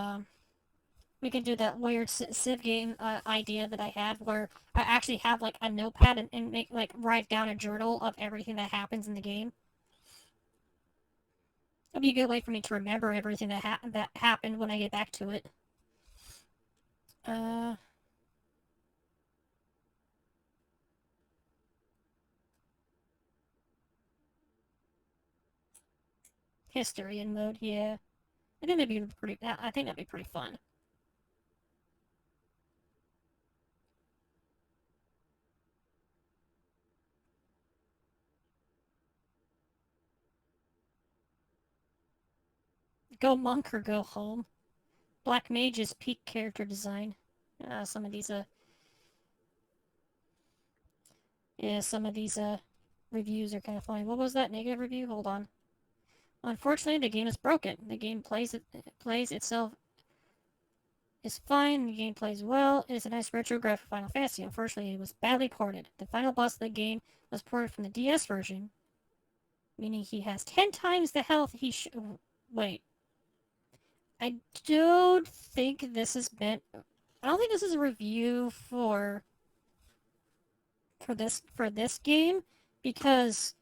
we can do that weird Civ game idea that I had, where I actually have like a notepad and make like write down a journal of everything that happens in the game. It'd be a good way for me to remember everything that happened when I get back to it. Uh, History in mode, yeah. I think that'd be pretty. I think that'd be pretty fun. Go monk or go home. Black Mage's peak character design. Some of these yeah, some of these reviews are kind of funny. What was that negative review? Hold on. Unfortunately, the game is broken. The game plays itself is fine. The game plays well. It is a nice retro graphic Final Fantasy. Unfortunately, it was badly ported. The final boss of the game was ported from the DS version, meaning he has 10 times the health he should. Wait. I don't think this is meant. I don't think this is a review for this game, because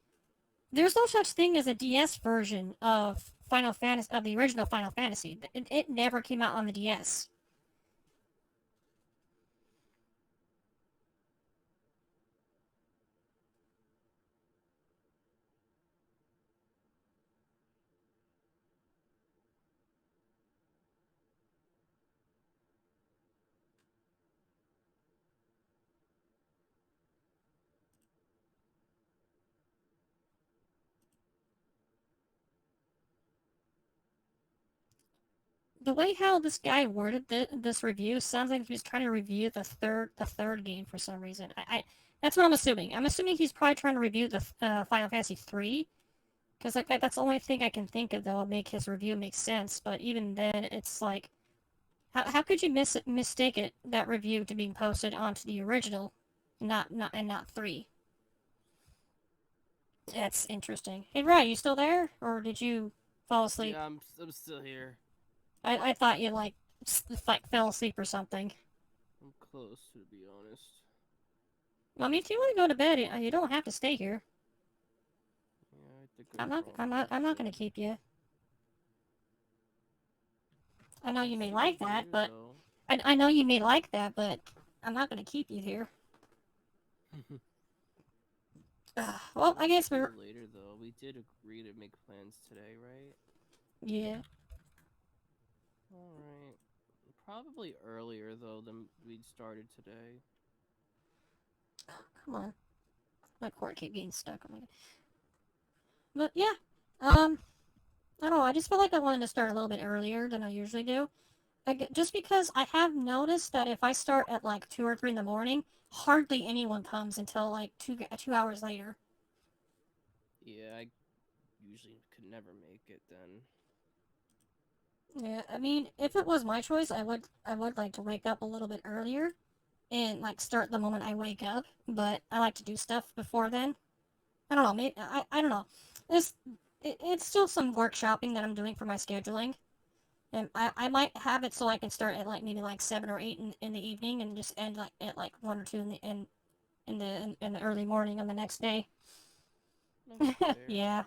there's no such thing as a DS version of Final Fantasy, of the original Final Fantasy. It never came out on the DS. The way how this guy worded this review sounds like he's trying to review the third game for some reason. That's what I'm assuming. I'm assuming he's probably trying to review the Final Fantasy 3, because like that's the only thing I can think of that will make his review make sense. But even then, it's like, how could you mistake that review to being posted onto the original, not 3? That's interesting. Hey, Ray, you still there, or did you? fall asleep. Yeah, I'm still here. I thought you like fell asleep or something. I'm close, to be honest. I mean, if you want to go to bed, you don't have to stay here. Yeah, I think I'm I not. I'm probably not. I'm not gonna should. keep you. I know I'll you may see you like that, later, but though. I know you may like that, but I'm not gonna keep you here. Well, I guess See you we're. later, though. We did agree to make plans today, right? Yeah. Alright. Probably earlier, though, than we'd started today. Come on. My cord keep getting stuck. Oh my God. But yeah. Um. I don't know. I just feel like I wanted to start a little bit earlier than I usually do. Just because I have noticed that if I start at like 2 or 3 in the morning, hardly anyone comes until like 2 hours later. Yeah, I usually could never make it then. Yeah, I mean, if it was my choice, I would like to wake up a little bit earlier and like start the moment I wake up. But I like to do stuff before then. I don't know. Maybe I don't know. It's still some workshopping that I'm doing for my scheduling, and I might have it so I can start at like maybe like 7 or 8 in the evening and just end like at like 1 or 2 in the early morning on the next day. That's fair. Yeah.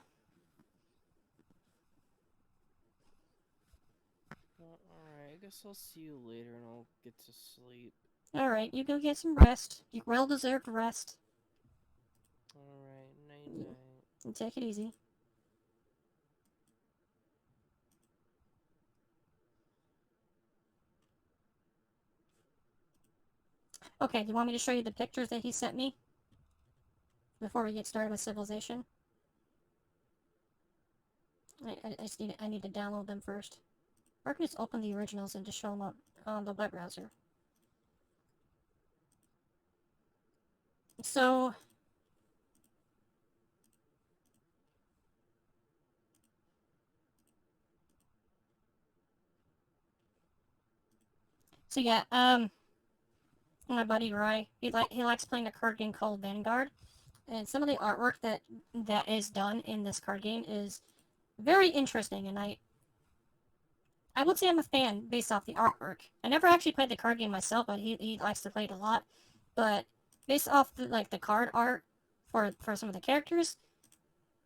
Alright, I guess I'll see you later and I'll get to sleep. All right. You go get some rest. You well deserved rest. Alright, night Yeah. night. And take it easy. Okay. Do you want me to show you the pictures that he sent me before we get started with Civilization? I need to download them first. Or I can just open the originals and just show them up on the web browser. So yeah, my buddy Roy, he likes playing a card game called Vanguard, and some of the artwork that is done in this card game is very interesting, and I would say I'm a fan based off the artwork. I never actually played the card game myself, but he likes to play it a lot. But based off the card art for some of the characters,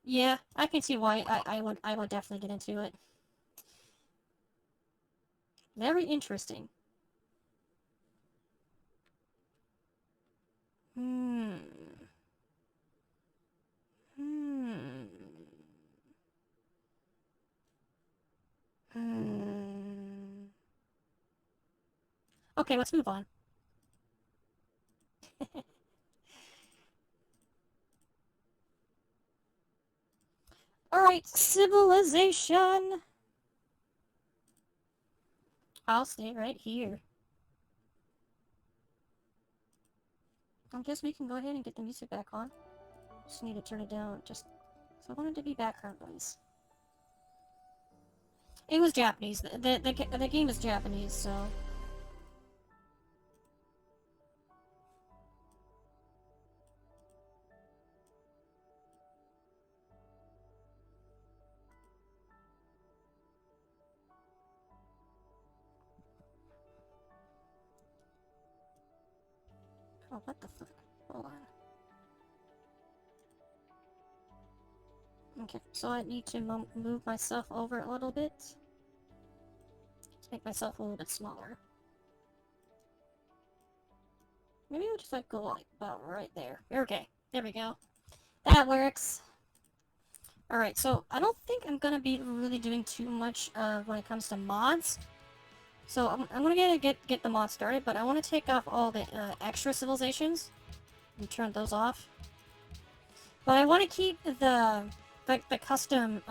yeah, I can see why I would definitely get into it. Very interesting. Hmm. Hmm. Hmm. Okay, let's move on. Alright, civilization! I'll stay right here. I guess we can go ahead and get the music back on. Just need to turn it down, just... So I wanted to be background noise. It was Japanese. The game is Japanese, so... Oh, what the fuck? Hold on. Okay, so I need to move myself over a little bit. To make myself a little bit smaller. Maybe I'll just like go like about right there. Okay, there we go. That works. Alright, so I don't think I'm gonna be really doing too much when it comes to mods. So I'm gonna get the mod started, but I want to take off all the extra civilizations and turn those off. But I want to keep the custom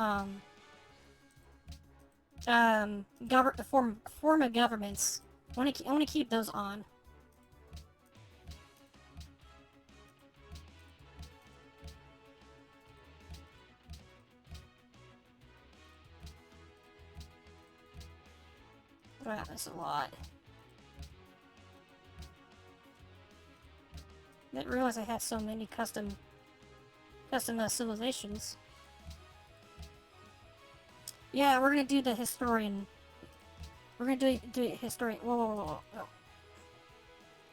form of governments. I want to keep those on. Wow, that's a lot. I didn't realize I had so many custom civilizations. Yeah, we're gonna do the historian. We're gonna do historian. Whoa.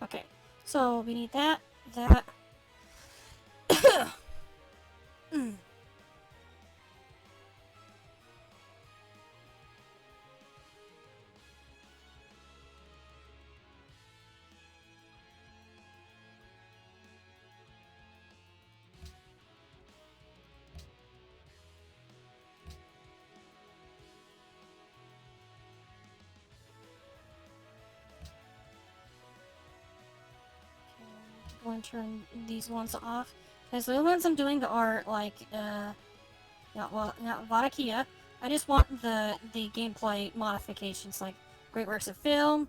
Okay. So we need that. Mm. Going to turn these ones off. Because the ones I'm doing are like, not Vadakia. I just want the gameplay modifications, like Great Works of Film,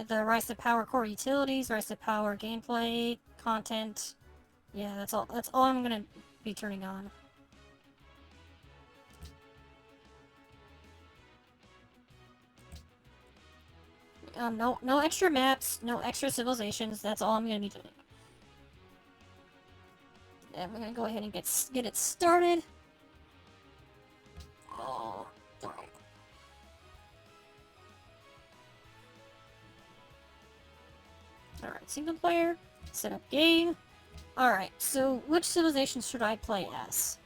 the Rise to Power core utilities, Rise to Power gameplay, content. Yeah, that's all. That's all I'm gonna be turning on. No extra maps, no extra civilizations. That's all I'm gonna be doing. And we're gonna go ahead and get it started. Oh, darn. Alright, single player, set up game. Alright, so which civilization should I play as?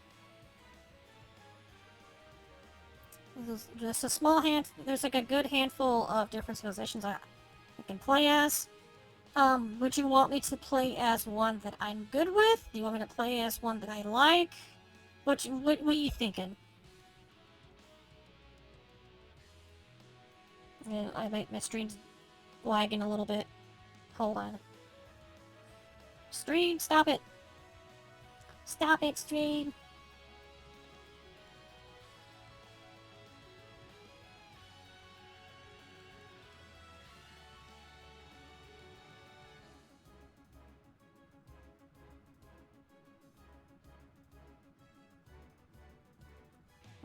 There's just a small there's like a good handful of different civilizations I can play as. Would you want me to play as one that I'm good with? Do you want me to play as one that I like? What are you thinking? Yeah, my stream's lagging a little bit. Hold on. Stream, stop it! Stop it, stream!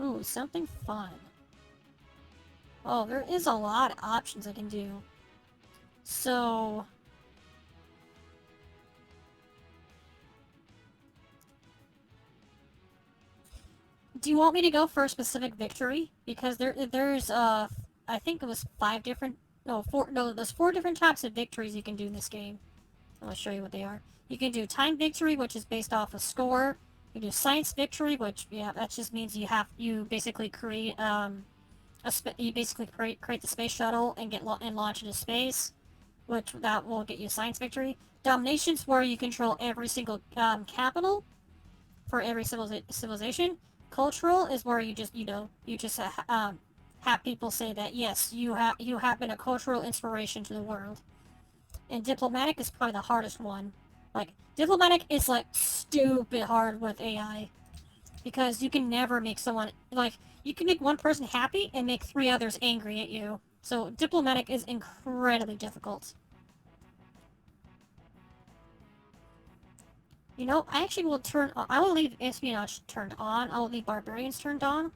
Ooh, something fun. Oh, there is a lot of options I can do. So... do you want me to go for a specific victory? Because there's I think it was there's 4 different types of victories you can do in this game. I'll show you what they are. You can do time victory, which is based off a score. You can do science victory, which, yeah, that just means you basically create create the space shuttle and and launch into space, which that will get you science victory. Domination's where you control every single capital for every civilization. Cultural is where you just have people say that yes, you have been a cultural inspiration to the world. And diplomatic is probably the hardest one. Like diplomatic is like stupid hard with AI because you can never make someone like you can make one person happy and make 3 others angry at you. So diplomatic is incredibly difficult. You know, I actually I will leave espionage turned on. I will leave barbarians turned on.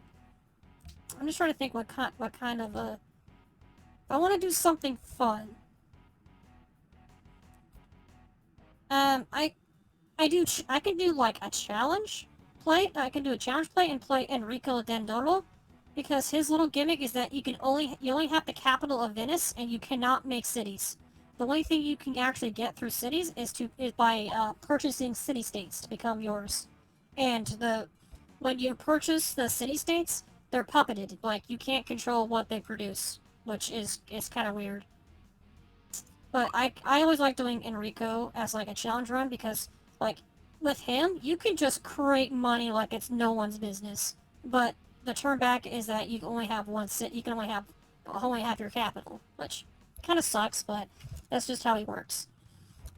I'm just trying to think what kind of I want to do something fun. I I can do like a challenge play. I can do a challenge play and play Enrico Dandolo, because his little gimmick is that you only have the capital of Venice and you cannot make cities. The only thing you can actually get through cities is by purchasing city states to become yours. And when you purchase the city states, they're puppeted. Like you can't control what they produce, which is kind of weird. But I always like doing Enrico as like a challenge run because like with him you can just create money like it's no one's business. But the turn back is that you can only have you can only have your capital, which kind of sucks, but that's just how he works.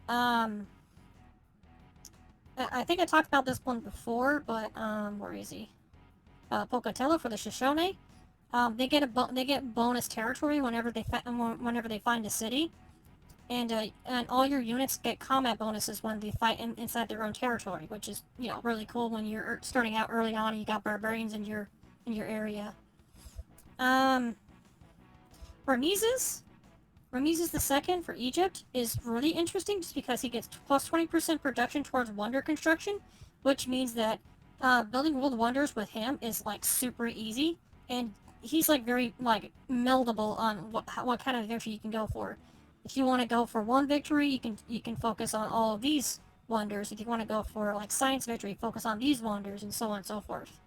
Um, I think I talked about this one before, but where is he? Pocatello for the Shoshone. They get bonus territory whenever they find a city. And all your units get combat bonuses when they fight inside their own territory, which is really cool when you're starting out early on and you got barbarians in your area. Um, Ramesses, Ramesses the Second for Egypt is really interesting just because he gets plus 20% production towards wonder construction, which means that building world wonders with him is like super easy, and he's like very like meldable on what kind of victory you can go for. If you want to go for one victory, you can focus on all of these wonders. If you want to go for like science victory, focus on these wonders, and so on and so forth.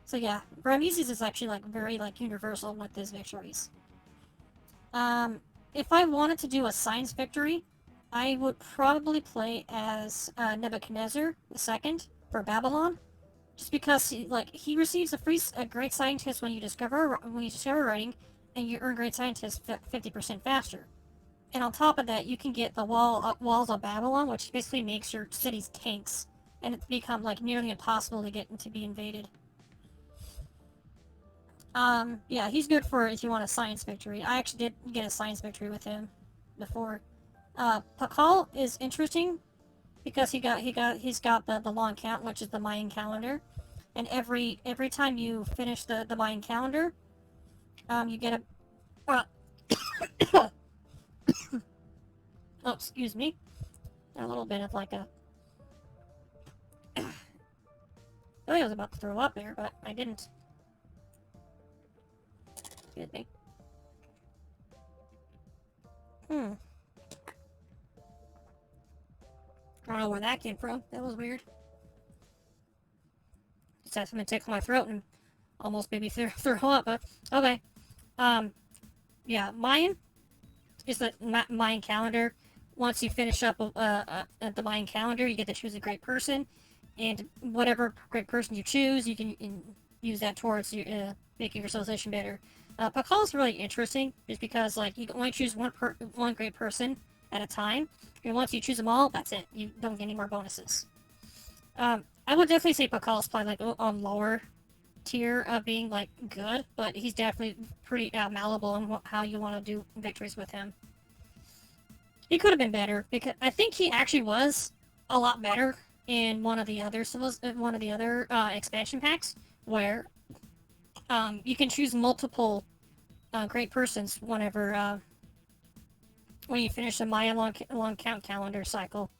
So yeah, Ramesses is actually like very like universal with his victories. If I wanted to do a science victory, I would probably play as Nebuchadnezzar II for Babylon, just because he receives a great scientist when you discover writing, and you earn great scientist 50% faster. And on top of that, you can get the walls of Babylon, which basically makes your cities tanks, and it's become like nearly impossible to get to be invaded. Yeah, he's good for if you want a science victory. I actually did get a science victory with him before. Pakal is interesting because he's got the long count, which is the Mayan calendar, and every time you finish the Mayan calendar, you get a oh, excuse me, a little bit of like a I was about to throw up there, but I didn't. Excuse me. I don't know where that came from. That was weird. Just had something tickle my throat and almost made me throw up, but okay. Yeah, Mayan is the Mayan calendar. Once you finish up the Mayan calendar, you get to choose a great person, and whatever great person you choose, you can use that towards making your civilization better. Pakal is really interesting, just because like you can only choose one great person at a time, and once you choose them all, that's it. You don't get any more bonuses. I would definitely say Pakal is probably like on lower tier of being like good, but he's definitely pretty malleable in how you want to do victories with him. He could have been better because I think he actually was a lot better in one of the other expansion packs where you can choose multiple great persons when you finish the Maya long count calendar cycle.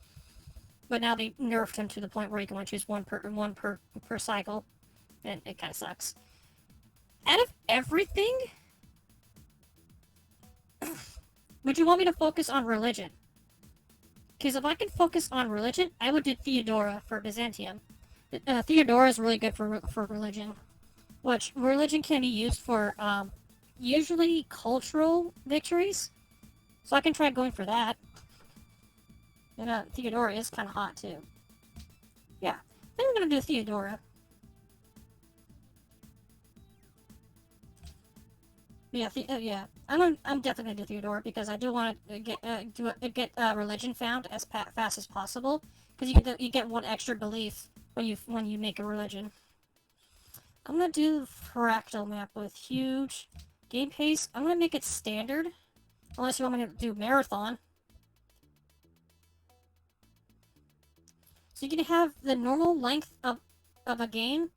But now they nerfed him to the point where you can only choose one per cycle, and it kind of sucks. Out of everything, would you want me to focus on religion? Because if I can focus on religion, I would do Theodora for Byzantium. Theodora is really good for religion, which religion can be used for usually cultural victories. So I can try going for that. And Theodora is kind of hot too. Yeah, I think I'm gonna do Theodora. Yeah, yeah. I'm definitely gonna do Theodora because I do want to get religion found as fast as possible, because you get one extra belief when you make a religion. I'm gonna do fractal map with huge game pace. I'm gonna make it standard, unless you want me to do marathon. So you can have the normal length of a game.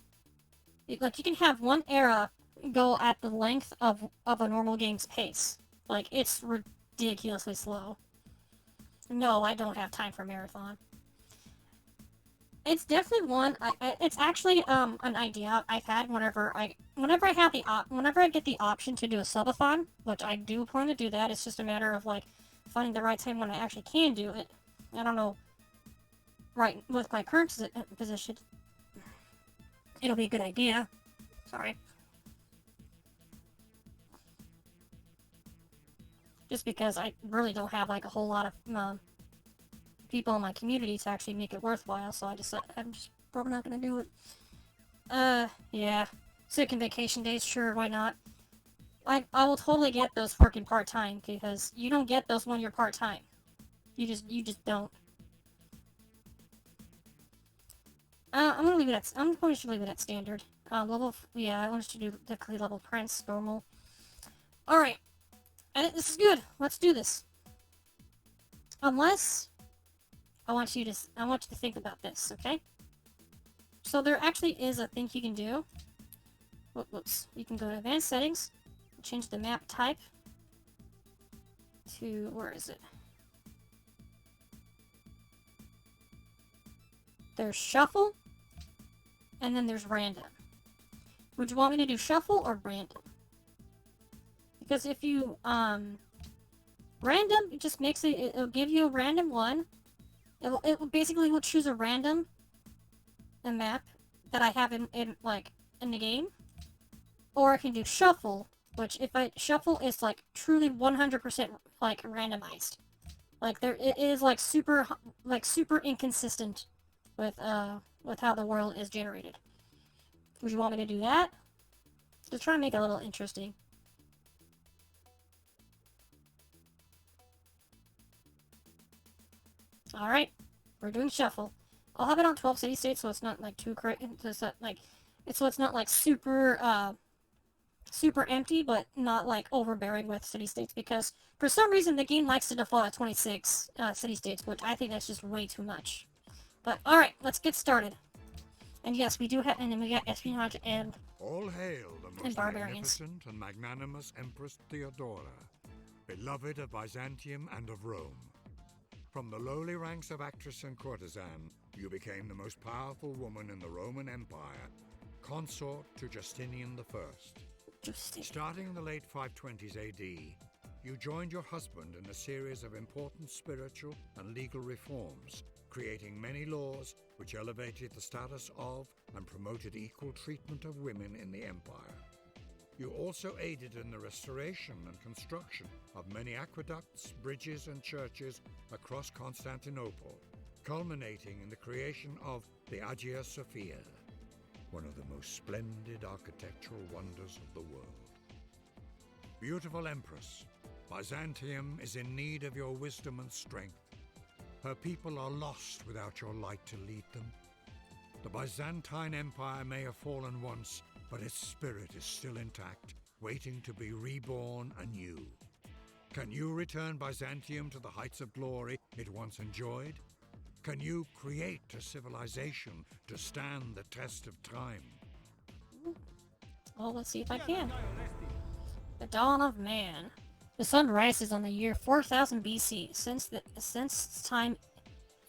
Like you can have one era go at the length of a normal game's pace. Like it's ridiculously slow. No, I don't have time for marathon. It's definitely one. It's actually an idea I've had whenever I get the option to do a subathon, which I do plan to do that. It's just a matter of like finding the right time when I actually can do it. I don't know. Right, with my current position, it'll be a good idea. Sorry. Just because I really don't have like a whole lot of people in my community to actually make it worthwhile, so I'm just probably not gonna do it. Yeah. Sick and vacation days, sure, why not? I will totally get those working part-time, because you don't get those when you're part-time. You just don't. I'm going to leave it at standard. Yeah, I want to do the level prince, normal. Alright. This is good. Let's do this. Unless, I want you to think about this, okay? So there actually is a thing you can do. Whoops. You can go to advanced settings, change the map type to, where is it? There's shuffle, and then there's random. Would you want me to do shuffle or random? Because if you, random, it just makes it, it'll give you a random one. It basically will choose a random map that I have like, in the game. Or I can do shuffle, which if I shuffle is like truly 100% like randomized. Like it is like super inconsistent with how the world is generated. Would you want me to do that? Just try and make it a little interesting. Alright, we're doing shuffle. I'll have it on 12 city states so it's not like too crazy. So it's not like super super empty, but not like overbearing with city states, because for some reason the game likes to default at 26 city states, which I think that's just way too much. But alright, let's get started. And yes, we do have, and then we got espionage and All hail the most magnificent and magnanimous Empress Theodora, beloved of Byzantium and of Rome. From the lowly ranks of actress and courtesan, you became the most powerful woman in the Roman Empire, consort to Justinian I. Starting in the late 520s AD, you joined your husband in a series of important spiritual and legal reforms, creating many laws which elevated the status of and promoted equal treatment of women in the empire. You also aided in the restoration and construction of many aqueducts, bridges, and churches across Constantinople, culminating in the creation of the Hagia Sophia, one of the most splendid architectural wonders of the world. Beautiful Empress, Byzantium is in need of your wisdom and strength. Her people are lost without your light to lead them. The Byzantine Empire may have fallen once, but its spirit is still intact, waiting to be reborn anew. Can you return Byzantium to the heights of glory it once enjoyed? Can you create a civilization to stand the test of time? well, let's see if I can. The dawn of man. The sun rises on the year 4000 BC. Since time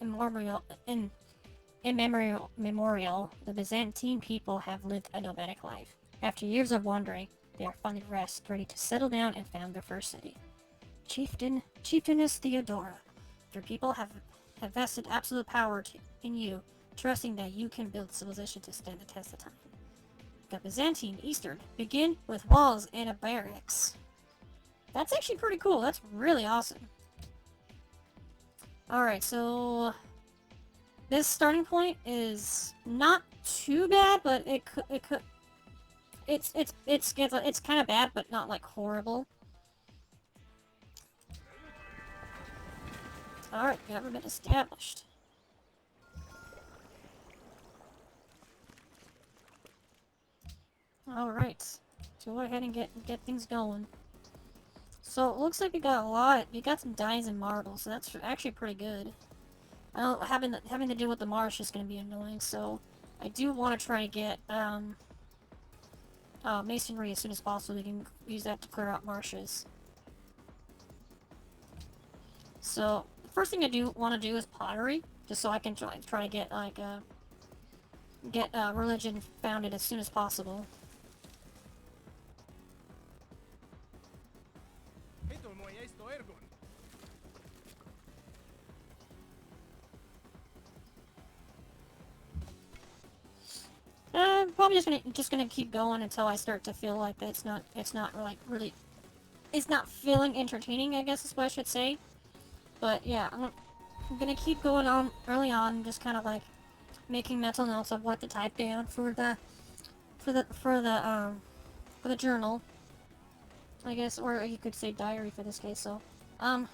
immemorial, the Byzantine people have lived a nomadic life. After years of wandering, they are finally ready to settle down and found their first city. Chieftainess Theodora, your people have vested absolute power in you, trusting that you can build civilization to stand the test of time. The Byzantine Eastern begin with walls and a barracks. That's actually pretty cool. That's really awesome. Alright, so this starting point is not too bad, but it's kind of bad, but not like horrible. Alright, government established. Alright, so go ahead and get things going. So it looks like we got some dies and marbles, so that's actually pretty good. I know having to deal with the marsh is going to be annoying, so I do want to try to get masonry as soon as possible. We can use that to clear out marshes. So the first thing I do want to do is pottery, just so I can try to get like religion founded as soon as possible. I'm probably just gonna keep going until I start to feel like that it's not feeling entertaining, I guess is what I should say. But yeah, I'm gonna keep going on early on, just kind of like making mental notes of what to type down for the journal, I guess, or you could say diary for this case. So I'm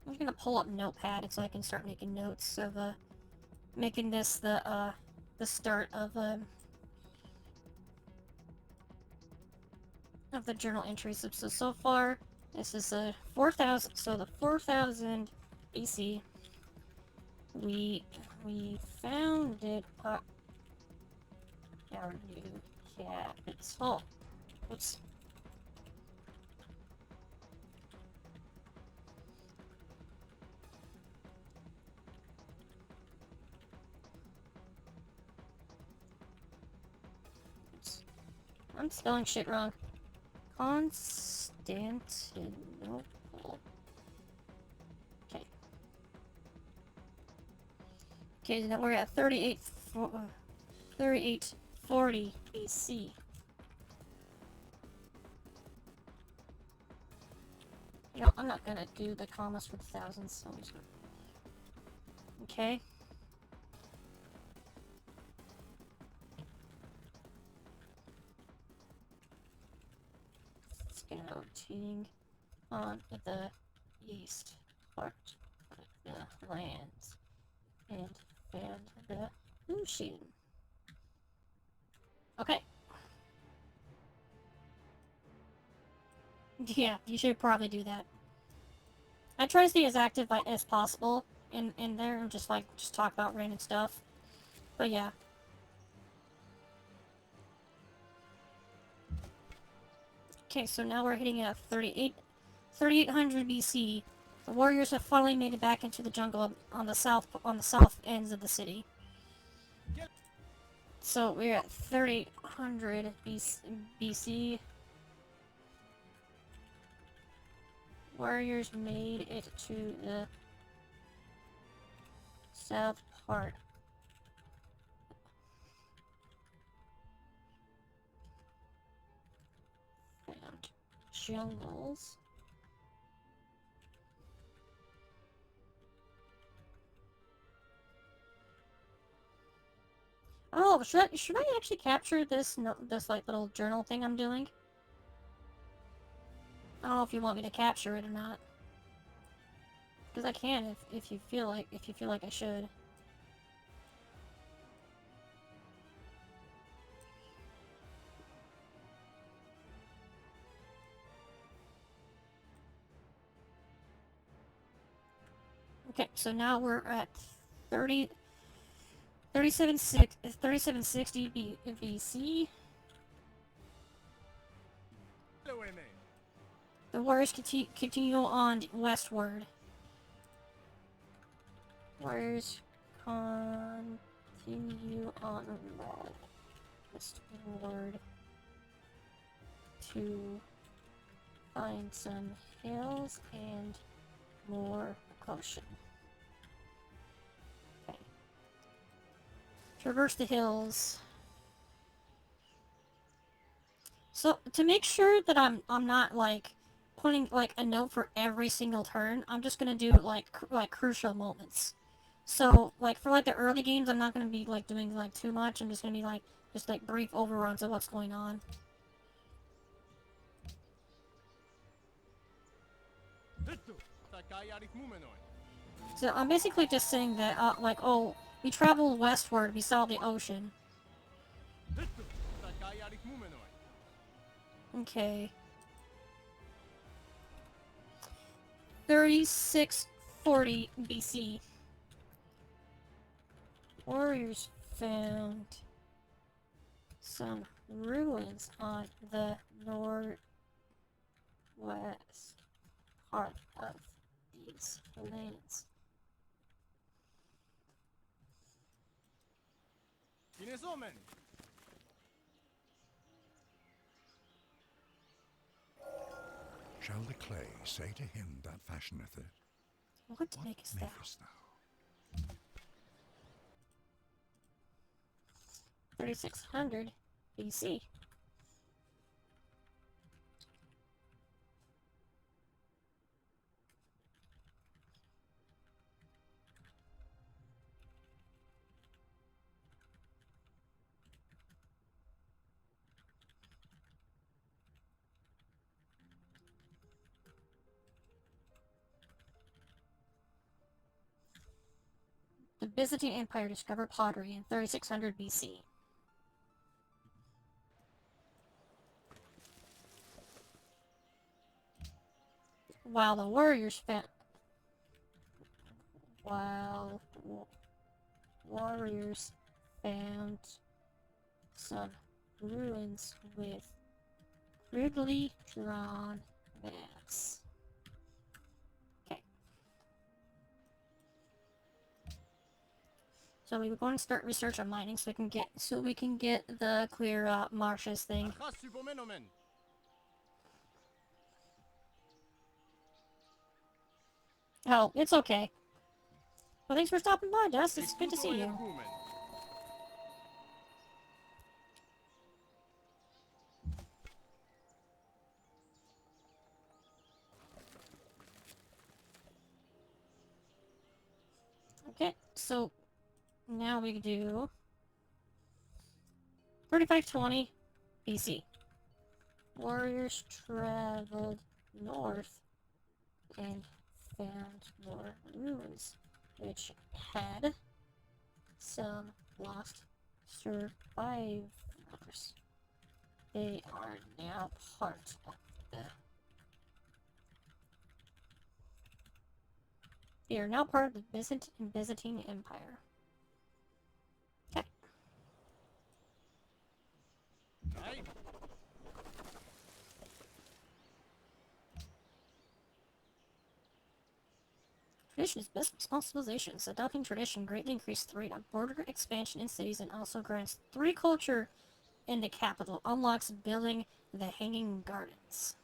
just gonna pull up Notepad so I can start making notes of making this the start of the journal entries. So far, this is 4000. So the 4000 BC, we founded our new capital. Oops. I'm spelling shit wrong. Constantinople. Okay. Okay, now we're at 3840 BC. You know, I'm not gonna do the commas for the thousands, so I'm just gonna... Okay. Scouting on the east part of the lands and found the ocean. Okay. Yeah, you should probably do that. I try to stay as active as possible in there and just talk about random stuff. But yeah. Okay, so now we're hitting at 3800 BC. The warriors have finally made it back into the jungle on the south ends of the city. So we're at 3800 BC. Warriors made it to the south part. Found jungles. Oh, should I actually capture this like little journal thing I'm doing? I don't know if you want me to capture it or not. Because I can if you feel like I should. Okay, so now we're at 3760 BC. The warriors continue on westward. Warriors continue on westward to find some hills and more ocean. Okay. Traverse the hills. So to make sure that I'm not like putting like a note for every single turn, I'm just gonna do like crucial moments. So like for like the early games, I'm not gonna be like doing like too much. I'm just gonna be like just like brief overruns of what's going on. So I'm basically just saying that like, oh, we traveled westward, we saw the ocean. Okay. 3640 BC. Warriors found some ruins on the northwest part of these lands. Shall the clay say to him that fashioneth it, What makest thou? 3600 BC. The Byzantine Empire discovered pottery in 3600 BC. While the warriors found some ruins with crudely drawn maps. Okay. So we were going to start research on mining so we can get the clear marshes thing. Oh, it's okay. Well, thanks for stopping by, Dust. It's good to see you. Okay, so now we do 3520 BC. Warriors traveled north and found more ruins, which had some lost survivors. They are now part of the... They are now part of the Byzantine Empire. Okay. Tradition is best responsibilizations. Adopting tradition greatly increases the rate of border expansion in cities and also grants 3 culture in the capital. Unlocks building the Hanging Gardens.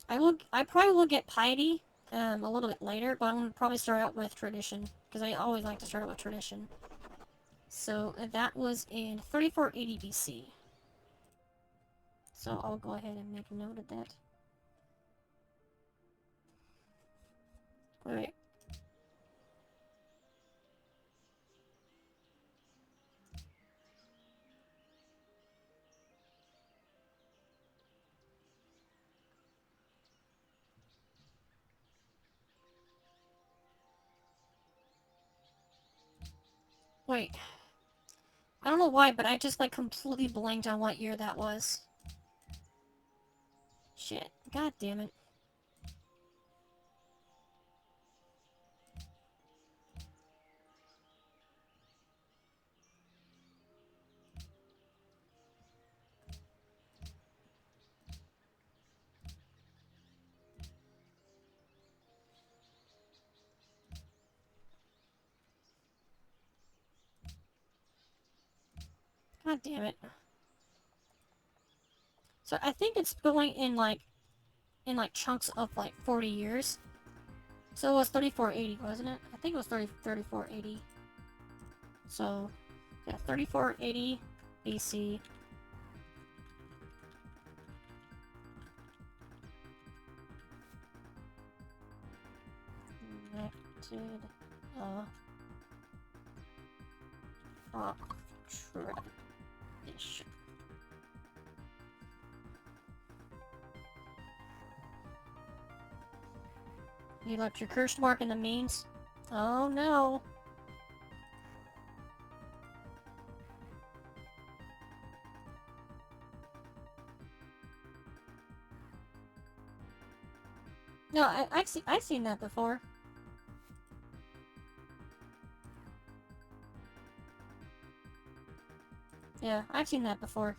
I probably will get piety a little bit later, but I'm going to probably start out with tradition, because I always like to start out with tradition. So that was in 3480 BC. So I'll go ahead and make a note of that. Alright. Wait. I don't know why, but I just like completely blanked on what year that was. Shit. God damn it. God damn it. So I think it's going in like chunks of like 40 years. So it was 3480, wasn't it? I think it was 3480. So yeah, 3480 BC. Connected tradition. You left your curse mark in the means? Oh no. No, I've seen that before. Yeah, I've seen that before.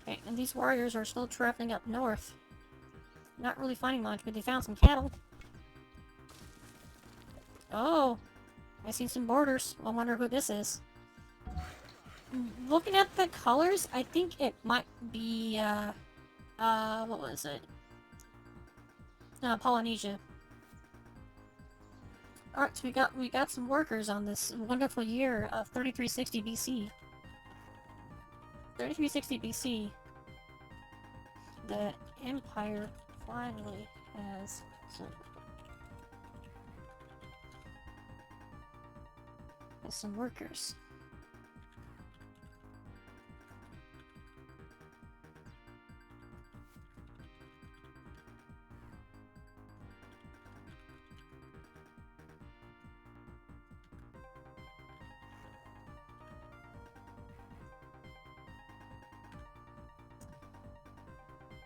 Okay, and these warriors are still traveling up north. Not really finding much, but they found some cattle. Oh, I see some borders. I wonder who this is. Looking at the colors, I think it might be, what was it? Polynesia. Alright, so we got some workers on this wonderful year of 3360 BC. 3360 BC. The Empire finally has some workers.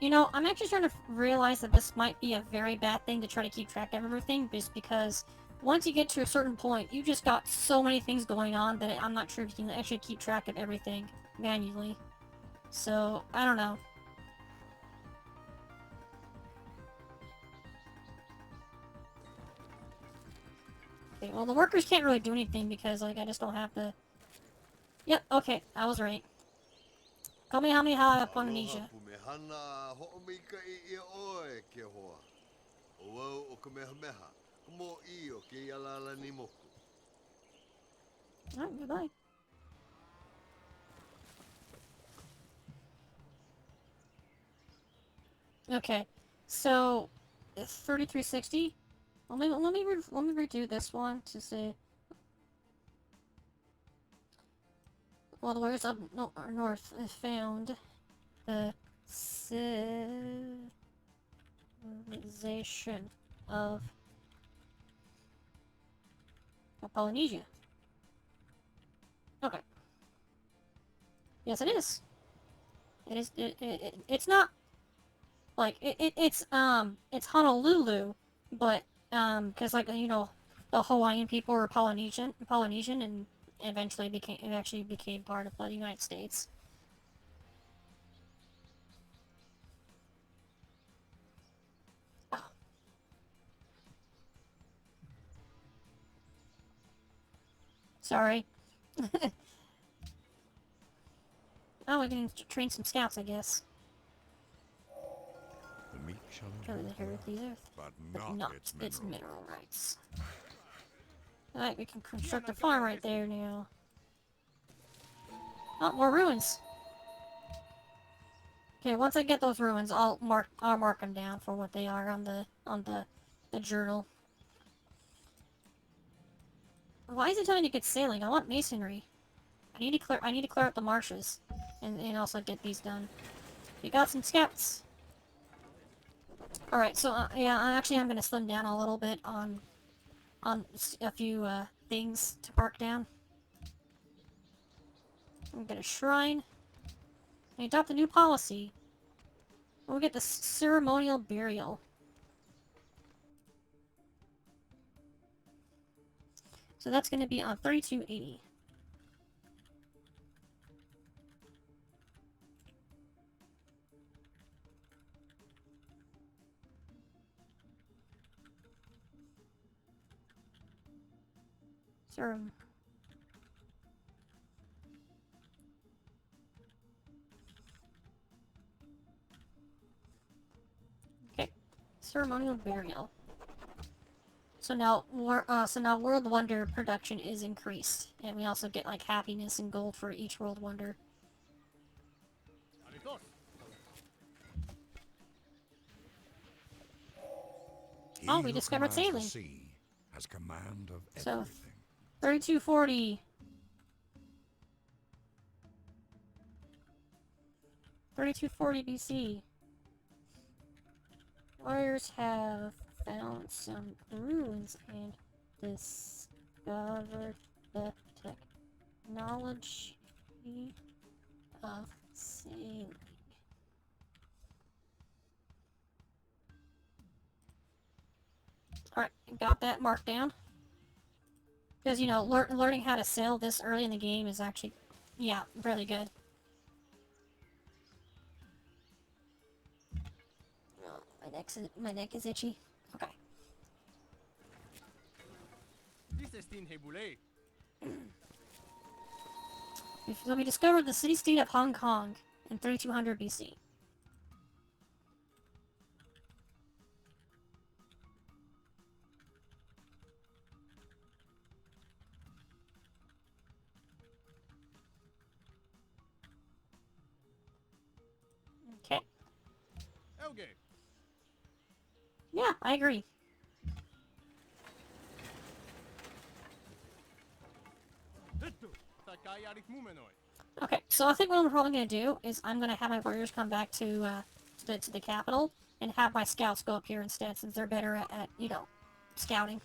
You know, I'm actually starting to realize that this might be a very bad thing to try to keep track of everything, just because once you get to a certain point, you just got so many things going on that I'm not sure if you can actually keep track of everything manually. So, I don't know. Okay, well, the workers can't really do anything because, like, I just don't have the... Yep, okay, I was right. Kamehameha Polynesia. Alright, goodbye. Okay, so 3360. Let me redo this one to say. Well, the warriors up north found the civilization of Polynesia. Okay. Yes, it is. It is. It's not like it's Honolulu, but because like you know, the Hawaiian people were Polynesian, and eventually became part of the United States. Oh. Sorry. Oh, we can train some scouts, I guess. The meek shall Inherit the earth, but but not its mineral rights. Alright, we can construct a farm right there now. Oh, more ruins. Okay, once I get those ruins, I'll mark them down for what they are on the journal. Why is it telling me to get sailing? I want masonry. I need to clear out the marshes, and also get these done. We got some scouts. All right, so yeah, I'm gonna slim down a little bit on a few things to mark down. We get a shrine. We adopt a new policy. We'll get the ceremonial burial. So that's going to be on 3280. Okay, ceremonial burial. So now, World Wonder production is increased, and we also get like happiness and gold for each World Wonder. Oh, we discovered sailing. Has command of so, everything. 3240. 3240 BC. Warriors have found some ruins and discovered the technology of sailing. Alright, got that marked down. Because, you know, learning how to sail this early in the game is actually, yeah, really good. Oh, my neck is itchy. Okay. So we discovered the city-state of Hong Kong in 3200 BC. Okay. Okay. Yeah, I agree. Okay, so I think what I'm probably gonna do is I'm gonna have my warriors come back to the capital and have my scouts go up here instead, since they're better at you know, scouting.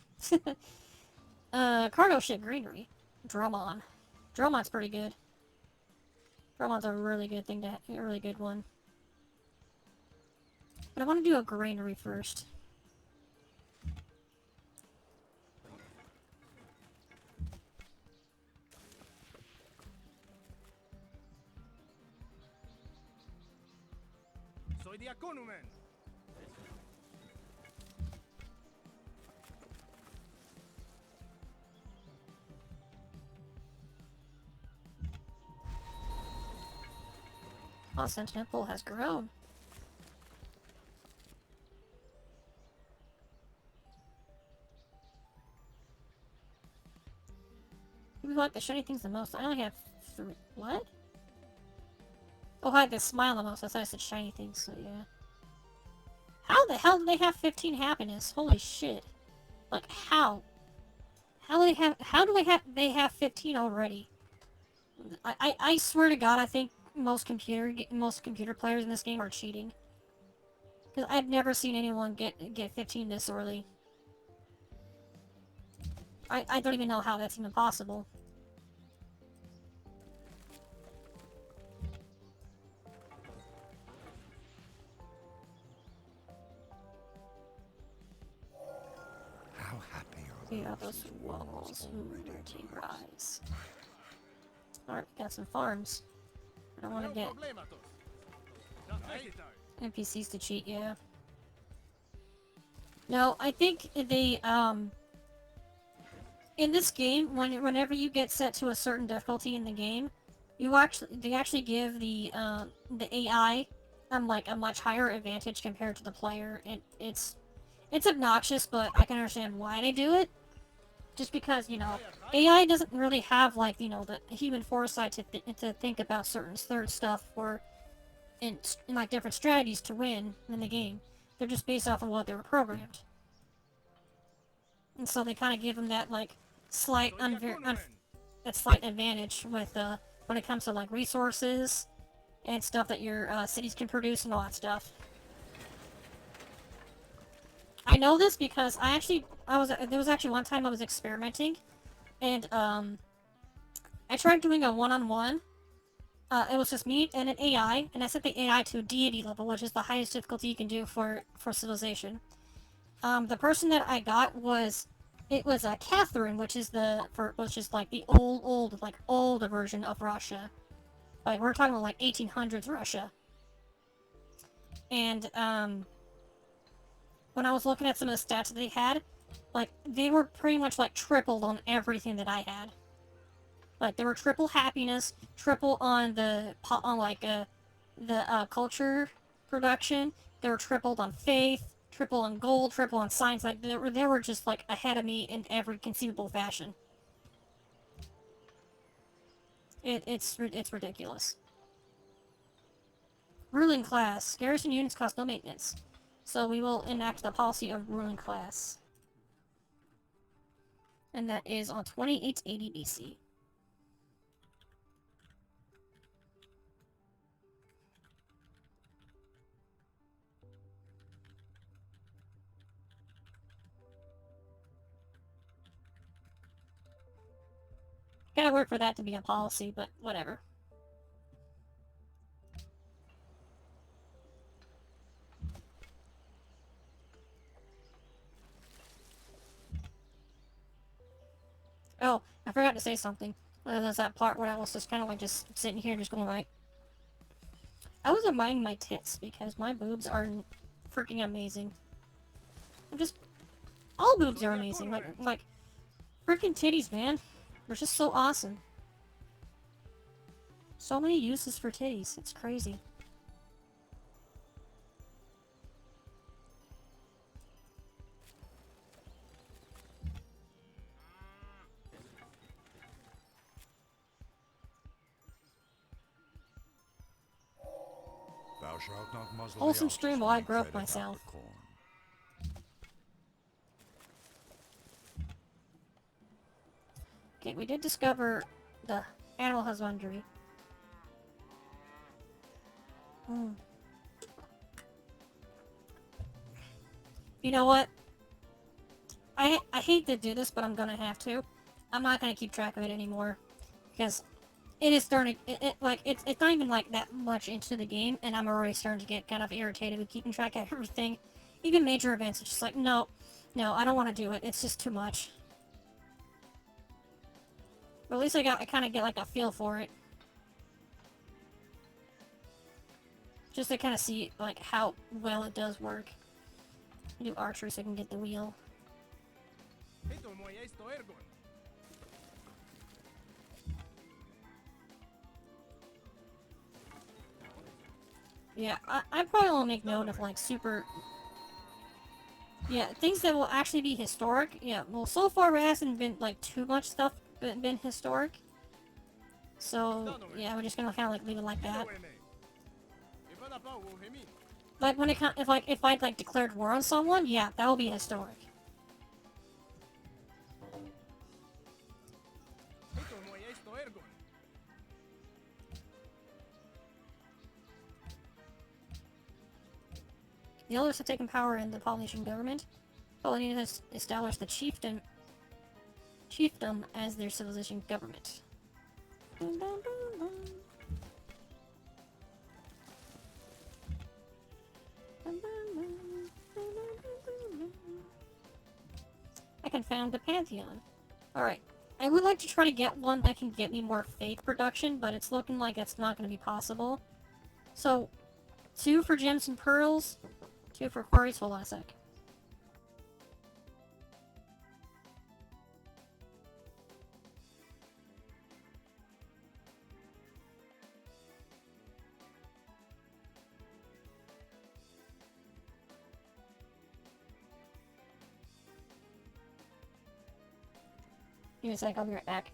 Cargo ship greenery. Drummond. Drummond's pretty good. Drummond's a really good thing a really good one. But I want to do a granary first. Soy diaconumen. Austin Temple has grown. Who like the shiny things the most? I only have 3. What? Oh, I had the smile the most. I thought I said shiny things, so yeah. How the hell do they have 15 happiness? Holy shit. Like, how? How they have 15 already? I swear to God, I think most computer players in this game are cheating. Because I've never seen anyone get 15 this early. I don't even know how that's even possible. How happy are Yeah, those walls. Routine rise. Alright, got some farms. I don't want to get NPCs to cheat, yeah. No, I think they, in this game, whenever you get set to a certain difficulty in the game, they actually give the AI, like, a much higher advantage compared to the player. It's obnoxious, but I can understand why they do it. Just because, you know, AI doesn't really have, like, you know, the human foresight to think about certain stuff in like different strategies to win in the game. They're just based off of what they were programmed. And so they kind of give them that, like, slight advantage with when it comes to, like, resources and stuff that your cities can produce and all that stuff. I know this because there was actually one time I was experimenting, and I tried doing a one-on-one. It was just me and an AI, and I set the AI to deity level, which is the highest difficulty you can do for civilization. The person that I got was Catherine, which is like the older version of Russia. Like, we're talking about like 1800s Russia. And when I was looking at some of the stats that they had, like, they were pretty much like tripled on everything that I had. Like, they were triple happiness, triple on the culture production. They were tripled on faith, triple on gold, triple on science. Like, they were just like ahead of me in every conceivable fashion. It's ridiculous. Ruling class. Garrison units cost no maintenance. So we will enact the policy of ruling class. And that is on 2880 BC. Gotta work for that to be a policy, but whatever. Oh, I forgot to say something. There's that part where I was just kind of like just sitting here just going like... I was admiring my tits because my boobs are freaking amazing. All boobs are amazing. Like freaking titties, man. They're just so awesome. So many uses for titties. It's crazy. Thou shalt not muzzle Wholesome the stream ox while I when grow up treadeth out myself. the corn. Okay, we did discover the animal husbandry. You know what? I hate to do this, but I'm gonna have to. I'm not gonna keep track of it anymore. Because it is starting. It's not even like that much into the game, and I'm already starting to get kind of irritated with keeping track of everything, even major events. It's just like no, I don't want to do it. It's just too much. But at least I kind of get like a feel for it, just to kind of see like how well it does work. Do archery so I can get the wheel. Yeah, I probably will make note of like super. Yeah, things that will actually be historic. Yeah, well, so far there hasn't been like too much stuff been historic. So yeah, we're just gonna kind of like leave it like that. Like when it if I'd like declared war on someone, yeah, that will be historic. The elders have taken power in the Polynesian government. Polynesia has established the chiefdom as their civilization government. I can found the Pantheon. Alright. I would like to try to get one that can get me more faith production, but it's looking like it's not going to be possible. So, 2 for gems and pearls, 2 for quarries. Hold on a sec. Give me a sec, I'll be right back.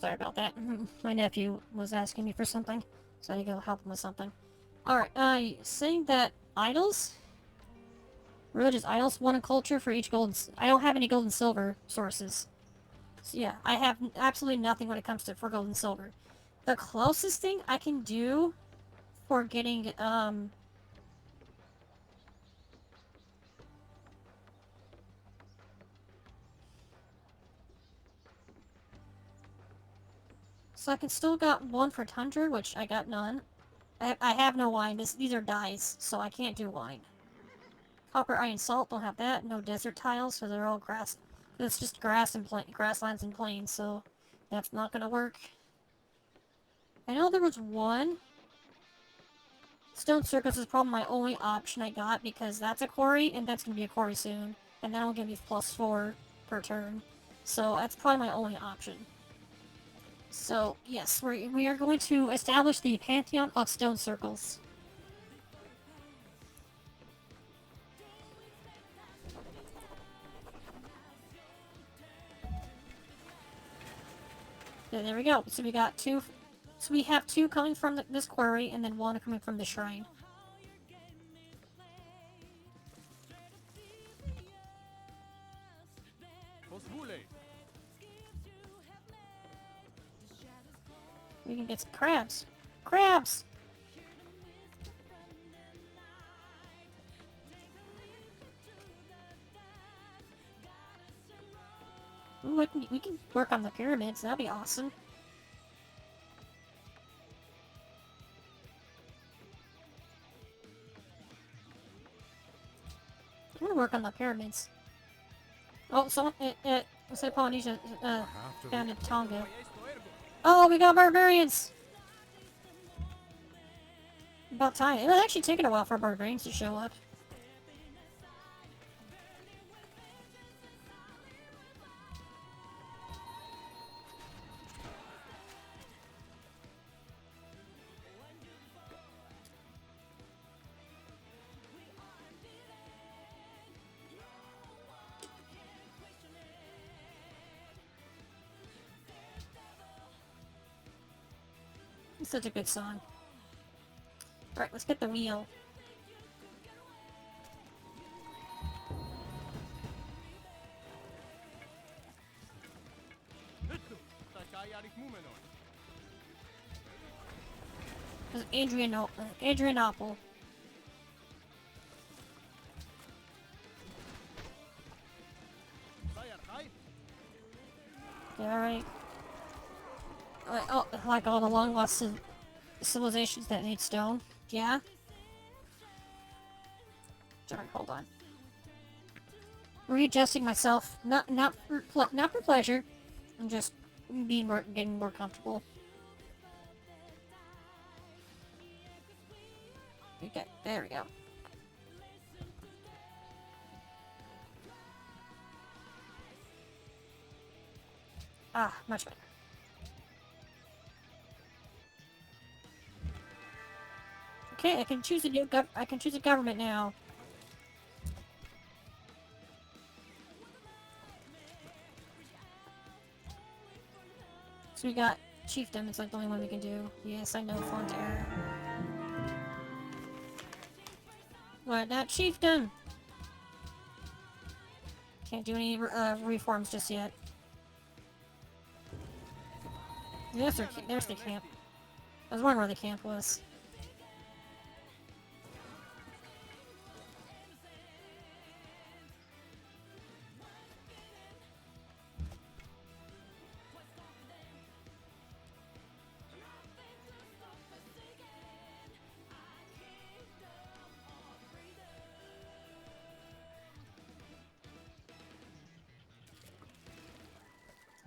Sorry about that. My nephew was asking me for something, so I had to go help him with something. Alright, saying that idols? Religious idols, one in culture for each gold. I don't have any gold and silver sources. So yeah, I have absolutely nothing when it comes to for gold and silver. The closest thing I can do for getting, so I can still got one for Tundra, which I got none. I have no wine. These are dyes, so I can't do wine. Copper, iron, salt, don't have that. No desert tiles, so they're all grass. It's just grass and grasslands and plains, so that's not gonna work. I know there was one. Stone circus is probably my only option I got because that's a quarry, and that's gonna be a quarry soon, and that'll give me +4 per turn. So that's probably my only option. So yes, we are going to establish the pantheon of stone circles. Yeah, there we go. So we got two. So we have two coming from this quarry, and then one coming from the shrine. We can get some crabs. Crabs! Ooh, we can work on the pyramids. That'd be awesome. I'm gonna work on the pyramids. Oh, someone, let's say Polynesia, founded Tonga. Oh, we got barbarians! About time. It was actually taking a while for barbarians to show up. It's such a good song. Alright, let's get the wheel. This is Adrianople. Alright. Oh, like all the long lost civilizations that need stone. Yeah? Sorry, hold on. Readjusting myself. Not for pleasure. I'm just getting more comfortable. Okay, there we go. Ah, much better. Okay, I can choose a government now. So we got chiefdom. It's like the only one we can do. Yes, I know, font error. What? Not chiefdom. Can't do any reforms just yet. There's the camp. I was wondering where the camp was.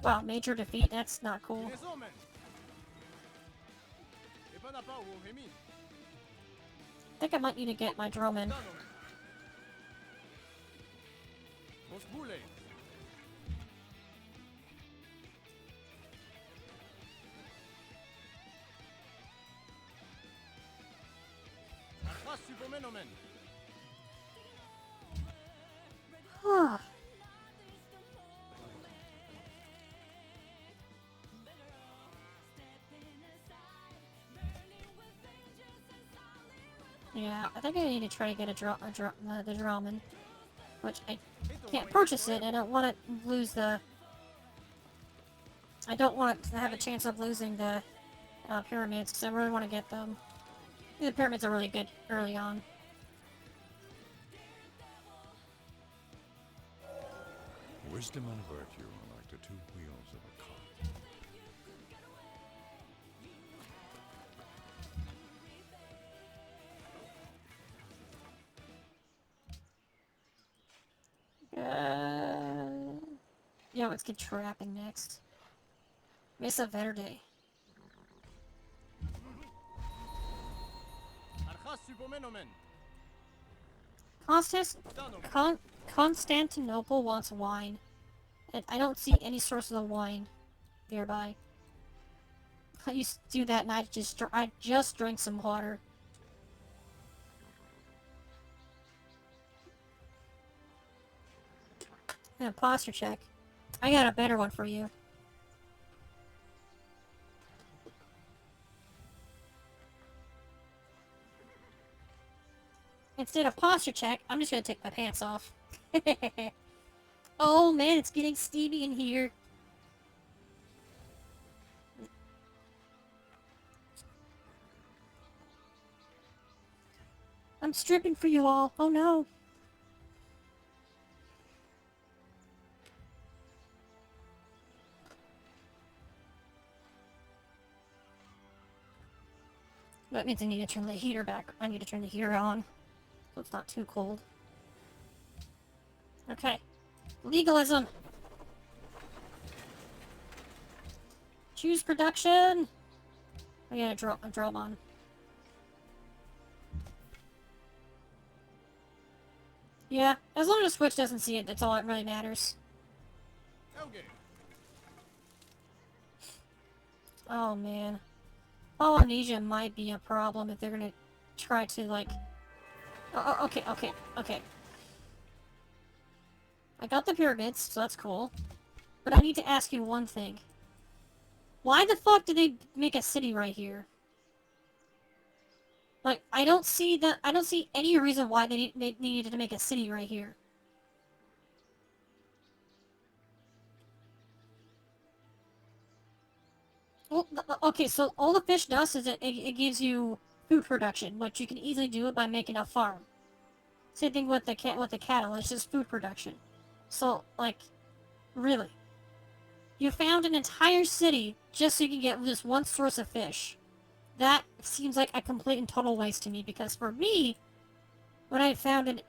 Wow, major defeat? That's not cool. I think I might need to get my drone in. Ah. Yeah, I think I need to try to get the Draman, which I can't purchase it. I don't want to lose the. I don't want to have a chance of losing the pyramids, because I really want to get them. The pyramids are really good early on. Wisdom and virtue are like the two wheels of a cart. Yeah, let's get trapping next. Mesa Verde. Constantinople wants wine, and I don't see any sources of wine nearby. I used to do that, and I just drank some water. Yeah, posture check. I got a better one for you. Instead of posture check, I'm just gonna take my pants off. Oh man, it's getting steamy in here. I'm stripping for you all. Oh no. That means I need to turn the heater back. I need to turn the heater on, so it's not too cold. Okay. Legalism! Choose production! I gotta draw them on. Yeah, as long as Switch doesn't see it, that's all that really matters. Elgate. Oh man. Polynesia might be a problem if they're gonna try to, like... Okay. I got the pyramids, so that's cool. But I need to ask you one thing. Why the fuck did they make a city right here? Like, I don't see any reason why they needed to make a city right here. Well, okay, so all the fish does is it gives you food production, which you can easily do it by making a farm. Same thing with the cattle, it's just food production. So, like, really. You found an entire city just so you can get just one source of fish. That seems like a complete and total waste to me, because for me, when I found in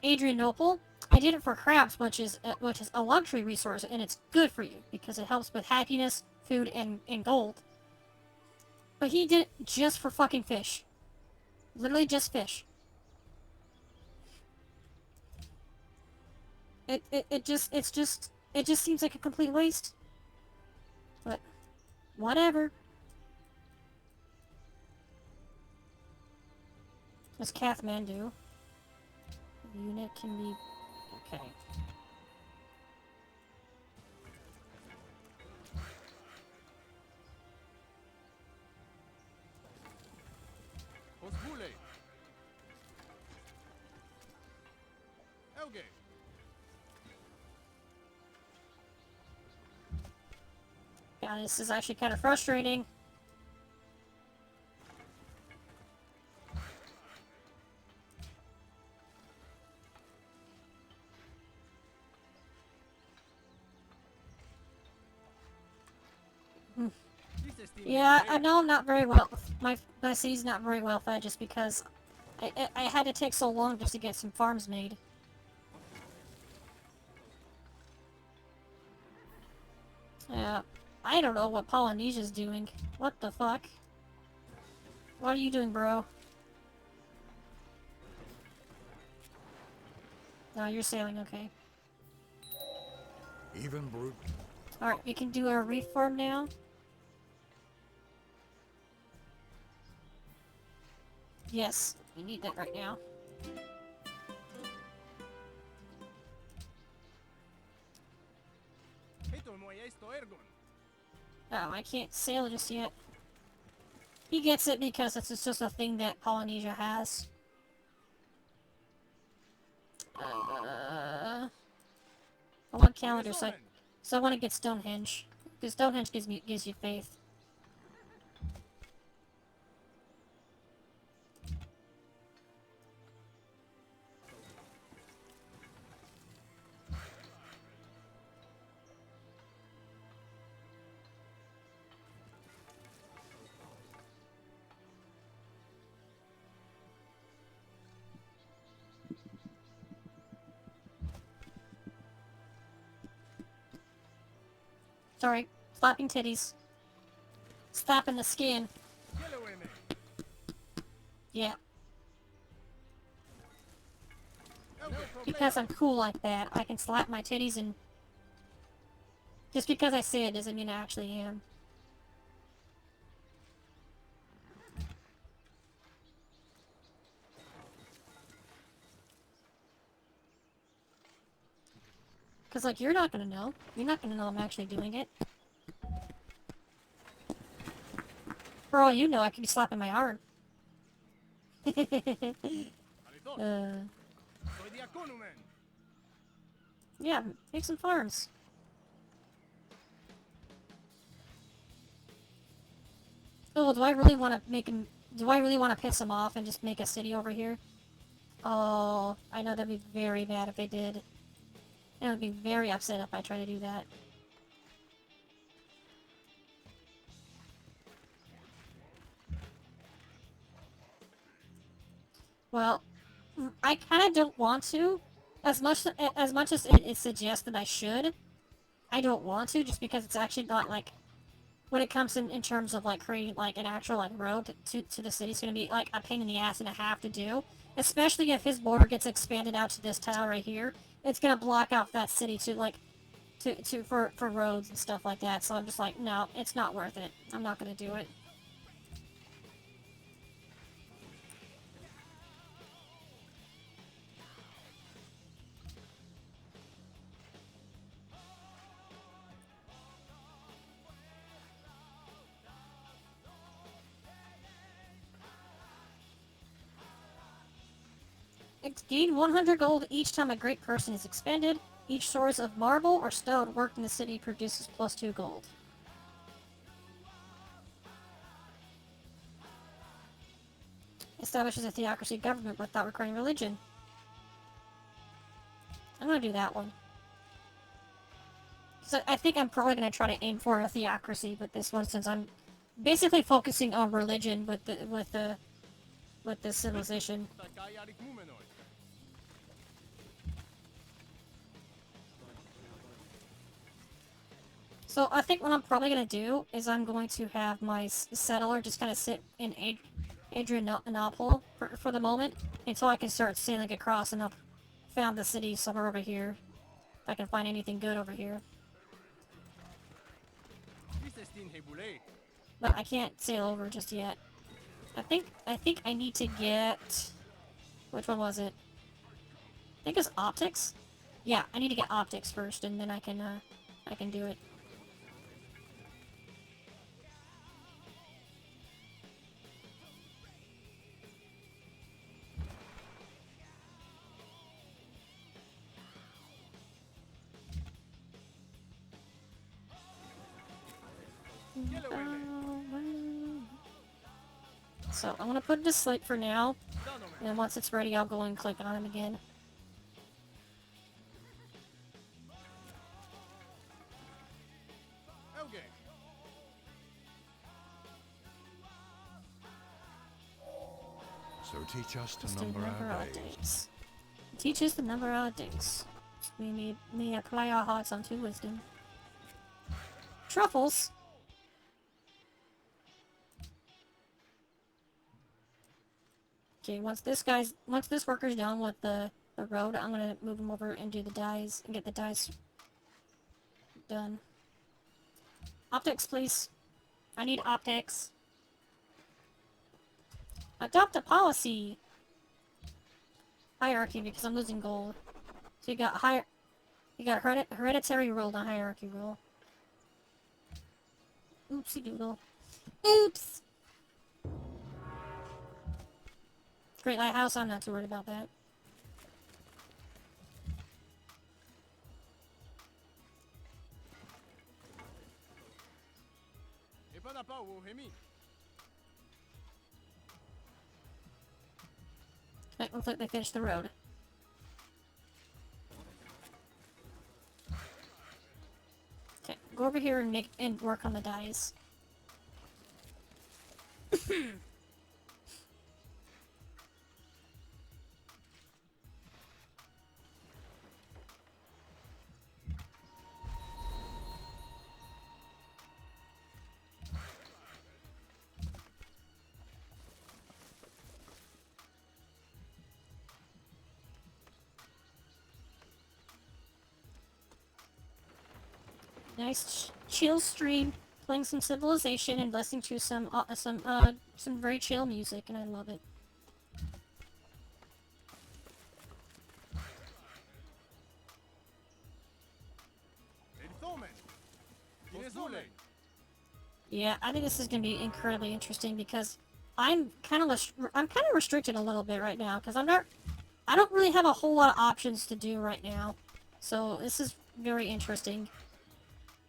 Adrianople, I did it for crabs, which is a luxury resource, and it's good for you, because it helps with happiness, food, and gold. But he did it just for fucking fish. Literally just fish. It just seems like a complete waste. But, whatever. What's Kathmandu? The unit can be... Okay. Osbule. Elgate. Yeah, this is actually kind of frustrating. Yeah, I know I'm not very well. My city's not very well fed just because I had to take so long just to get some farms made. Yeah, I don't know what Polynesia's doing. What the fuck? What are you doing, bro? No, you're sailing, okay. Even brute. Alright, we can do our reef farm now. Yes, we need that right now. Oh, I can't sail just yet. He gets it because it's just a thing that Polynesia has. I want calendar, so I want to get Stonehenge. Because Stonehenge gives you faith. Sorry, slapping titties. Slapping the skin. Yeah. Because I'm cool like that, I can slap my titties and... Just because I say it doesn't mean I actually am. Because, like, you're not gonna know. You're not gonna know I'm actually doing it. For all you know, I could be slapping my arm. Yeah, make some farms. Oh, do I really want to make him... Do I really want to piss him off and just make a city over here? Oh, I know that'd be very bad if they did. I would be very upset if I try to do that. Well, I kind of don't want to. As much as it suggests that I should, I don't want to, just because it's actually not, like... When it comes in terms of, like, creating, like, an actual, like, road to the city, it's gonna be, like, a pain in the ass and a half to do. Especially if his border gets expanded out to this tile right here. It's gonna block out that city to, like, for roads and stuff like that. So I'm just like, no, it's not worth it. I'm not gonna do it. It's gained 100 gold each time a great person is expended. Each source of marble or stone worked in the city produces plus 2 gold. Establishes a theocracy government without requiring religion. I'm gonna do that one. So I think I'm probably gonna try to aim for a theocracy with this one, since I'm basically focusing on religion with the civilization. So I think what I'm probably going to do is I'm going to have my settler just kind of sit in Adrianople for the moment until I can start sailing across and I've found the city somewhere over here. If I can find anything good over here. But I can't sail over just yet. I think I need to get... Which one was it? I think it's optics? Yeah, I need to get optics first and then I can do it. So I'm gonna put it to sleep for now, and then once it's ready I'll go and click on him again. So teach us to number our days. Teach us the number our days. We may apply our hearts unto wisdom. Truffles? Okay, once this worker's done with the road, I'm gonna move him over and do the dyes and get the dyes done. Optics, please. I need optics. Adopt a policy. Hierarchy, because I'm losing gold. So you got hereditary rule, not hierarchy rule. Oopsie doodle. Oops! Great Lighthouse, I'm not too worried about that. It looks like they finished the road. Okay, go over here and work on the dyes. Nice chill stream, playing some Civilization and listening to some very chill music, and I love it. Yeah, I think this is gonna be incredibly interesting because I'm kind of restricted a little bit right now because I don't really have a whole lot of options to do right now, so this is very interesting.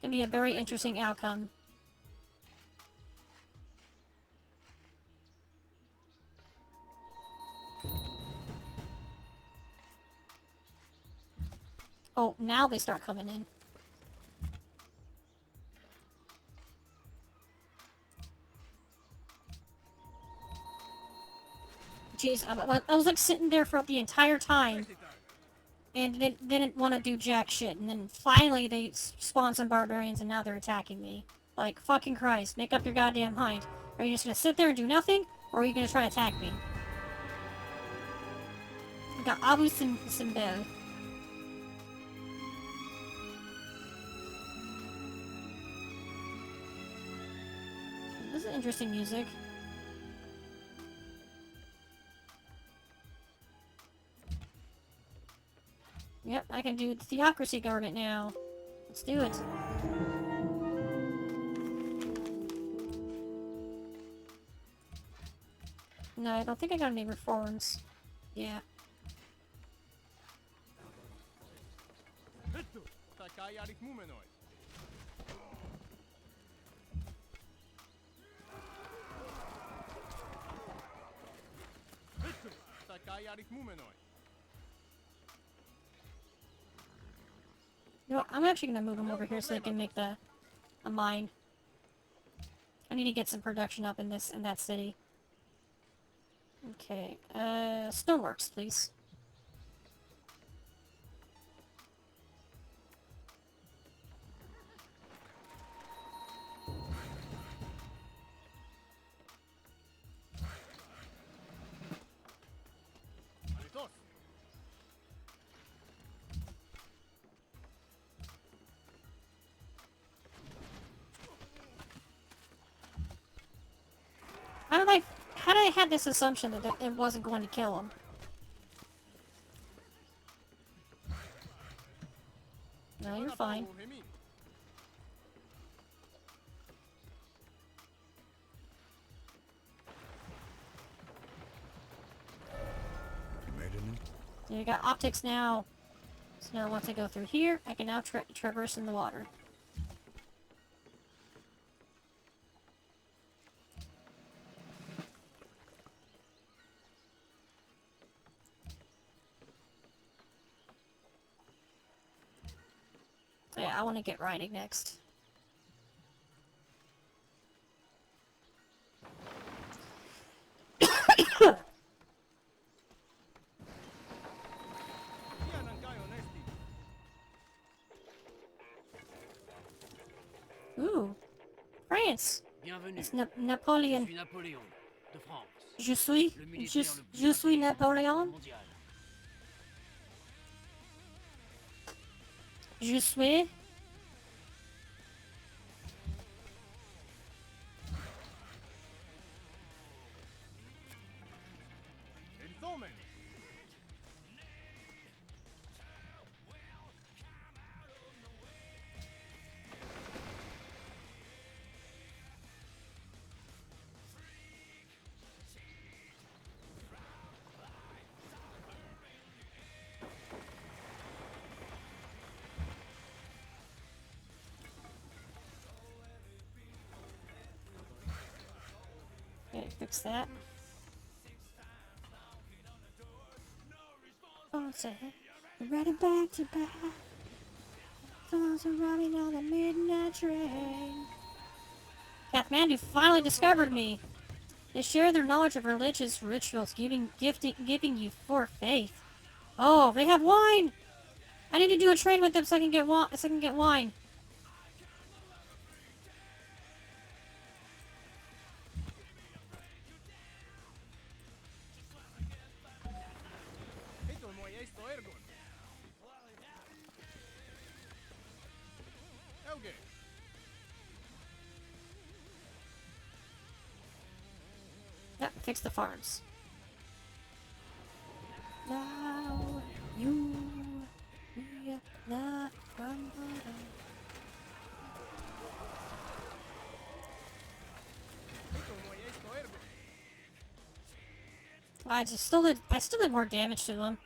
Gonna be a very interesting outcome. Oh, now they start coming in. Jeez, I was like sitting there for the entire time and didn't want to do jack shit, and then finally they spawned some barbarians and now they're attacking me. Like, fucking Christ, make up your goddamn mind. Are you just gonna sit there and do nothing, or are you gonna try to attack me? We got Abu Simbel. This is interesting music. Yep, I can do the Theocracy Garment now. Let's do it. No, I don't think I got any reforms. Yeah. You know, I'm actually gonna move them over here so they can make a mine. I need to get some production up in that city. Okay, stoneworks, please. How did I have this assumption that it wasn't going to kill him? No, you're fine. You made it? So you got optics now. So now once I go through here, I can now traverse in the water. So yeah, I want to get riding next. Ooh, France. Bienvenue. It's Napoleon. Je suis Napoléon de France. Je suis Napoléon. Mondial. Je suis. Okay, fix that. say, riding back to back. Those are robbing on the midnight train. Kathmandu finally discovered me. They share their knowledge of religious rituals, giving you for faith. Oh, they have wine! I need to do a trade with them so I can get wine. Okay. Yep, fix the farms. Now you be the I still did more damage to them.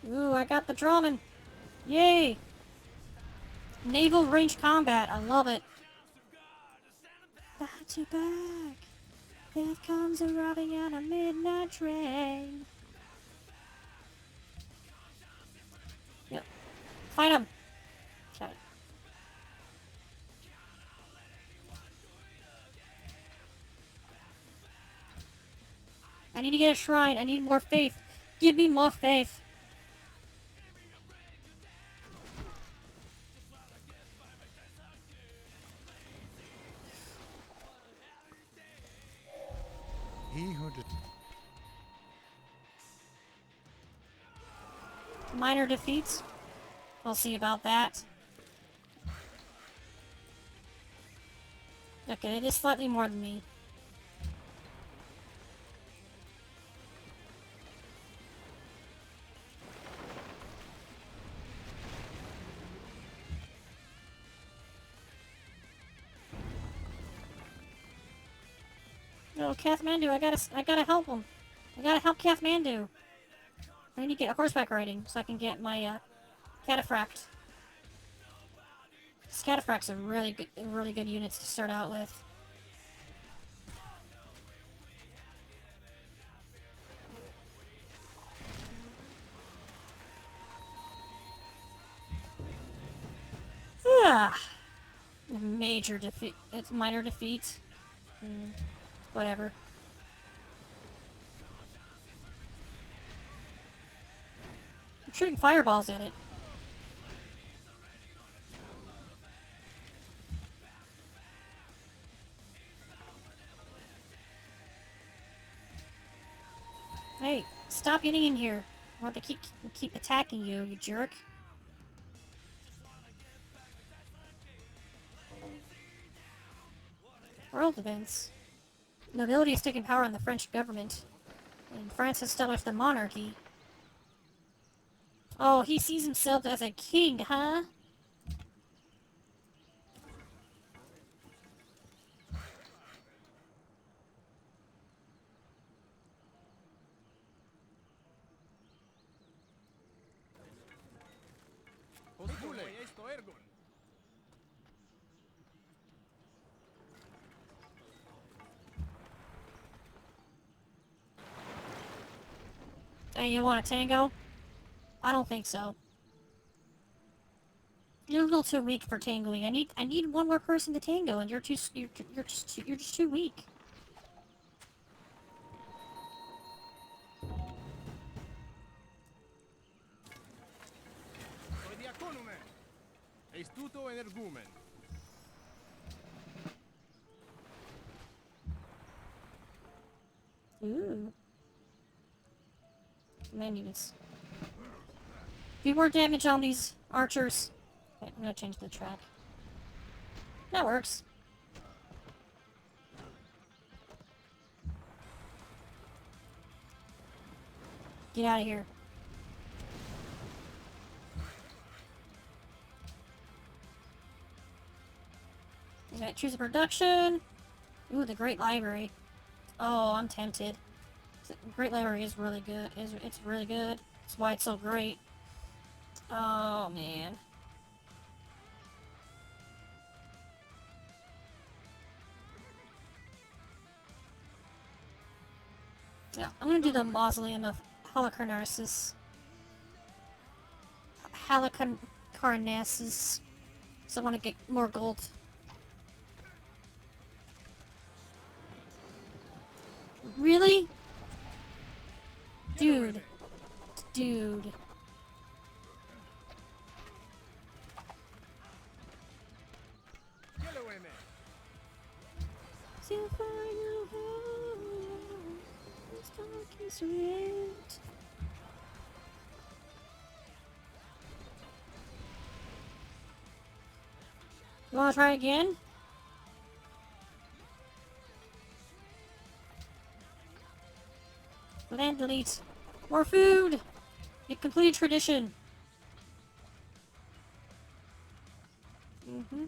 Ooh, I got the Drummond. Yay! Naval range combat, I love it. Back to back. Death comes arriving on a midnight train. Yep. Fight him. Okay. I need to get a shrine. I need more faith. Give me more faith. He who did Minor defeats. We'll see about that. Okay, it is slightly more than me. No, Kathmandu, I gotta help him. I gotta help Kathmandu. I need to get a horseback riding so I can get my cataphract. These cataphracts are really good units to start out with. Ah, major defeat. It's minor defeat. Whatever. I'm shooting fireballs at it. Hey, stop getting in here. I want to keep attacking you, you jerk. World events. Nobility has taken power in the French government, and France has established the monarchy. Oh, he sees himself as a king, huh? Hey, you want a tango? I don't think so. You're a little too weak for tangoing. I need one more person to tango, and you're just too weak. Estuto energumen. Ooh. Menus. Do more damage on these archers. Okay, I'm gonna change the track. That works. Get out of here. Okay, choose a production. Ooh, the Great Library. Oh, I'm tempted. The Great Library is really good. It's really good. That's why it's so great. Oh, man. Yeah, I'm gonna do the Mausoleum of Halicarnassus. Halicarnassus. So I want to get more gold. Really? Dude. Dude. Get away, man. So far you have, this dark is red. You wanna try again? Land delete. More food! You completed tradition. Mm-hmm.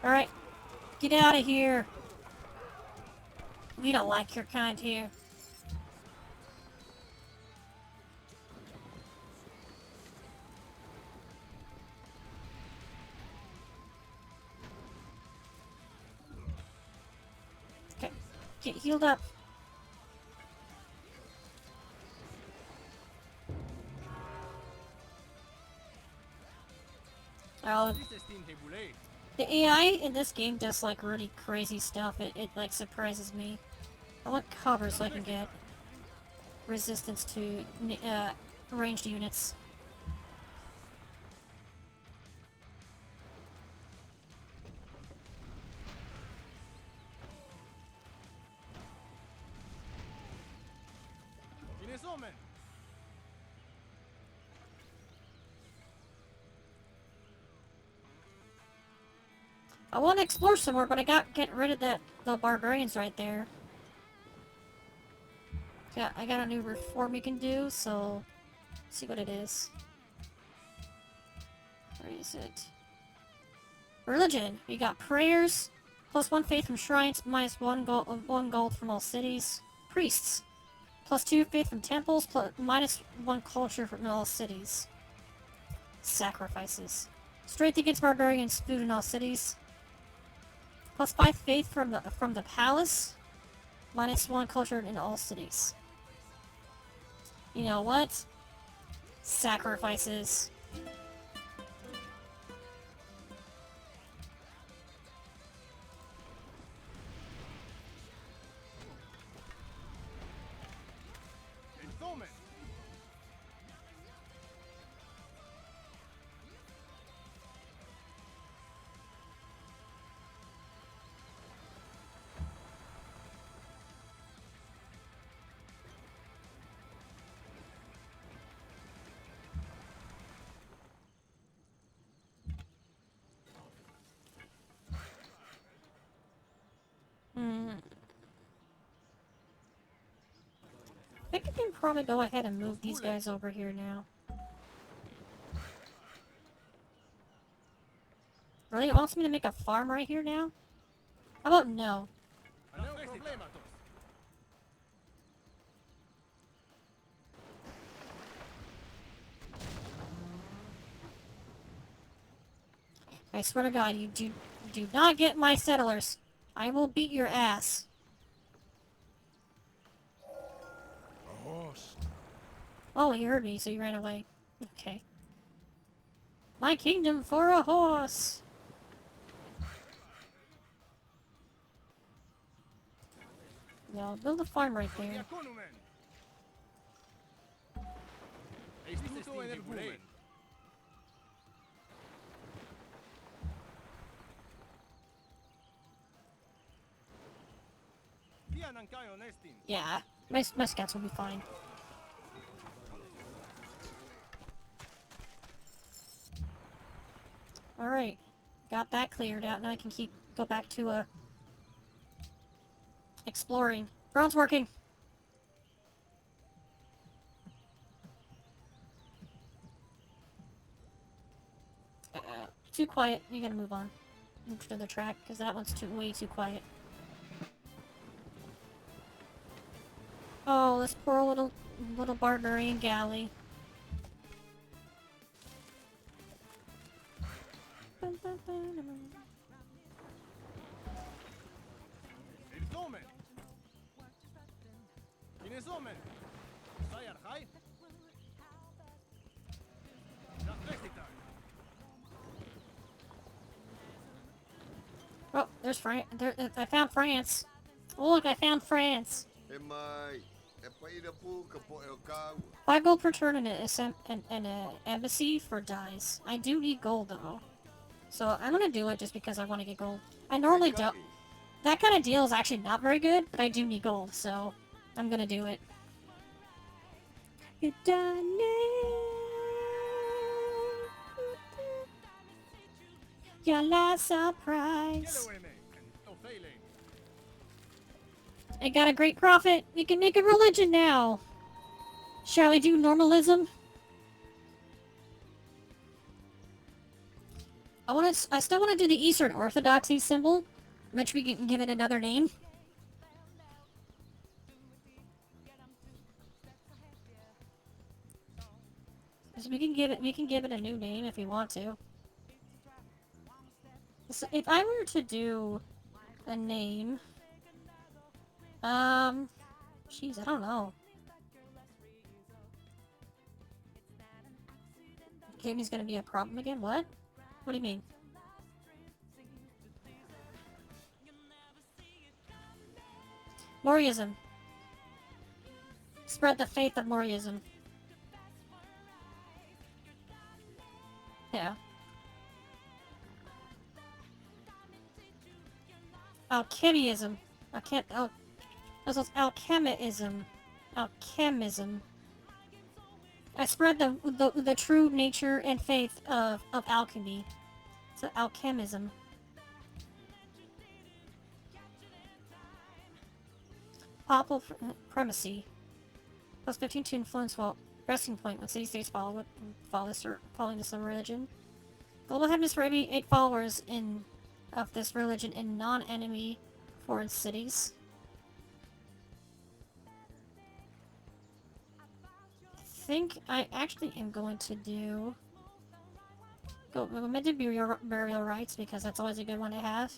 Alright. Get out of here. We don't like your kind here. Okay. Get healed up. Oh, the AI in this game does like really crazy stuff. It like surprises me. I want cover so I can get resistance to ranged units. I want to explore some more, but I got get rid of the barbarians right there. Yeah, I got a new reform we can do, so see what it is. Where is it? Religion. We got prayers, +1 faith from shrines, -1 gold from all cities. Priests, +2 faith from temples, -1 culture from all cities. Sacrifices. Strength against barbarians, food in all cities. +5 faith from the palace, -1 culture in all cities. You know what? Sacrifices. I think I can probably go ahead and move these guys over here now. Really? It wants me to make a farm right here now? How about no? I swear to God, you do not get my settlers. I will beat your ass. A horse. Oh, he heard me, so he ran away. Okay. My kingdom for a horse! No, build a farm right there. Yeah, my scouts will be fine. Alright, got that cleared out. Now I can go back to exploring. Ground's working. Too quiet. You gotta move on. Move to the track, because that one's way too quiet. Oh, Oh, this poor little barbarian galley. Irzomen. Inezomen. Sayar Hai. Oh, there's France. I found France. Oh, look, I found France. Em ơi, em có ý phu cặp bộ eo cao. 5 gold per turn and an embassy for dies. I do need gold though, so I'm gonna do it just because I want to get gold. I normally don't. That kind of deal is actually not very good, but I do need gold, so I'm gonna do it. You done it. Your last surprise. I got a great profit. We can make a religion now. Shall we do normalism? I still want to do the Eastern Orthodoxy symbol, which we can give it another name. So we can give it a new name if we want to. So if I were to do a name, jeez, I don't know. Gaming's gonna be a problem again? What? What do you mean? Moriism. Spread the faith of Moriism. Yeah. Alchemism. This was alchemism. Alchemism. I spread the true nature and faith of alchemy. So alchemism. Papal primacy. Plus 15 to influence while resting point when city-states following this religion. Global happiness for every 8 followers of this religion in non-enemy foreign cities. I think I actually am going to do... I'm going to do burial rites because that's always a good one to have.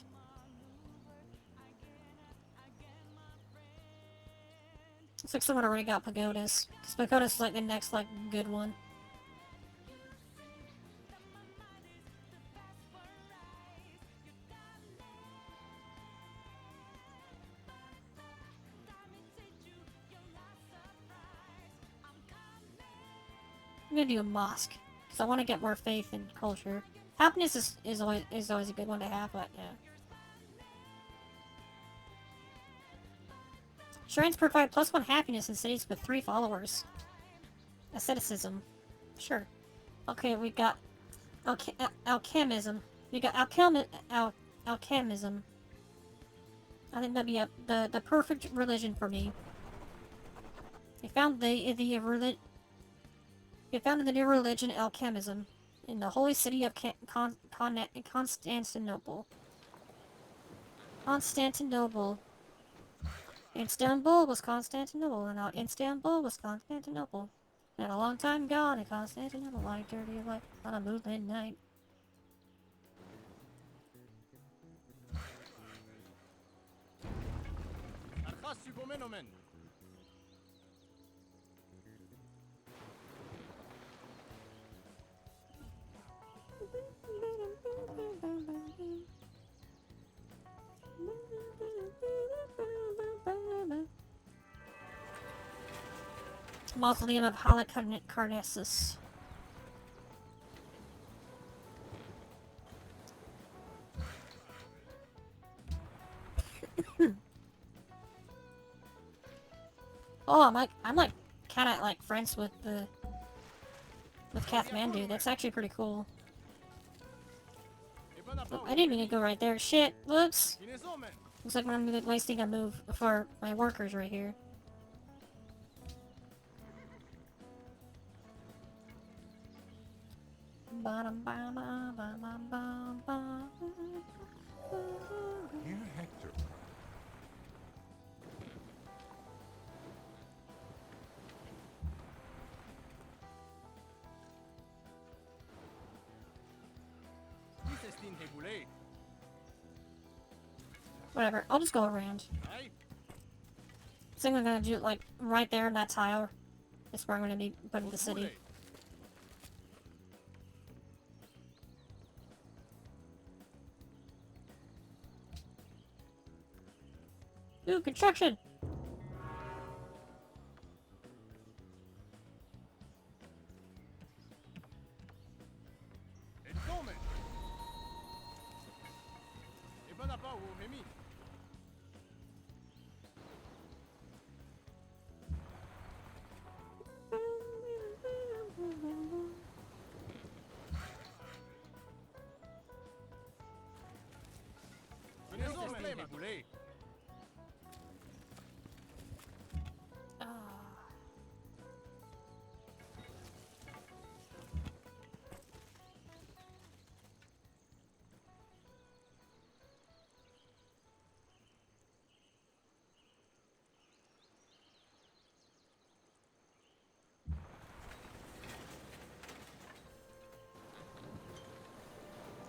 Looks like someone already got pagodas. Because pagodas is like the next good one. I'm gonna do a mosque because I want to get more faith and culture. Happiness is always a good one to have, but yeah. Shrines provide +1 happiness in cities with 3 followers. Asceticism, sure. Okay, we got alchemism. We got alchemism. I think that'd be the perfect religion for me. We found the new religion, alchemism, in the holy city of Constantinople. Constantinople. Istanbul was Constantinople, and now Istanbul was Constantinople. And a long time gone in Constantinople, like dirty light on a moonlit night. Mausoleum of Halicarnassus. Oh, I'm like kind of like friends with Kathmandu. That's actually pretty cool. Oh, I didn't mean to go right there. Shit. Whoops. Looks like I'm wasting a move for my workers right here. Here, Hector. Ernestin Heboulet. Whatever, I'll just go around. Aye. I think I'm gonna do it like right there in that tile. That's where I'm gonna be putting the city. Ooh, construction! Entkomen. Et bon apport au Rémi. Venez Ernestin Heboulet. Ah.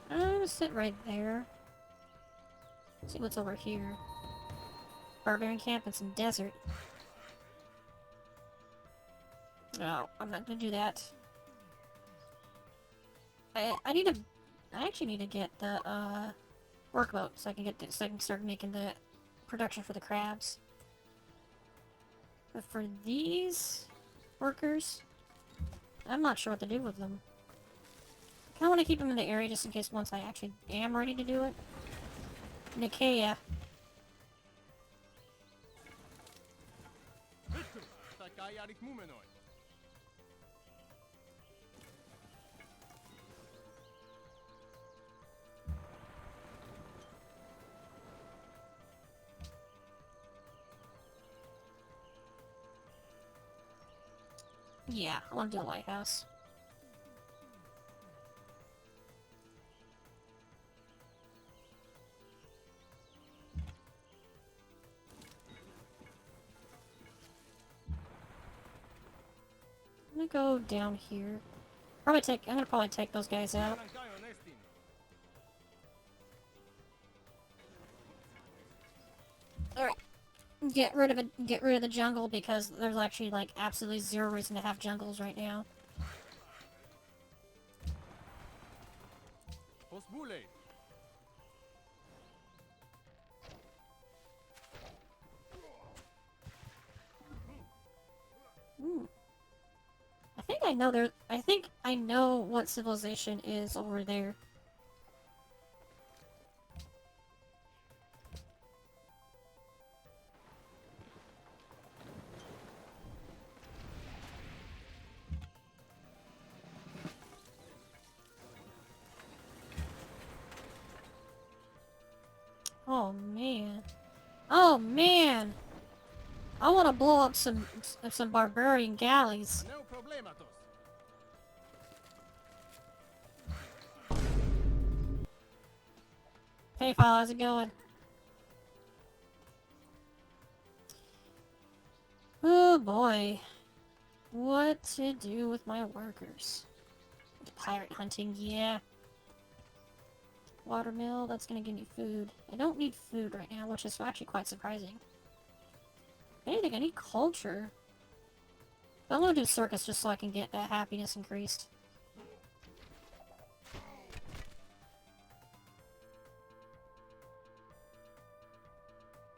I'm gonna sit right there. See what's over here. Barbarian camp and some desert. No, I'm not gonna do that. I actually need to get the workboat so I can start making the production for the crabs. But for these workers, I'm not sure what to do with them. I kinda wanna keep them in the area just in case once I actually am ready to do it. Nicaea. Takai arik mumenoi. Yeah, I want to do a lighthouse. I'm gonna go down here. I'm gonna probably take those guys out. Takai Ernestin. Alright. Get rid of the jungle because there's actually like absolutely zero reason to have jungles right now. Postboule. Hmm. I think I know what civilization is over there. Oh man. Oh man! I want to blow up some barbarian galleys. No problematos. Hey, File, how's it going? Oh boy. What to do with my workers? Pirate hunting, yeah. Watermill, that's gonna give me food. I don't need food right now, which is actually quite surprising. If anything, I need culture. But I'm gonna do circus just so I can get that happiness increased.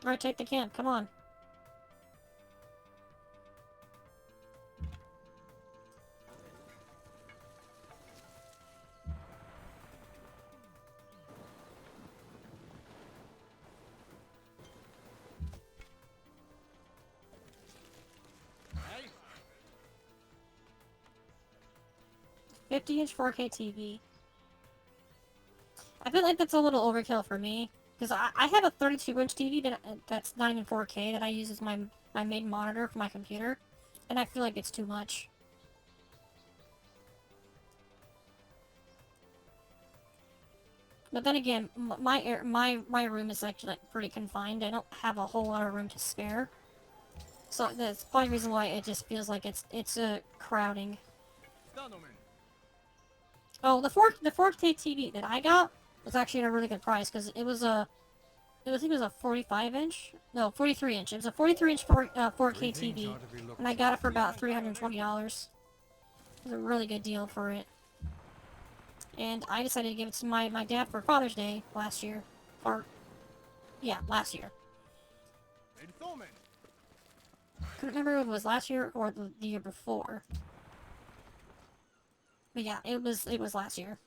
Alright, take the camp, come on. Aye. 50-inch 4K TV. I feel like that's a little overkill for me. Because I have a 32-inch TV that's not even 4K that I use as my main monitor for my computer. And I feel like it's too much. But then again, my room is actually like, pretty confined. I don't have a whole lot of room to spare. So that's probably the reason why it just feels like it's crowding. Stanomen. Oh, the 4K TV that I got was actually at a really good price because it was a, I think it was a 45-inch, no, 43-inch. It was a 43-inch 4K TV, and I got it for about $320. It was a really good deal for it. And I decided to give it to my dad for Father's Day last year. Yeah, last year. Couldn't remember if it was last year or the year before. But yeah, it was last year.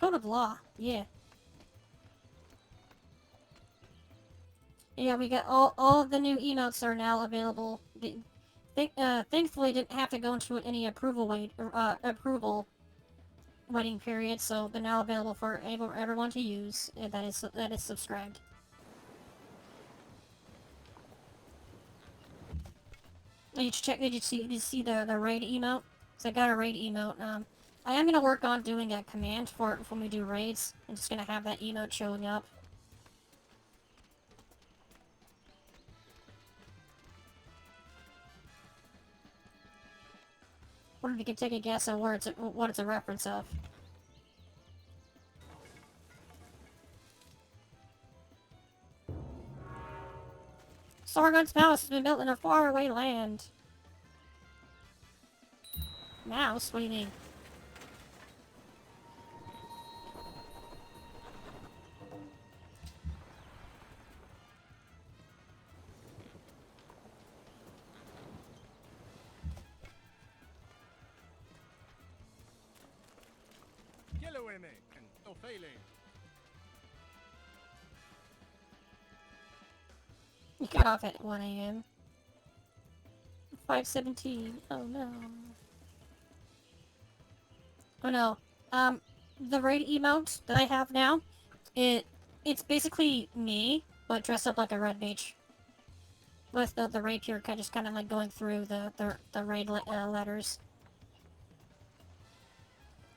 Code of Law, yeah. Yeah, we got all of the new emotes are now available. Thankfully, didn't have to go into any approval waiting period, so they're now available for everyone to use that is subscribed. Did you see the raid emote? So I got a raid emote. I am gonna work on doing a command for when we do raids. I'm just gonna have that emote showing up. Wonder if you can take a guess on what it's a reference of. Sargon's palace has been built in a faraway land. Mouse? What do you mean? You got off at 1 a.m. 5:17. Oh no. Oh no. The raid emote that I have now, it's basically me, but dressed up like a red mage. With the rapier just kind of like going through the raid letters.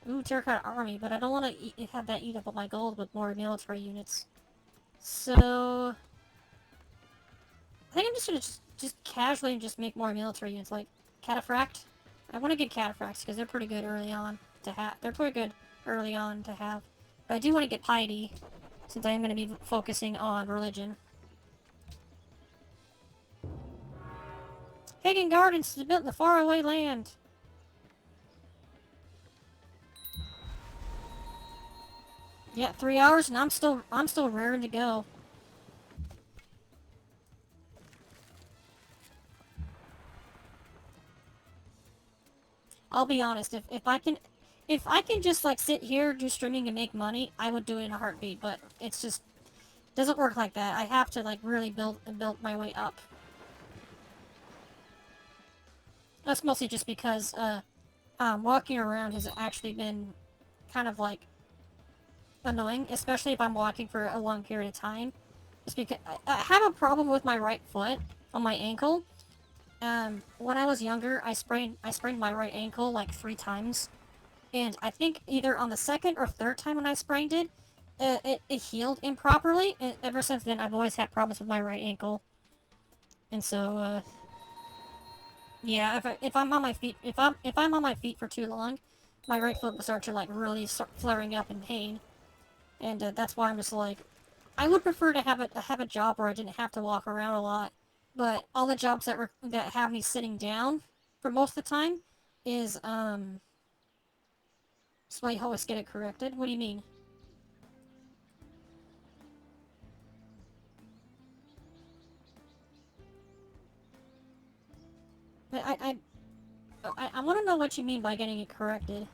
Ooh, terracotta army, but I don't want to have that eat up all my gold with more military units. So I think I'm just gonna just casually just make more military units, like cataphract. I want to get cataphracts because they're pretty good early on to have. They're pretty good early on to have. But I do want to get piety, since I am going to be focusing on religion. Pagan gardens is built in the faraway land. Yeah, 3 hours, and I'm still raring to go. I'll be honest, if I can just like sit here, do streaming and make money, I would do it in a heartbeat, but it's just doesn't work like that. I have to like really build my way up. That's mostly just because walking around has actually been kind of like annoying, especially if I'm walking for a long period of time. Just because I have a problem with my right foot on my ankle. When I was younger, I sprained my right ankle like 3 times, and I think either on the second or third time when I sprained it, it healed improperly. And ever since then, I've always had problems with my right ankle, and so yeah, if I'm on my feet, if I'm on my feet for too long, my right foot will start to like really start flaring up in pain, and that's why I'm just like, I would prefer to have a job where I didn't have to walk around a lot. But all the jobs that have me sitting down for most of the time is so I always get it corrected. What do you mean? But I want to know what you mean by getting it corrected.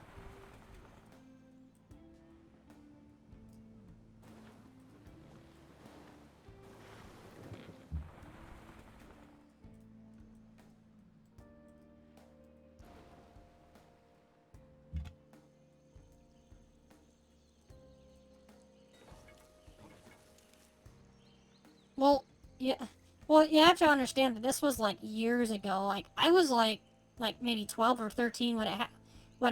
Well, yeah. Well, you have to understand that this was like years ago. Like I was like maybe 12 or 13 when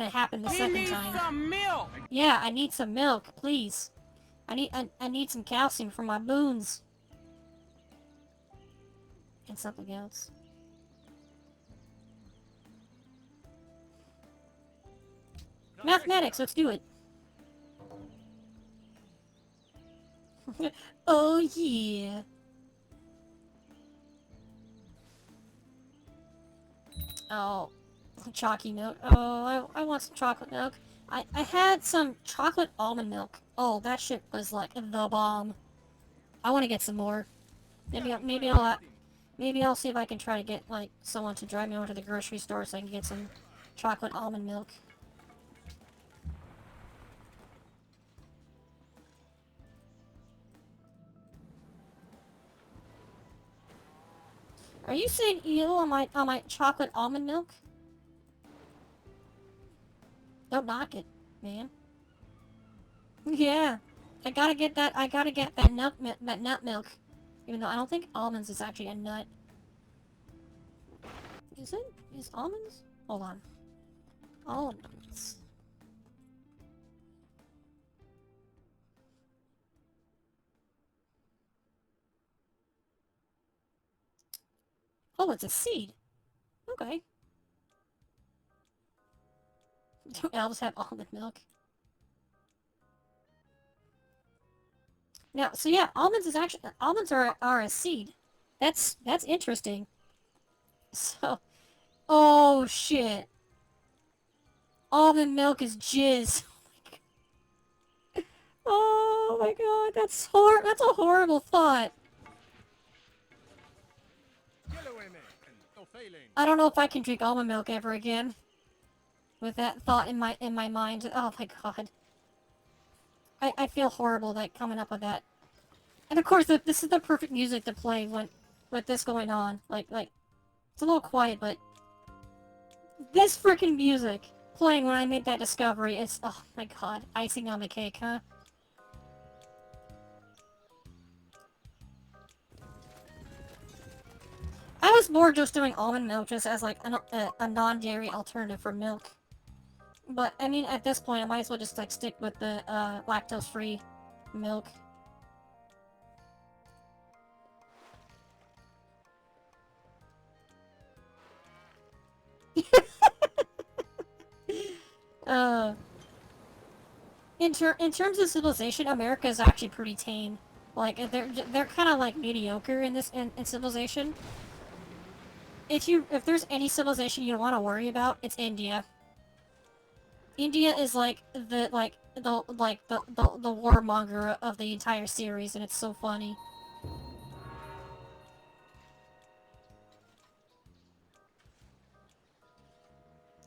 it happened the second time. Some milk. Yeah, I need some milk, please. I need some calcium for my boons. And something else. Mathematics, let's do it. Oh yeah. Oh, chalky milk. Oh, I want some chocolate milk. I had some chocolate almond milk. Oh, that shit was like the bomb. I want to get some more. Maybe I'll see if I can try to get like someone to drive me over to the grocery store so I can get some chocolate almond milk. Are you saying ew on my chocolate almond milk? Don't knock it, man. Yeah, I gotta get that. I gotta get that nut milk. Even though I don't think almonds is actually a nut. Is it? Is almonds? Hold on. Almonds. Oh, it's a seed. Okay. Do elves have almond milk? Now, so yeah, almonds are a seed. That's interesting. So, oh shit. Almond milk is jizz. Oh my god, that's a horrible thought. I don't know if I can drink almond milk ever again. With that thought in my mind. Oh my god. I feel horrible like coming up with that. And of course this is the perfect music to play when with this going on. Like it's a little quiet, but this freaking music playing when I made that discovery is, oh my god, icing on the cake, huh? I was more just doing almond milk just as like a non-dairy alternative for milk. But I mean, at this point, I might as well just like stick with the lactose-free milk. In terms of civilization, America is actually pretty tame. Like they're kind of like mediocre in this in Civilization. If there's any civilization you don't want to worry about, it's India. India is like the warmonger of the entire series, and it's so funny.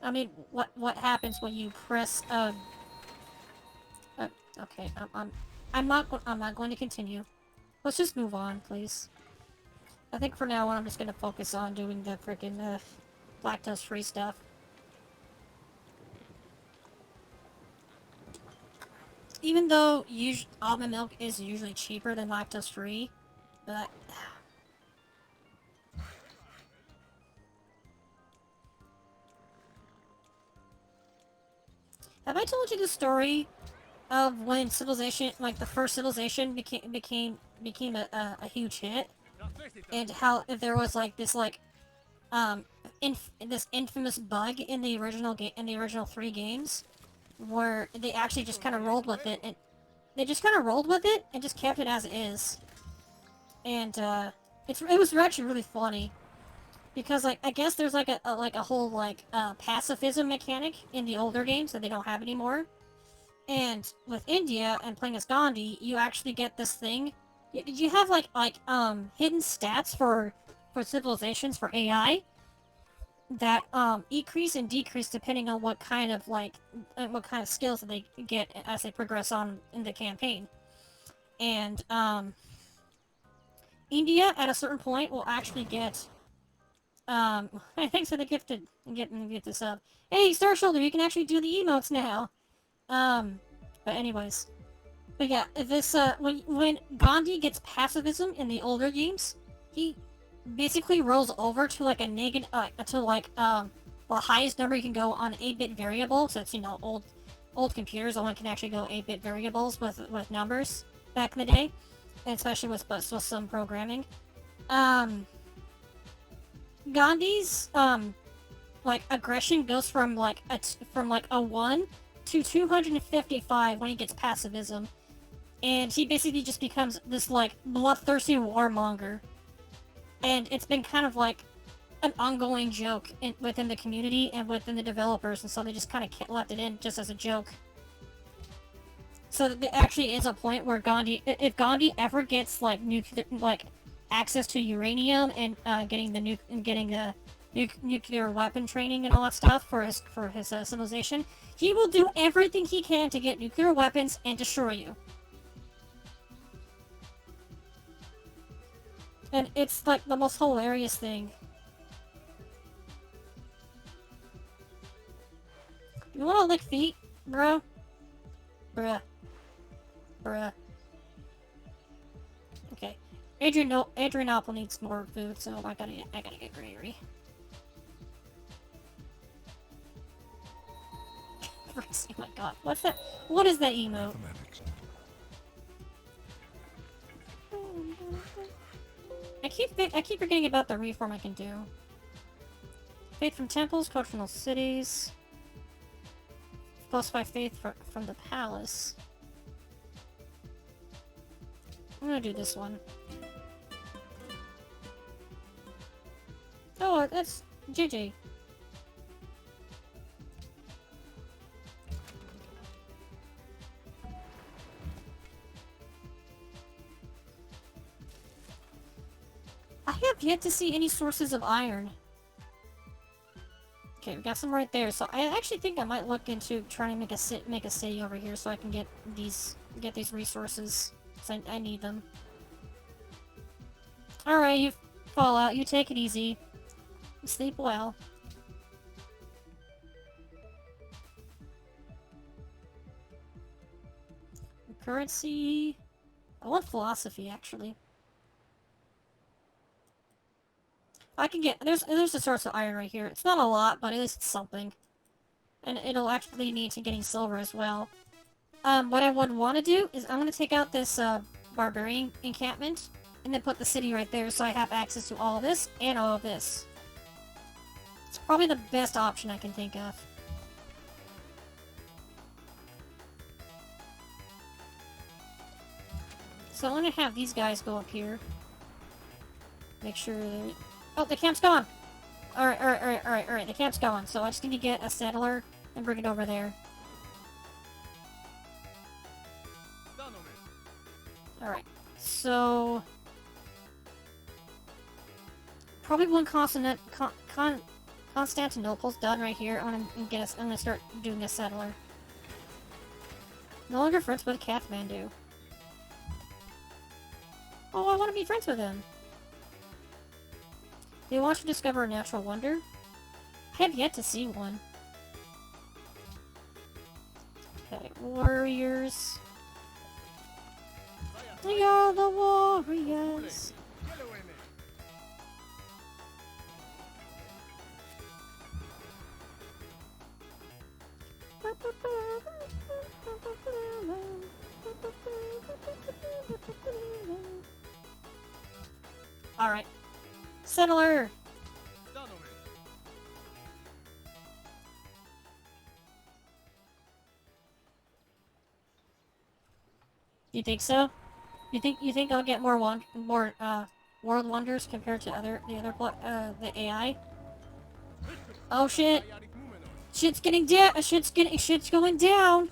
I mean, what happens when you press okay, I'm not going to continue. Let's just move on, please. I think for now on, I'm just gonna focus on doing the freaking lactose-free stuff. Even though almond milk is usually cheaper than lactose-free, but have I told you the story of when civilization, like the first civilization, became a huge hit, and how there was like this this infamous bug in the original 3 games, where they actually just kind of rolled with it, and they just kind of rolled with it and just kept it as it is, and it was actually really funny. Because, like, I guess there's, like, a whole, like, pacifism mechanic in the older games that they don't have anymore. And with India and playing as Gandhi, you actually get this thing. You have, hidden stats for civilizations, for AI, that, increase and decrease depending on what kind of skills that they get as they progress on in the campaign. And, India, at a certain point, will actually get... thanks for the gifted getting this up. Hey, Star Shoulder, you can actually do the emotes now. But anyways. But yeah, this, when Gandhi gets pacifism in the older games, he basically rolls over to, like, a negative, the highest number you can go on 8-bit variable, so it's, you know, old computers only can actually go 8-bit variables with numbers back in the day, and especially with some programming. Gandhi's aggression goes from a 1 to 255 when he gets pacifism, and he basically just becomes this like bloodthirsty warmonger. And it's been kind of like an ongoing joke within the community and within the developers, and so they just kind of left it in just as a joke. So there actually is a point where Gandhi, if Gandhi ever gets like access to uranium and getting the nuclear weapon training and all that stuff for his civilization, he will do everything he can to get nuclear weapons and destroy you. And it's like the most hilarious thing. You wanna lick feet, bro? Bruh. Okay. Adrianople needs more food, so I gotta get Gregory. Oh my god, what's that? What is that emote? I keep forgetting about the reform I can do. Faith from temples, code from those cities. +5 faith from the palace. I'm gonna do this one. Oh, that's JJ. I have yet to see any sources of iron. Okay, we got some right there. So I actually think I might look into trying to make a city over here so I can get these resources. So I need them. Alright, you Fallout, you take it easy. Sleep well. Currency. I want philosophy actually. I can get there's a source of iron right here. It's not a lot, but it is something. And it'll actually lead me to getting silver as well. What I would want to do is I'm gonna take out this barbarian encampment and then put the city right there so I have access to all of this and all of this. It's probably the best option I can think of. So I'm gonna have these guys go up here. Make sure they're... Oh, the camp's gone! Alright, the camp's going. So I just need to get a settler and bring it over there. Alright, so... Probably when Constantinople's done right here, I'm gonna start doing a settler. No longer friends with Kathmandu. Oh, I want to be friends with him. Do you want to discover a natural wonder? I have yet to see one. Okay, warriors. We are the warriors. Alright. Settler! You think so? You think I'll get more world wonders compared to the AI? Oh shit! Shit's getting down. Shit's going down.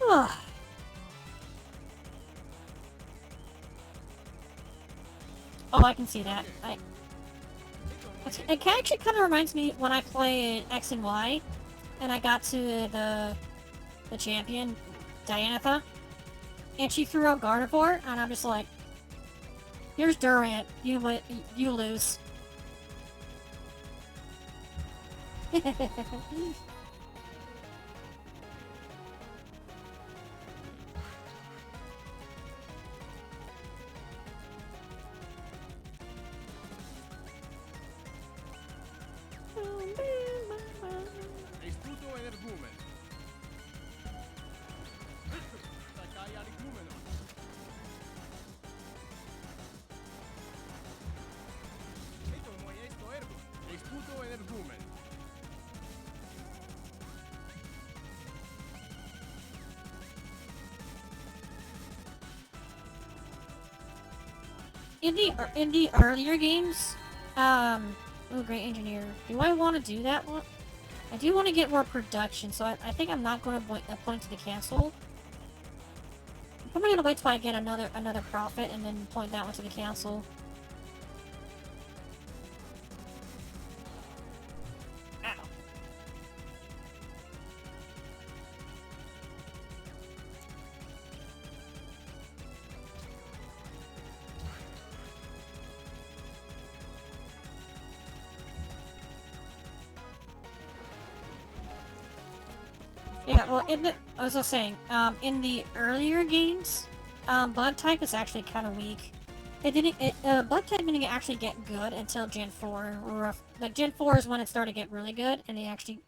Ugh. Oh, I can see that. It actually kind of reminds me when I played X and Y, and I got to the champion, Dianatha, and she threw out Gardevoir, and I'm just like, Here's Durant. You lose. Estuto energumen. Sakai arikumenon. Esto moi esto ergo. Estuto energumen. In the earlier games, oh, great engineer. Do I want to do that one? I do want to get more production, so I think I'm not going to point to the cancel. I'm probably going to wait till I get another profit and then point that one to the cancel. Ow. Yeah, well, as I was saying, in the earlier games, bug type is actually kind of weak. Bug type didn't actually get good until Gen 4. Like, Gen 4 is when it started to get really good, and they actually,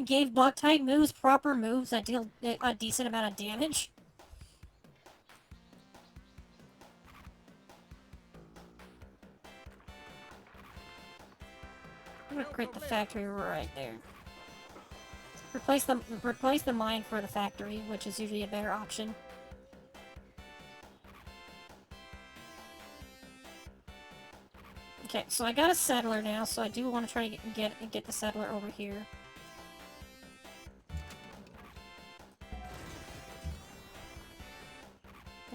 gave bug type moves proper moves that deal a decent amount of damage. I'm gonna create the factory right there. Replace the mine for the factory, which is usually a better option. Okay, so I got a settler now, so I do want to try to get the settler over here.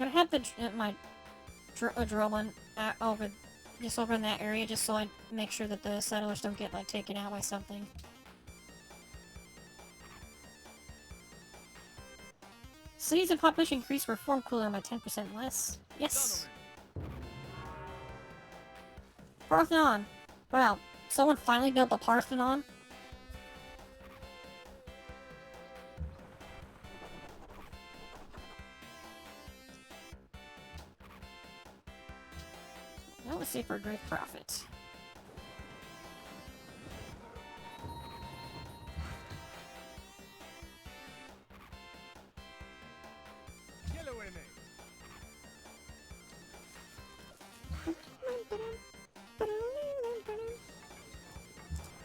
I'm gonna have my drone over in that area, just so I make sure that the settlers don't get like taken out by something. Cities and population increase reform cooldown by 10% less. Yes. Parthenon. Wow, someone finally built the Parthenon. Now let's see for a great profit.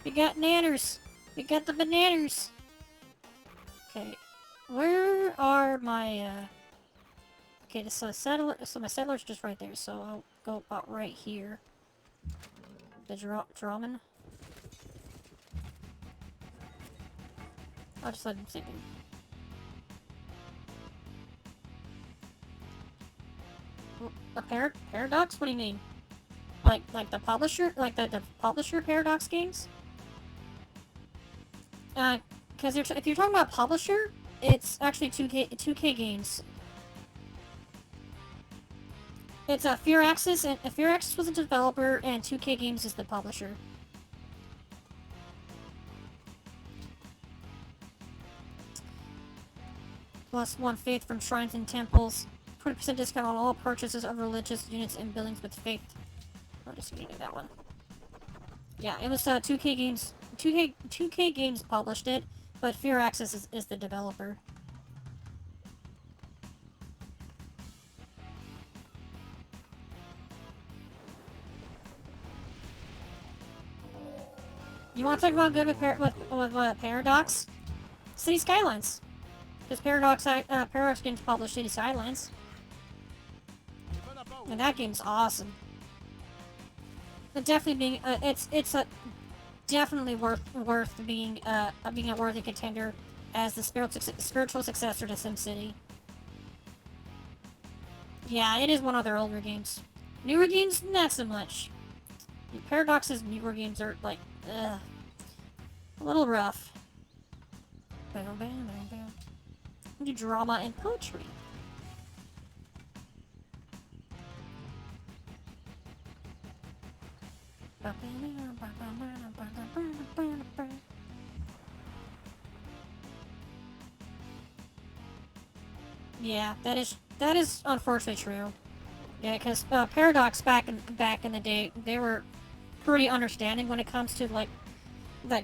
We got nanners. We got the bananas. Okay, where are my okay, so my settler's just right there, so I'll go about right here. The Drummond. I'll just let him sit in. A paradox? What do you mean? Like the publisher? Like the publisher Paradox games? Because if you're talking about publisher, it's actually 2K games. It's Firaxis, and Firaxis was the developer, and 2K Games is the publisher. +1 faith from shrines and temples. 20% discount on all purchases of religious units and buildings with faith. I'll just give you that one. Yeah, it was 2K Games. 2K Games published it, but Firaxis is the developer. You want to talk about good with Paradox? City Skylines. Because Paradox Games published City Skylines. And that game's awesome. But definitely it's definitely worth being a worthy contender as the spiritual successor to SimCity. Yeah, it is one of their older games. Newer games, not so much. Paradox's newer games are like, a little rough. Do drama and poetry. Yeah, that is unfortunately true. Yeah, because Paradox back in the day, they were pretty understanding when it comes to like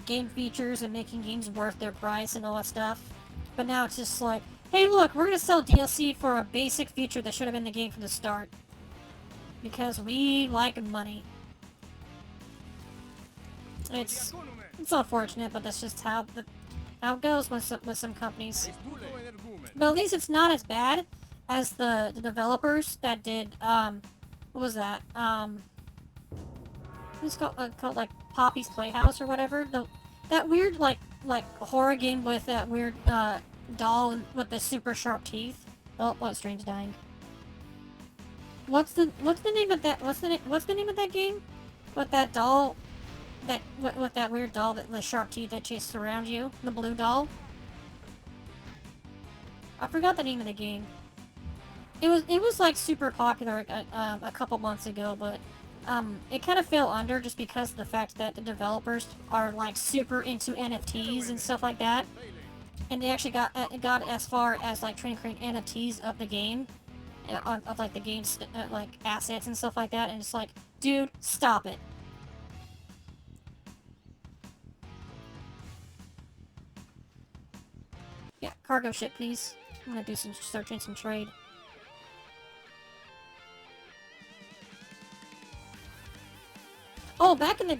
game features and making games worth their price and all that stuff. But now it's just like, hey, look, we're gonna sell DLC for a basic feature that should have been in the game from the start because we like money. It's unfortunate, but that's just how it goes with some companies. But at least it's not as bad as the developers that did what was that it's called like Poppy's Playhouse or whatever, that weird like horror game with that weird doll with the super sharp teeth. Oh, what Strange dying. What's the name of that name of that game with that doll with that weird doll that the sharp teeth that chases around you, the blue doll? I forgot the name of the game. It was like super popular a couple months ago, but it kind of fell under just because of the fact that the developers are like super into NFTs and stuff like that, and they actually got as far as like trying to create NFTs of the game, of like the game's like assets and stuff like that, and it's like, dude, stop it. Yeah, cargo ship, please. I'm gonna do some search and some trade. Oh, back in the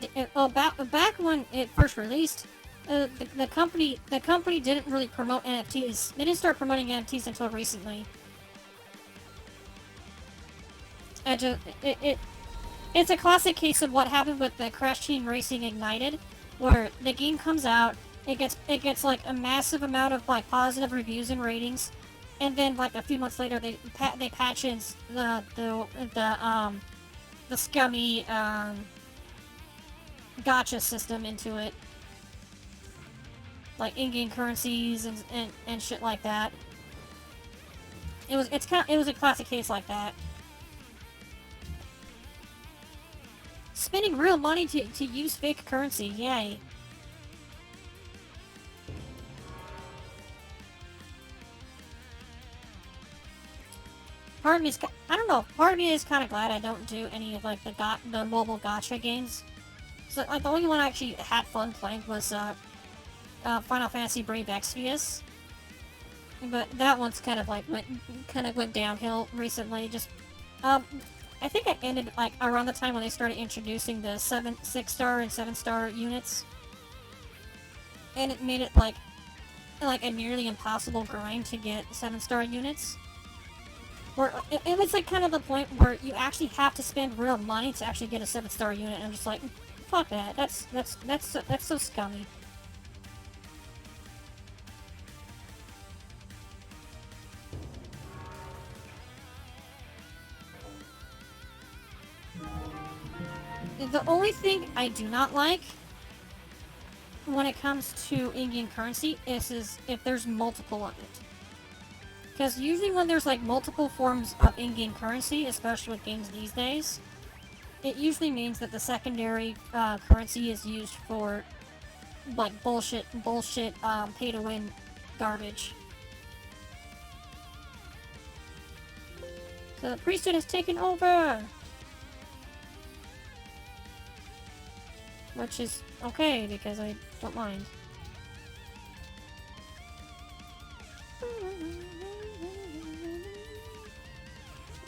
back when it first released, the company didn't really promote NFTs. They didn't start promoting NFTs until recently. It's a classic case of what happened with the Crash Team Racing Ignited, where the game comes out, it gets like a massive amount of like positive reviews and ratings, and then like a few months later they patch in the scummy gacha system into it, like in-game currencies and shit like that. It was a classic case like that. Spending real money to use fake currency, yay. Part of me is, I don't know, part of me is kind of glad I don't do any of like the mobile gacha games. So like the only one I actually had fun playing was Final Fantasy Brave Exvius. But that one's kind of went downhill recently. Just I think it ended like around the time when they started introducing the 6-star and 7-star units, and it made it like a nearly impossible grind to get 7-star units. Where it was like kind of the point where you actually have to spend real money to actually get a 7-star unit, and I'm just like, fuck that. That's so scummy. The only thing I do not like when it comes to in-game currency is if there's multiple of it. Because usually when there's like multiple forms of in-game currency, especially with games these days, it usually means that the secondary currency is used for like bullshit pay-to-win garbage. The priesthood has taken over! Which is okay, because I don't mind.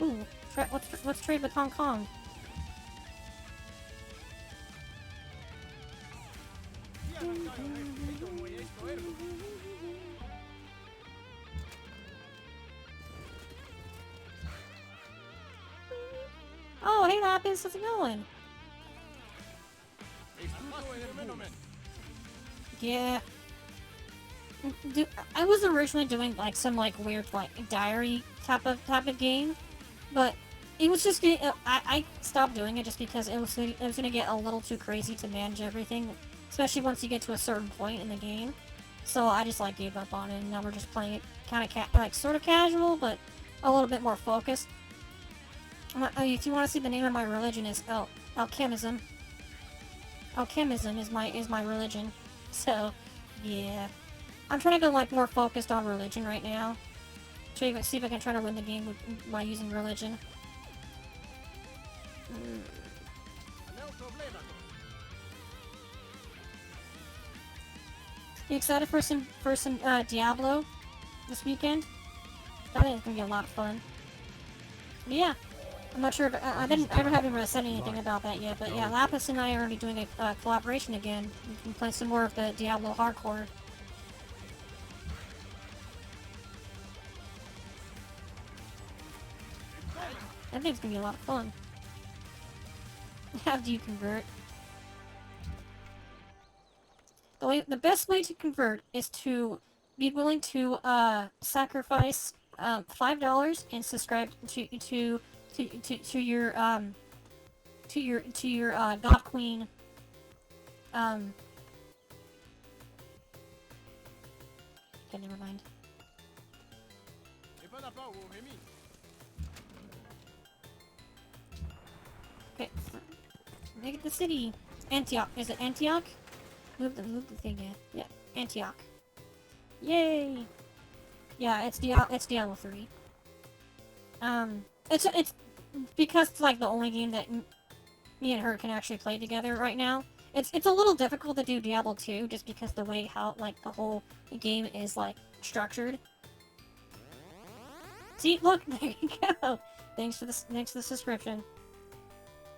Ooh, let's trade with Hong Kong. Oh, hey Lapis, how's it going? Yeah. I was originally doing like some like weird like diary type of game, but it was just I stopped doing it just because it was gonna get a little too crazy to manage everything, especially once you get to a certain point in the game. So I just like gave up on it, and now we're just playing it kind of sort of casual, but a little bit more focused. If you want to see, the name of my religion is alchemism. alchemism is my religion. So, yeah. I'm trying to go like more focused on religion right now. See if I can try to win the game by using religion. You excited for some Diablo this weekend? I think it's gonna be a lot of fun. But yeah, I'm not sure if I haven't really said anything about that yet. But yeah, Lapis and I are already doing a collaboration again. We can play some more of the Diablo hardcore. I think it's gonna be a lot of fun. How do you convert? The best way to convert is to be willing to sacrifice $5 and subscribe to your God Queen okay, never mind. Okay, make it the city. Antioch. Is it Antioch? Move the thing in. Yeah, Antioch. Yay! Yeah, it's Diablo 3. It's because it's like the only game that me and her can actually play together right now. It's a little difficult to do Diablo 2 just because the way how like the whole game is like structured. See, look, there you go. Thanks for the subscription.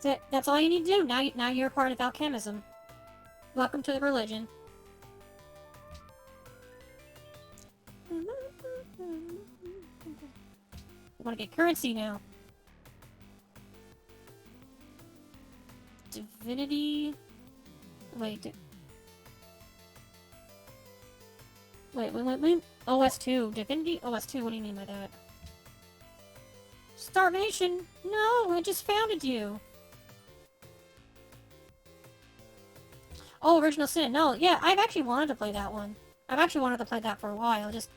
That's all you need to do. Now you're a part of alchemism. Welcome to the religion. I want to get currency now. Divinity. Wait. Wait. OS2. Divinity OS2. What do you mean by that? Starvation? No, I just founded you. Oh, Original Sin. No, yeah, I've actually wanted to play that one. I've actually wanted to play that for a while. Just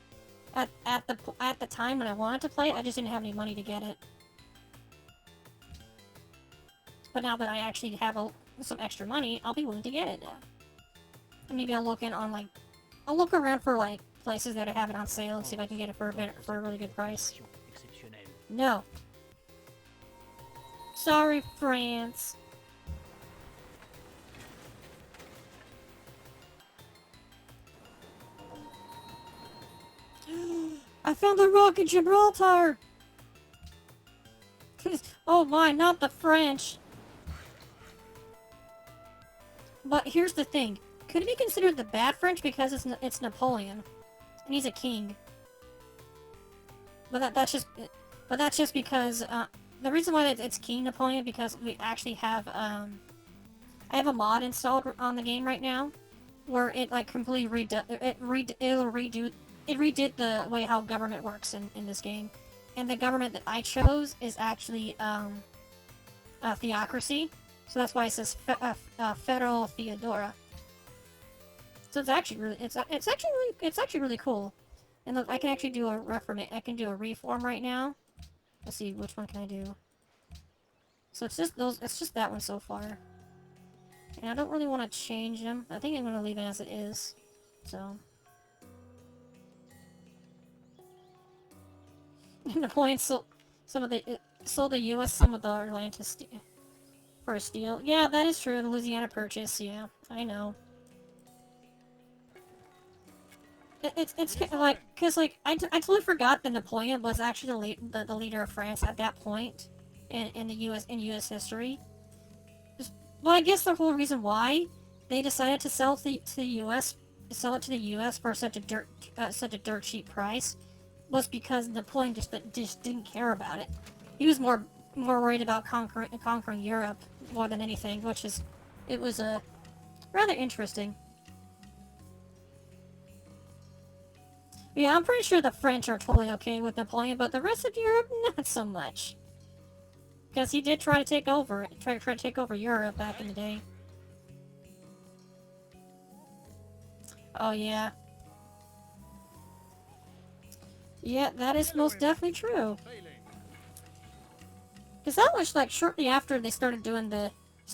at the time when I wanted to play it, I just didn't have any money to get it. But now that I actually have some extra money, I'll be willing to get it now. And maybe I'll look around for like places that have it on sale and see if I can get it for a really good price. No. Sorry, France. I found the rock in Gibraltar! Oh my, not the French! But here's the thing. Could it be considered the bad French because it's Napoleon? And he's a king. But that's just because, the reason why it's King Napoleon because we actually have, I have a mod installed on the game right now, where it like completely it redid the way how government works in this game. And the government that I chose is actually, a theocracy. So that's why it says Federal Theodora. So it's actually really cool. And look, I can actually do a reform right now. Let's see, which one can I do? So it's just that one so far. And I don't really want to change them. I think I'm going to leave it as it is. So. Napoleon sold the U.S. some of the Atlantis for a steal. Yeah, that is true. The Louisiana Purchase. Yeah, I know. It's like because like I totally forgot that Napoleon was actually the leader of France at that point in U.S. history. Well, I guess the whole reason why they decided to sell it to the U.S. for such a dirt cheap price was because Napoleon just didn't care about it. He was more worried about conquering Europe more than anything, it was rather interesting. Yeah, I'm pretty sure the French are totally okay with Napoleon, but the rest of Europe, not so much. Because he did try to take over Europe back in the day. Oh, yeah. Yeah, that is most definitely true. Because that was like shortly after they started doing the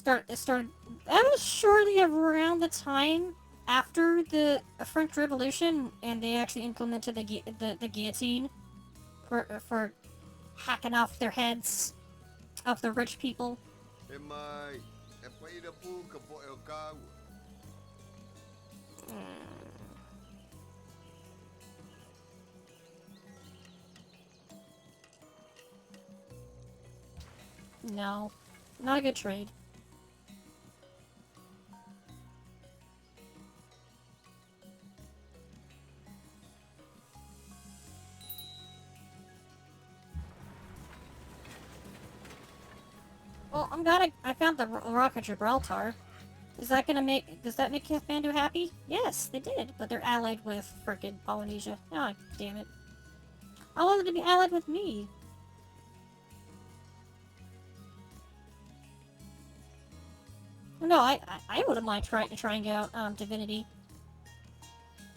It started. That was shortly around the time after the French Revolution, and they actually implemented the guillotine for hacking off their heads of the rich people. E mai, e paira pu ka po e o ka ua. No, not a good trade. Well, I'm glad I found the Rock of Gibraltar. Does that make Kathmandu happy? Yes, they did, but they're allied with frickin' Polynesia. Oh, damn it. I wanted to be allied with me. No, I wouldn't mind trying out Divinity.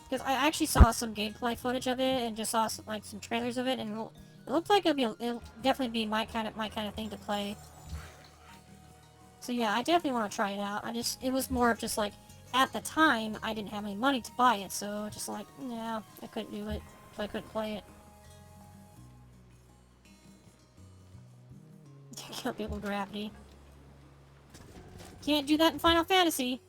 Because I actually saw some gameplay footage of it and just saw some trailers of it, and it looked like it'll definitely be my kind of thing to play. So yeah, I definitely want to try it out. It was more of just like, at the time, I didn't have any money to buy it, so just like, no, I couldn't do it, so I couldn't play it. Kill people with gravity. Can't do that in Final Fantasy.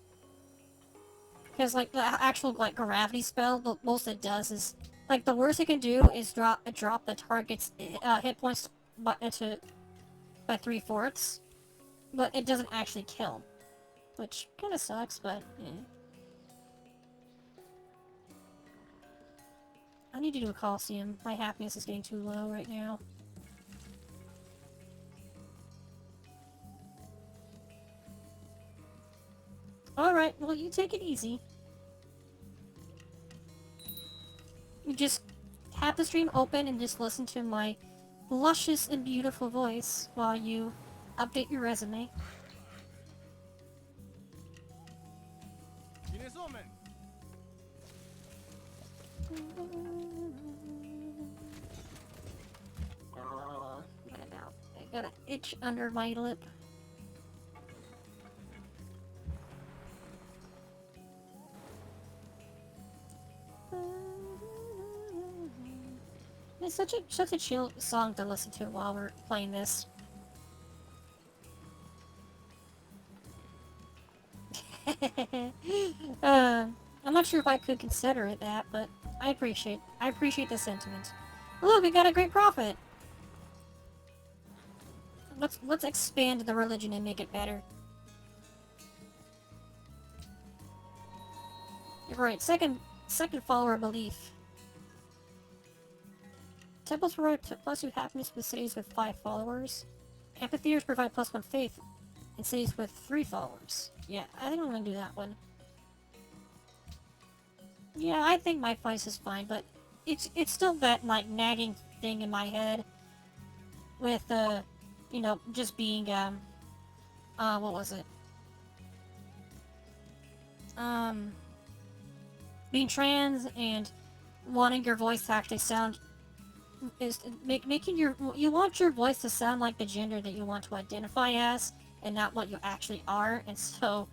Because, like, the actual, like, gravity spell, the most it does is, like, the worst it can do is drop the target's hit points by 3/4. But it doesn't actually kill. Which kind of sucks, but, yeah. I need to do a Coliseum. My happiness is getting too low right now. Alright, well, you take it easy. You just have the stream open and just listen to my luscious and beautiful voice while you update your resume. Oh, I got an itch under my lip. It's such a chill song to listen to while we're playing this. I'm not sure if I could consider it that, but I appreciate the sentiment. Look, we got a great prophet. Let's expand the religion and make it better. You're right. Second follower belief. Temples provide +2 happiness with cities with 5 followers. Amphitheaters provide +1 faith in cities with 3 followers. Yeah, I think I'm gonna do that one. Yeah, I think my vice is fine, but it's still that, like, nagging thing in my head with, you know, just being, what was it? Being trans and wanting your voice to actually sound you want your voice to sound like the gender that you want to identify as and not what you actually are, and so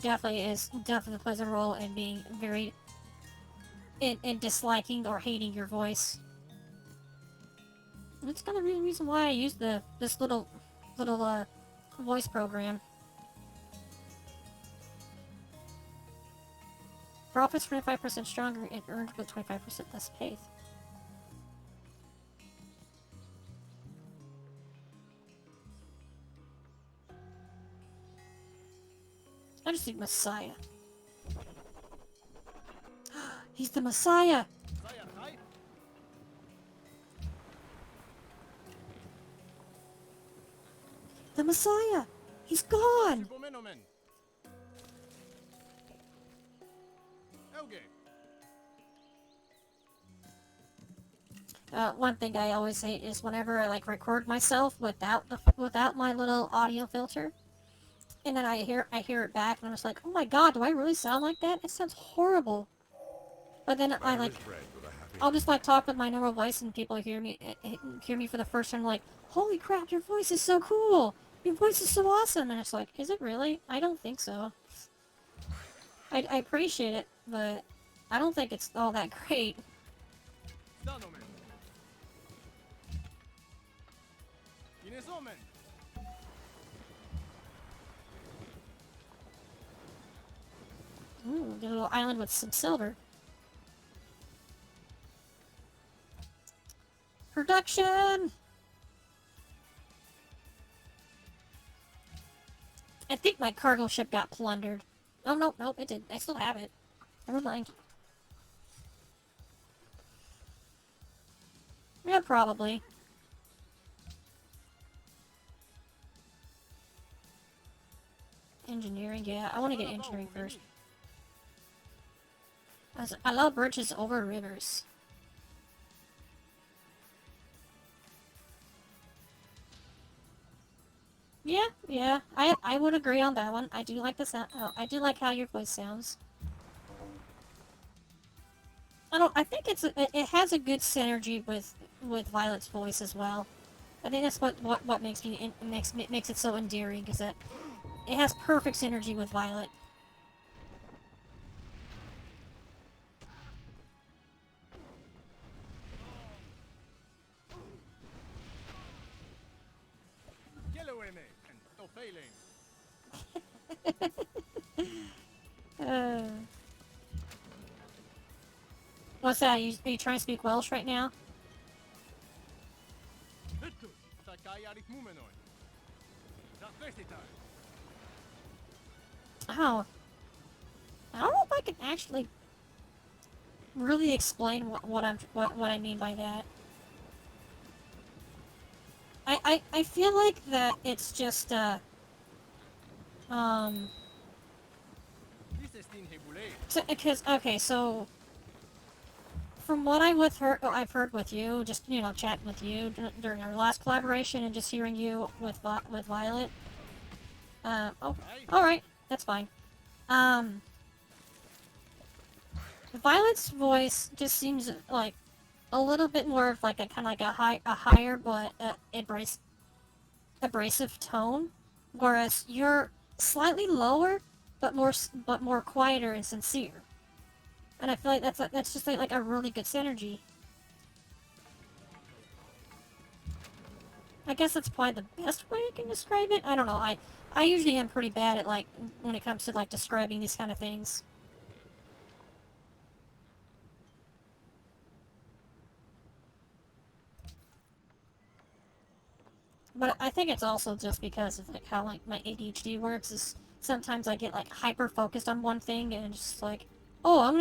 definitely plays a role in being very in disliking or hating your voice. And that's kind of the reason why I use this little voice program. Profits 25% stronger and earned with 25% less faith. I just need Messiah. He's the Messiah! The Messiah! He's gone! One thing I always hate is whenever I like record myself without my little audio filter, and then I hear it back, and I'm just like, oh my god, do I really sound like that? It sounds horrible. But then I'll just like talk with my normal voice, and people hear me for the first time, like, holy crap, your voice is so cool. Your voice is so awesome, and it's like, is it really? I don't think so. I appreciate it, but I don't think it's all that great. Stanno, man. Chi ne so, man? Ooh, get a little island with some silver. Production! I think my cargo ship got plundered. Oh, no, nope, it did. I still have it. Never mind. Yeah, probably. Engineering, yeah. I want to get engineering first. I love bridges over rivers. Yeah. I would agree on that one. I do like the sound. Oh, I do like how your voice sounds. I think it has a good synergy with Violet's voice as well. I think that's what makes it so endearing, is that it has perfect synergy with Violet. Yellow me, and no failing. What's that? Are you trying to speak Welsh right now? Sakai arit mumenoi. That vesita. Oh. I don't know if I can actually really explain what I mean by that. I feel like that it's just This is Tin Hebule. because okay, so from what I've heard with you, just chatting with you during our last collaboration and just hearing you with Violet. Oh, all right, that's fine. Violet's voice just seems like a little bit more of like a kind of like a higher but abrasive tone, whereas you're slightly lower but more quieter and sincere. And I feel like that's just like a really good synergy. I guess that's probably the best way I can describe it. I don't know. I usually am pretty bad at like when it comes to like describing these kind of things. But I think it's also just because of like how like my ADHD works. Is sometimes I get like hyper focused on one thing and just like, oh, I'm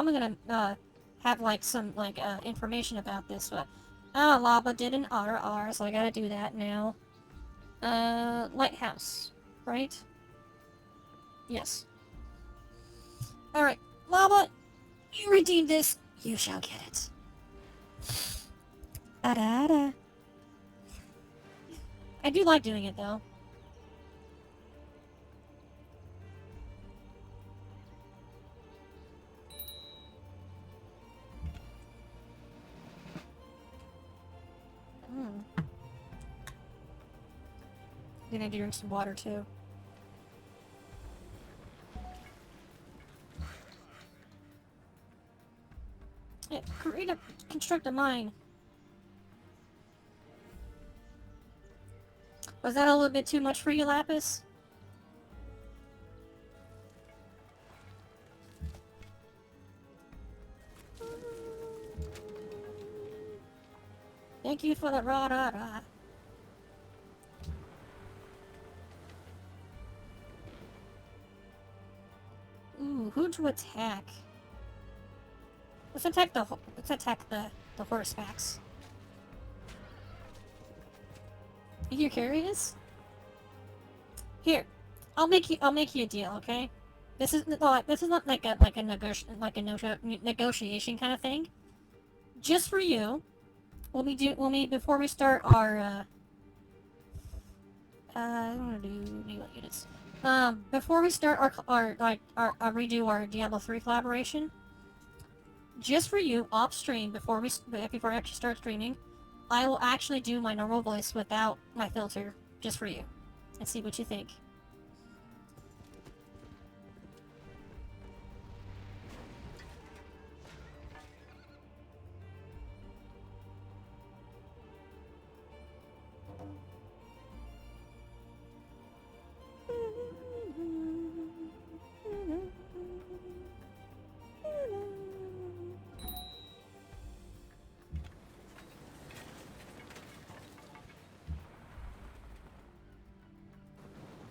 gonna have like some like information about this, but Lava did an RR, so I gotta do that now. Lighthouse, right? Yes. All right, Lava, you redeemed this. You shall get it. Ada. I do like doing it though. Then I drink some water too. Yeah, construct a mine. Was that a little bit too much for you, Lapis? Thank you for the rah-rah-rah. Ooh, who to attack? Let's attack the horsebacks. You're curious? Here, I'll make you a deal, okay? This is not like a negotiation kind of thing. Just for you, before we start our I'm gonna do new units. Before we start our redo our Diablo 3 collaboration, just for you, off stream before I actually start streaming, I will actually do my normal voice without my filter, just for you. and see what you think.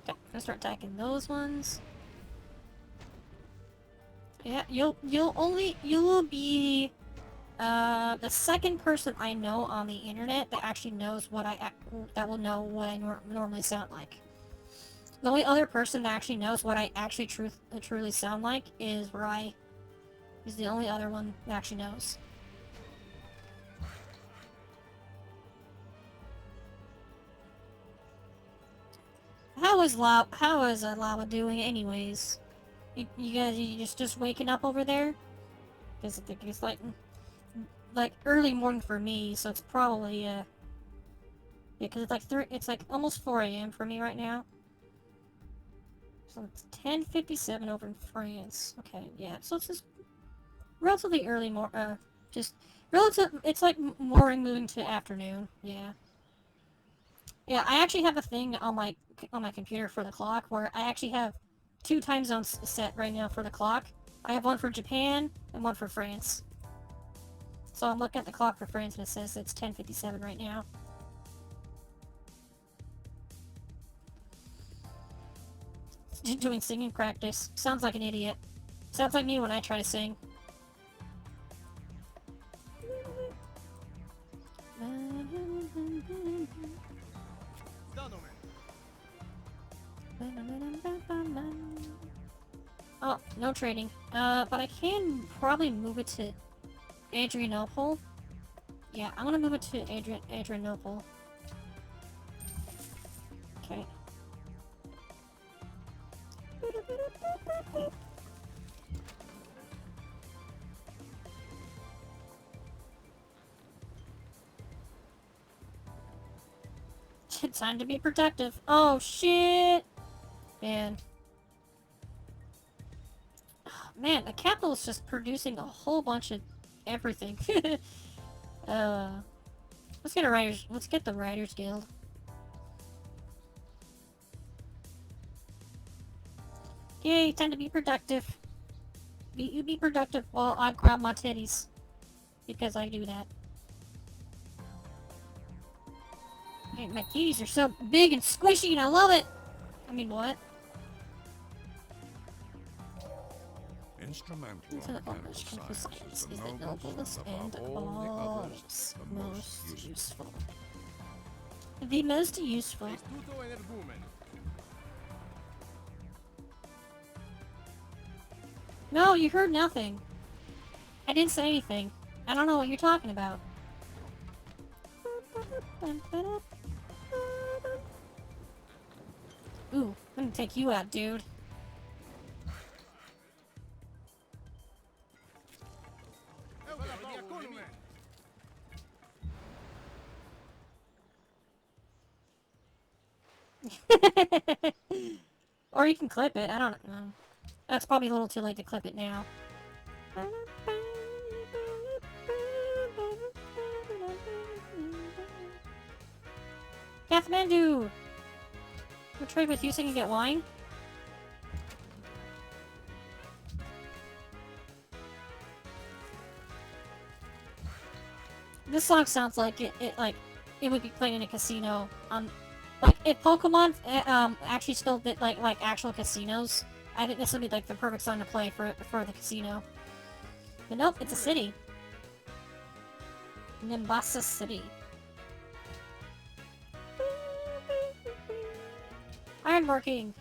Okay, gonna start attacking those ones. Yeah, you'll be the second person I know on the internet that actually knows what that will know what I normally sound like. The only other person that actually knows what I actually truly sound like is Rye. He's the only other one that actually knows. How is Lava doing anyways? You guys, just waking up over there? Because I think it's like early morning for me, so it's probably yeah, because it's like almost 4 a.m. for me right now. So it's 10:57 over in France. Okay, yeah, so it's just relatively early just relative. It's like morning moving to afternoon. Yeah. Yeah, I actually have a thing on my computer for the clock where I actually have 2 time zones set right now for the clock. I have one for Japan and one for France. So I'm looking at the clock for France and it says it's 10:57 right now. Doing singing practice. Sounds like an idiot. Sounds like me when I try to sing. Oh, no trading. But I can probably move it to Adrianople. Yeah, I'm gonna move it to Adrianople. Okay. It's time to be productive. Oh, shit! Man. Man, the capital is just producing a whole bunch of everything. Let's get the Writers Guild. Yay, time to be productive. You be productive while I grab my titties. Because I do that. Hey, my titties are so big and squishy and I love it! I mean, what? Instrumental Into the mechanical owners can science science is is the the noblest and above all the others, the most useful. useful. The most useful. Estuto energumen. No, you heard nothing. I didn't say anything. I don't know what you're talking about. Ooh, I'm gonna take you out, dude. Or you can clip it, I don't know. That's probably a little too late to clip it now. Kathmandu! We'll trade with you so you can get wine? This song sounds like it would be played in a casino. Like if Pokemon actually still did like actual casinos, I think this would be like the perfect song to play for the casino. But nope, it's a city. Nimbasa City. Ironworking.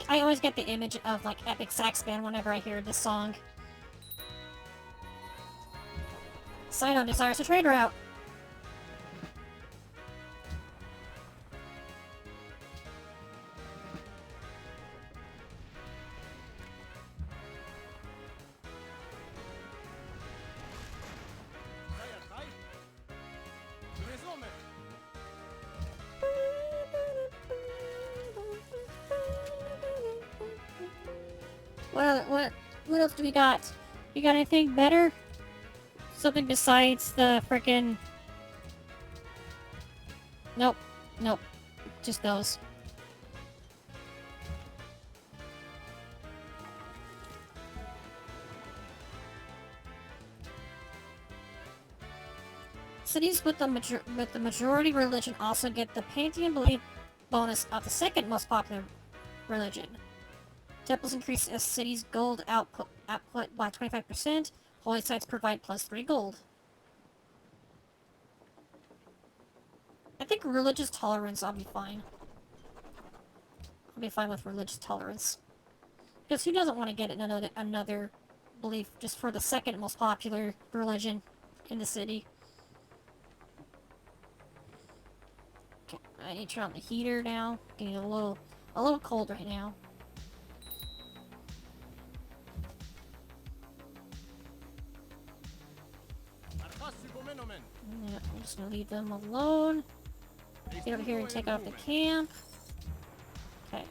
I always get the image of like Epic Sax Band whenever I hear this song. Sidon desires a trade route. What else do we got? You got anything better? Something besides the frickin'... Nope. Nope. Just those. Cities with the majority religion also get the pantheon belief bonus of the second most popular religion. Temples increase a city's gold output by 25%. Holy sites provide plus 3 gold. I think religious tolerance, I'll be fine. I'll be fine with religious tolerance. Because who doesn't want to get another belief just for the second most popular religion in the city? Okay, I need to turn on the heater now. Getting a little cold right now. Yeah, I'm just gonna leave them alone. Get over here and take off the camp. Okay.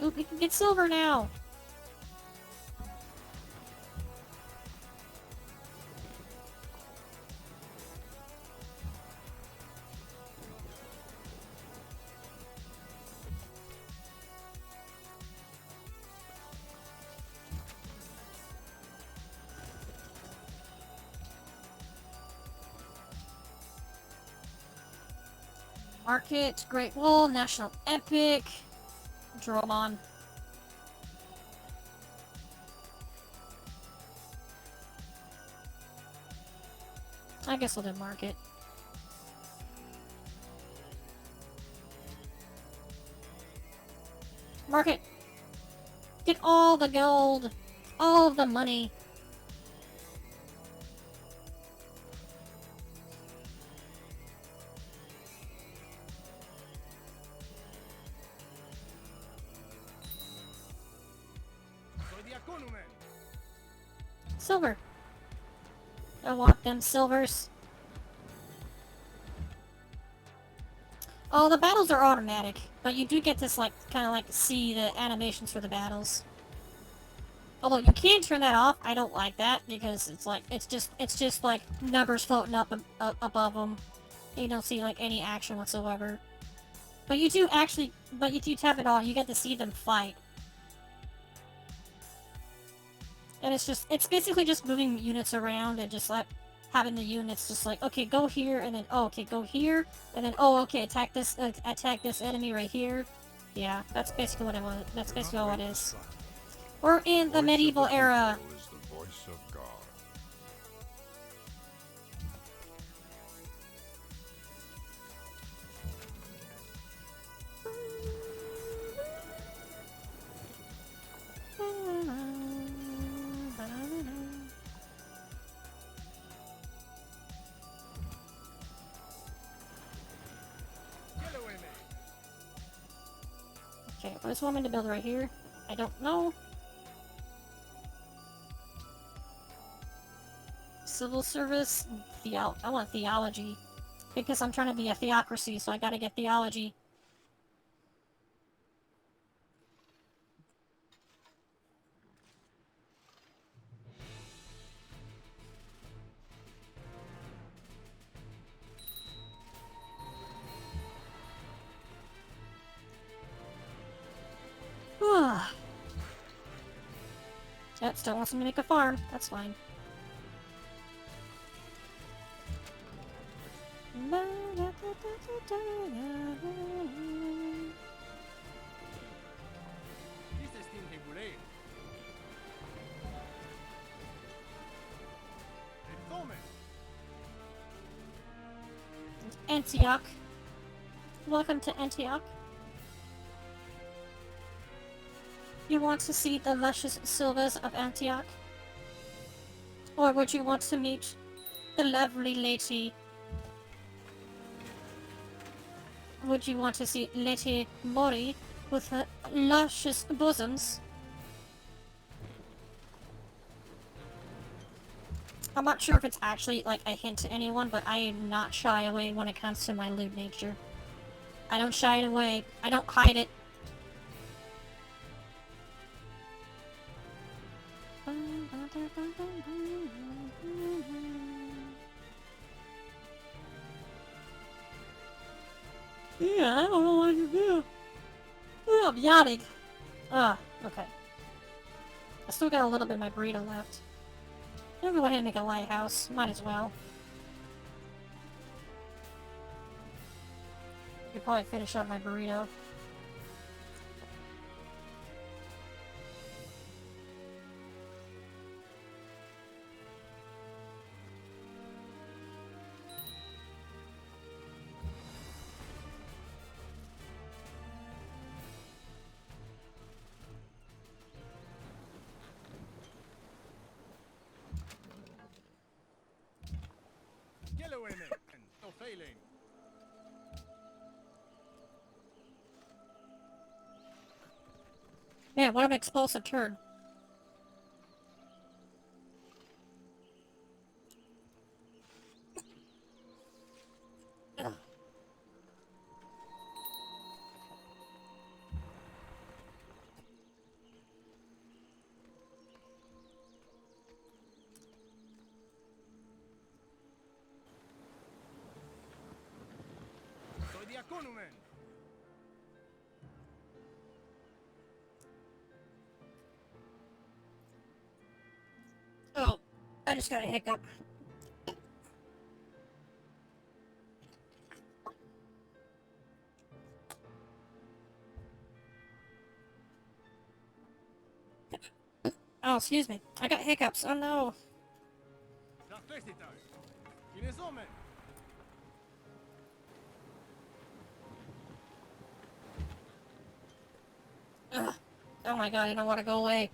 Oop, we can get silver now! Market, Great Wall, National Epic, Dromon. I guess we'll do Market. Market! Get all the gold! All of the money! Silver. I want them silvers. Oh, the battles are automatic, but you do get this, like, kind of like see the animations for the battles. Although you can turn that off, I don't like that because it's like it's just like numbers floating up above them. You don't see like any action whatsoever. But you do actually, but if you tap it on, you get to see them fight. And it's basically just moving units around and just like having the units just like, okay, go here, and then, oh, okay, go here, and then, oh, okay, attack this enemy right here. Yeah, that's basically what it was. That's basically all it is. We're in the medieval era. Is the voice of God. Okay, what does it want me to build right here? I don't know. Civil service, I want theology. Because I'm trying to be a theocracy, so I gotta get theology. That still wants me to make a farm. That's fine. Antioch. Welcome to Antioch. You want to see the luscious silvers of Antioch? Or would you want to meet the lovely lady? Would you want to see Lady Mori with her luscious bosoms? I'm not sure if it's actually like a hint to anyone, but I am not shy away when it comes to my lewd nature. I don't shy it away. I don't hide it. Yeah, I don't know what to do. Oh, I'm yawning. Okay. I still got a little bit of my burrito left. I'll go ahead and make a lighthouse. Might as well. Could probably finish up my burrito. Yellow in it. No failing. Man, what an explosive turn. Ugh. Soy diaconumen. Oh, I just got a hiccup. Oh, excuse me. I got hiccups. Oh no. Ugh. Oh my god, I don't want to go away.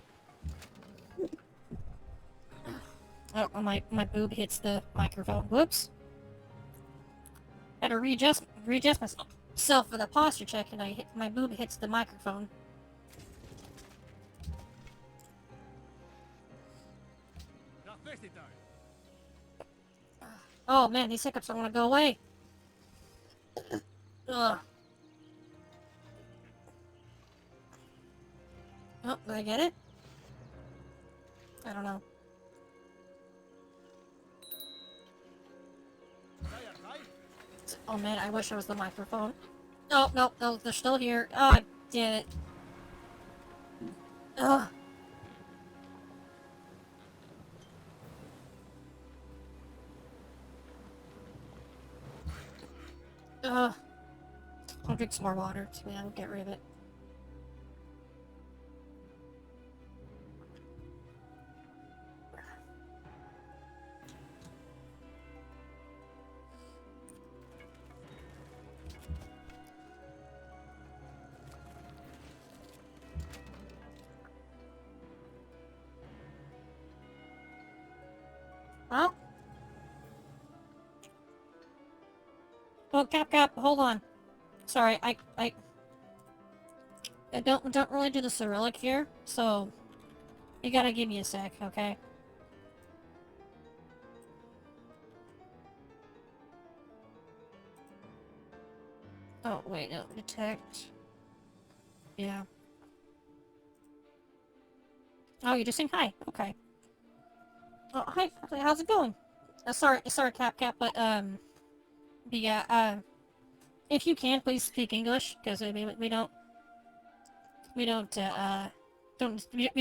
Oh, my boob hits the microphone. Whoops. Had to readjust myself for the posture check, and my boob hits the microphone. Oh man, these hiccups don't want to go away. Ugh. Oh, did I get it? I don't know. Oh man, I wish I was the microphone. Oh, no, no, they're still here. Oh, I did it. Ugh. Ugh. I'll drink some more water, so yeah, I'll get rid of it. Well. Oh, Cap, hold on. Sorry, I don't really do the Cyrillic here, so you gotta give me a sec, okay? Oh, wait, no, detect. Yeah. Oh, you're just saying hi. Okay. Oh, hi. How's it going? Sorry, Cap, but yeah, if you can, please speak English, because we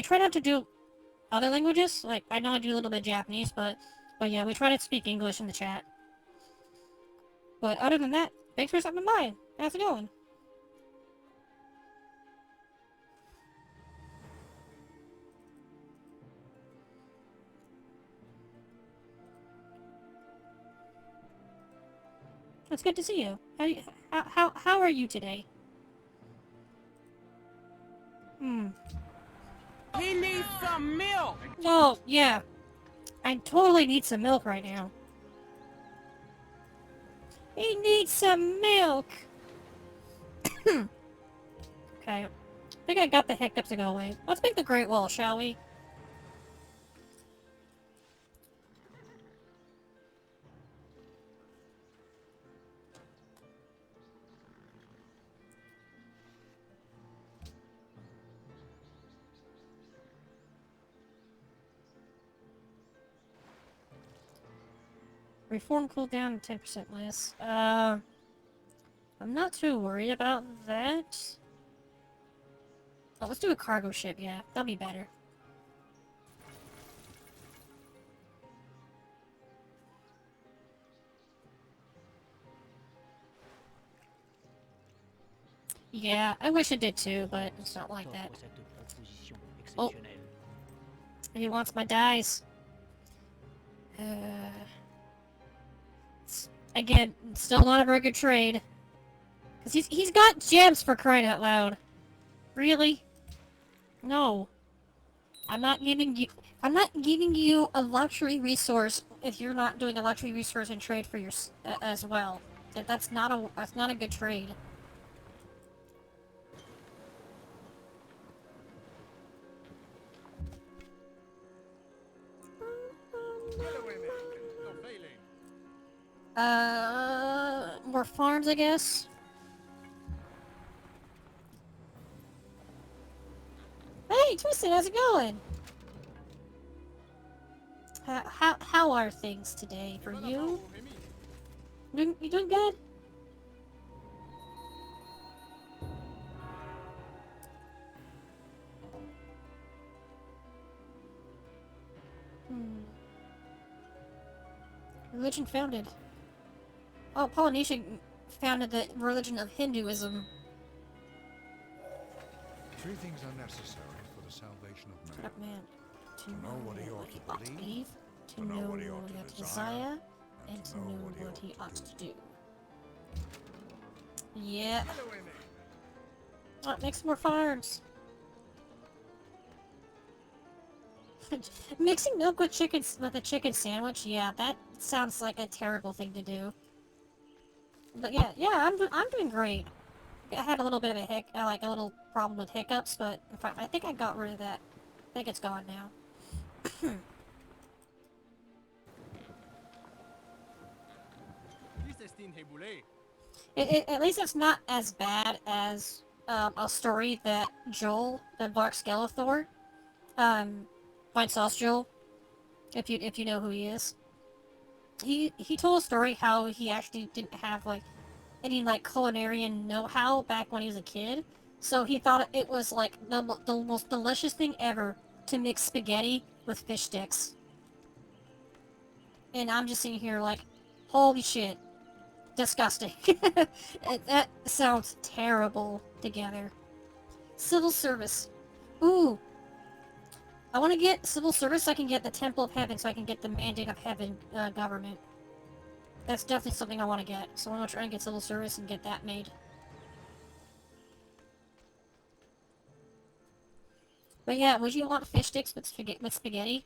try not to do other languages. Like, I know I do a little bit of Japanese, but yeah, we try to speak English in the chat. But other than that, thanks for stopping by. How's it going? It's good to see you. How are you today? some milk! Oh, yeah. I totally need some milk right now. He needs some milk! Okay. I think I got the hiccups to go away. Let's make the Great Wall, shall we? Reform cooldown 10% less. I'm not too worried about that. Oh, let's do a cargo ship, yeah. That'll be better. Yeah, I wish it did too, but it's not like that. Oh. He wants my dice. Again, still not a very good trade. Cause he's got gems, for crying out loud. Really? No. I'm not giving you a luxury resource if you're not doing a luxury resource in trade for your as well. That's not a good trade. More farms, I guess. Hey, Twisted, how's it going? How are things today for you? You doing good? Religion founded. Oh, Polynesia founded the religion of Hinduism. 3 things are necessary for the salvation of man. Man. To know what he ought to believe, to know what he ought to desire, and to know what he ought to do. Yeah. Oh, make some more farms. Mixing milk with a chicken sandwich, yeah, that sounds like a terrible thing to do. But yeah, I'm doing great. I had a little bit of a little problem with hiccups, but in fact, I think I got rid of that. I think it's gone now. At least it's not as bad as a story that Joel, the Bark Skeletor, White Sauce Joel, if you know who he is. He told a story how he actually didn't have any culinary know-how back when he was a kid, so he thought it was the most delicious thing ever to mix spaghetti with fish sticks. And I'm just sitting here like, holy shit, disgusting. That sounds terrible together. Civil service. Ooh. I want to get civil service so I can get the Temple of Heaven, so I can get the Mandate of Heaven government. That's definitely something I want to get. So I'm going to try and get civil service and get that made. But yeah, would you want fish sticks with spaghetti?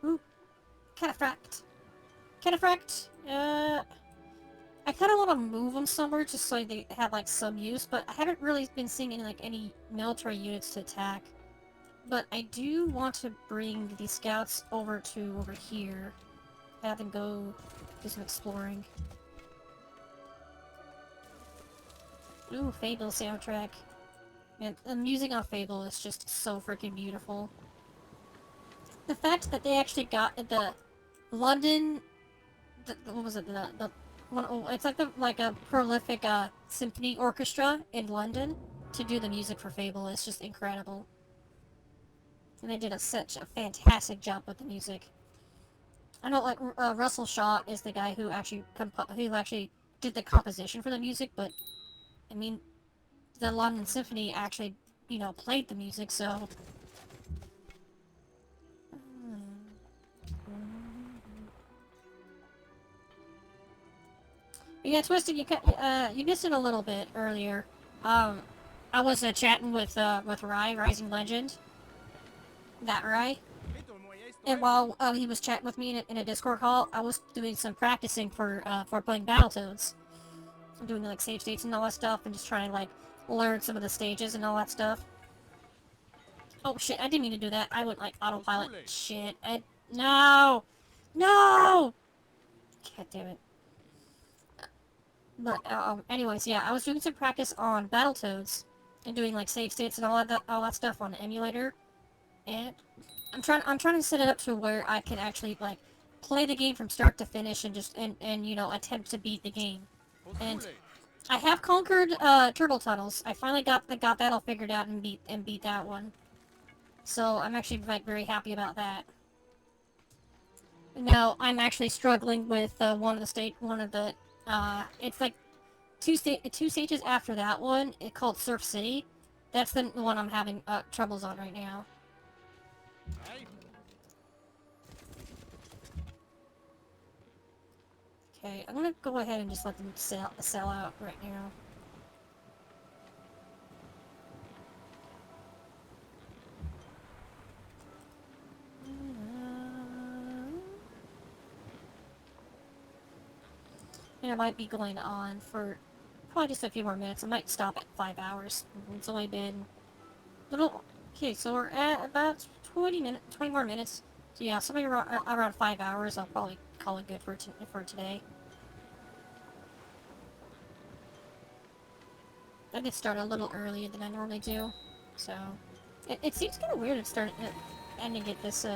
Ooh. Cataphract. Cataphract, I kind of want to move them somewhere just so they have some use, but I haven't really been seeing any military units to attack. But I do want to bring these scouts over here. Have them go do some exploring. Ooh, Fable soundtrack. Man, the music on Fable is just so freaking beautiful. The fact that they actually got the London... what was it? It's like a prolific symphony orchestra in London to do the music for Fable. It's just incredible. And they did such a fantastic job with the music. I know, Russell Shaw is the guy who actually did the composition for the music, but I mean, the London Symphony actually, played the music, so. Yeah, Twisted, you missed it a little bit earlier. I was chatting with Rising Legend, that Rai, and while he was chatting with me in a Discord call, I was doing some practicing for playing Battletoads. I'm doing like save states and all that stuff, and just trying to like learn some of the stages and all that stuff. Oh shit! I didn't mean to do that. I went like autopilot. Shit! No, no! God damn it. But anyways, yeah, I was doing some practice on Battletoads and doing like save states and all that stuff on the emulator, and I'm trying to set it up to where I can actually like play the game from start to finish and just and you know attempt to beat the game. And I have conquered turtle tunnels. I finally got that all figured out and beat that one. So I'm actually like very happy about that. Now I'm actually struggling with one of the it's like two stages after that one. It's called Surf City. That's the one I'm having troubles on right now. Okay, I'm gonna go ahead and just let them sell out right now. And I might be going on for probably just a few more minutes. I might stop at 5 hours. It's only been little. Okay, so we're at about 20 more minutes. So yeah, somewhere around 5 hours. I'll probably call it good for today. I did start a little earlier than I normally do, so it seems kind of weird at ending it this.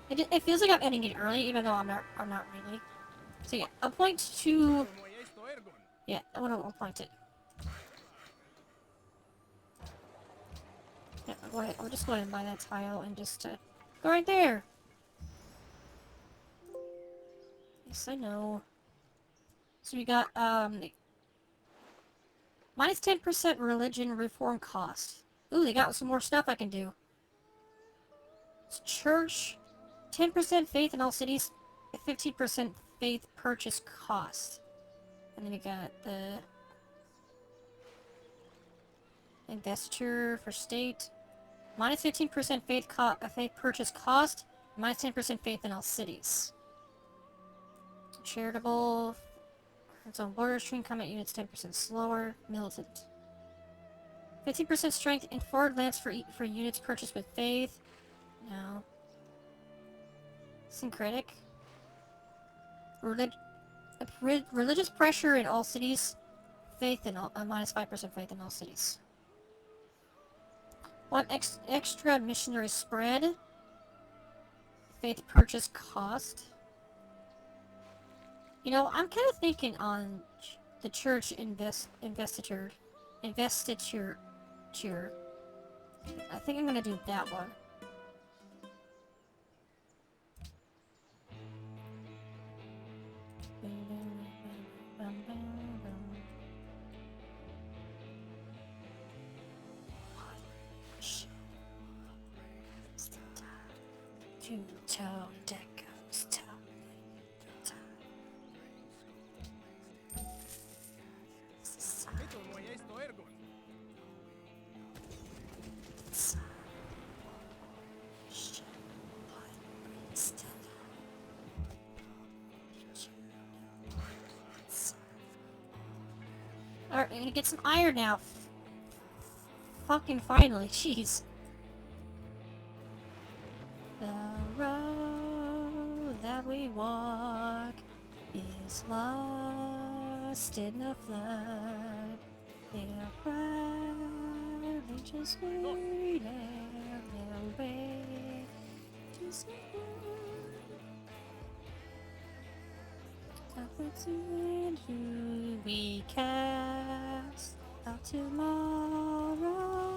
It feels like I'm ending it early, even though I'm not really. So yeah, I'll point to. Yeah, I'll point it. Yeah, I'll go ahead. I'll just go ahead and buy that tile and just go right there. Yes, I know. So we got minus 10% religion reform cost. Ooh, they got some more stuff I can do. It's church, 10% faith in all cities, 15% faith purchase cost. And then we got the investiture for state, minus 15% faith purchase cost, minus 10% faith in all cities. Charitable, its own border stream, combat units 10% slower, militant. 15% strength in forward lance for units purchased with faith. No. Syncretic. Religious pressure in all cities. Faith in all, minus 5% faith in all cities. One extra missionary spread. Faith purchase cost. You know, I'm kind of thinking on the church investiture. I think I'm gonna do that one. Two-tone deckos, Alright, I'm gonna get some iron now. Fucking finally, jeez. The road that we walk is lost in the flood. They are proudly just waiting their way to someone. Upwards into we cast out tomorrow.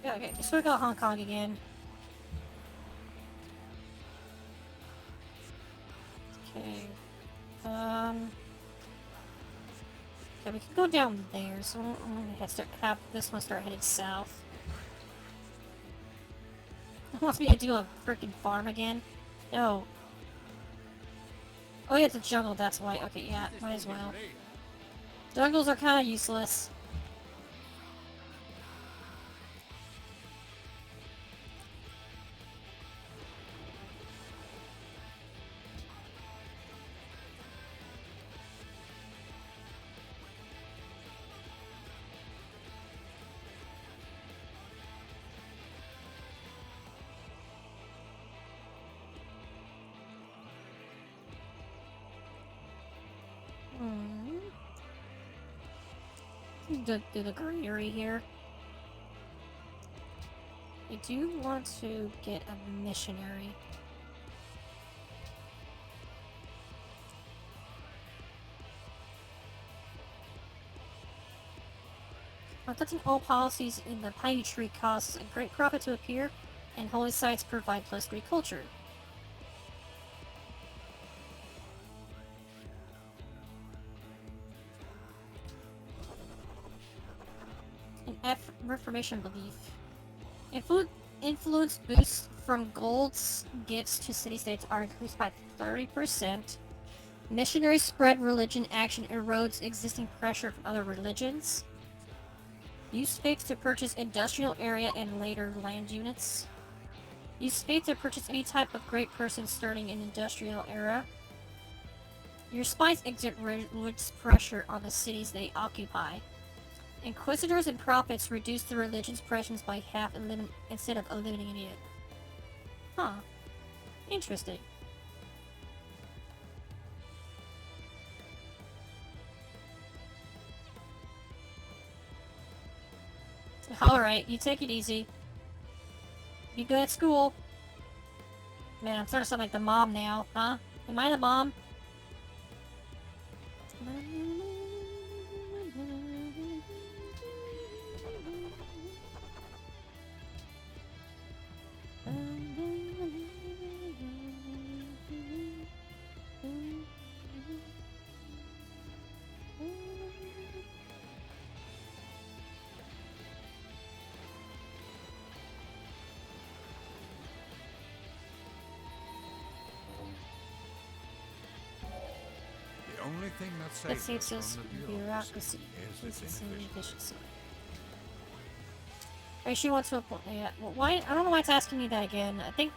Okay, so we got Hong Kong again. Okay. Okay, we can go down there, so I'm gonna have this one start heading south. It wants me to do a freaking farm again? No. Oh yeah, it's a jungle, that's why. Okay, yeah, might as well. Jungles are kinda useless. Do the greenery here. I do want to get a missionary. Adopting all policies in the Piney Tree causes a great profit to appear, and holy sites provide +3 culture. An F Reformation belief. Influence boosts from gold's gifts to city-states are increased by 30%. Missionary spread religion action erodes existing pressure from other religions. Use faith to purchase industrial area and later land units. Use faith to purchase any type of great person starting in industrial era. Your spies exert religious pressure on the cities they occupy. Inquisitors and prophets reduce the religion's presence by half instead of eliminating it. Huh. Interesting. Alright, you take it easy. Be good at school. Man, I'm starting to sound like the mom now, huh? Am I the mom? The only thing that Let's saves see, it us says from the bureaucracy. is this inefficiency. Efficiency. Right, she wants to apply. Yeah. Well, why? I don't know why it's asking me that again. I think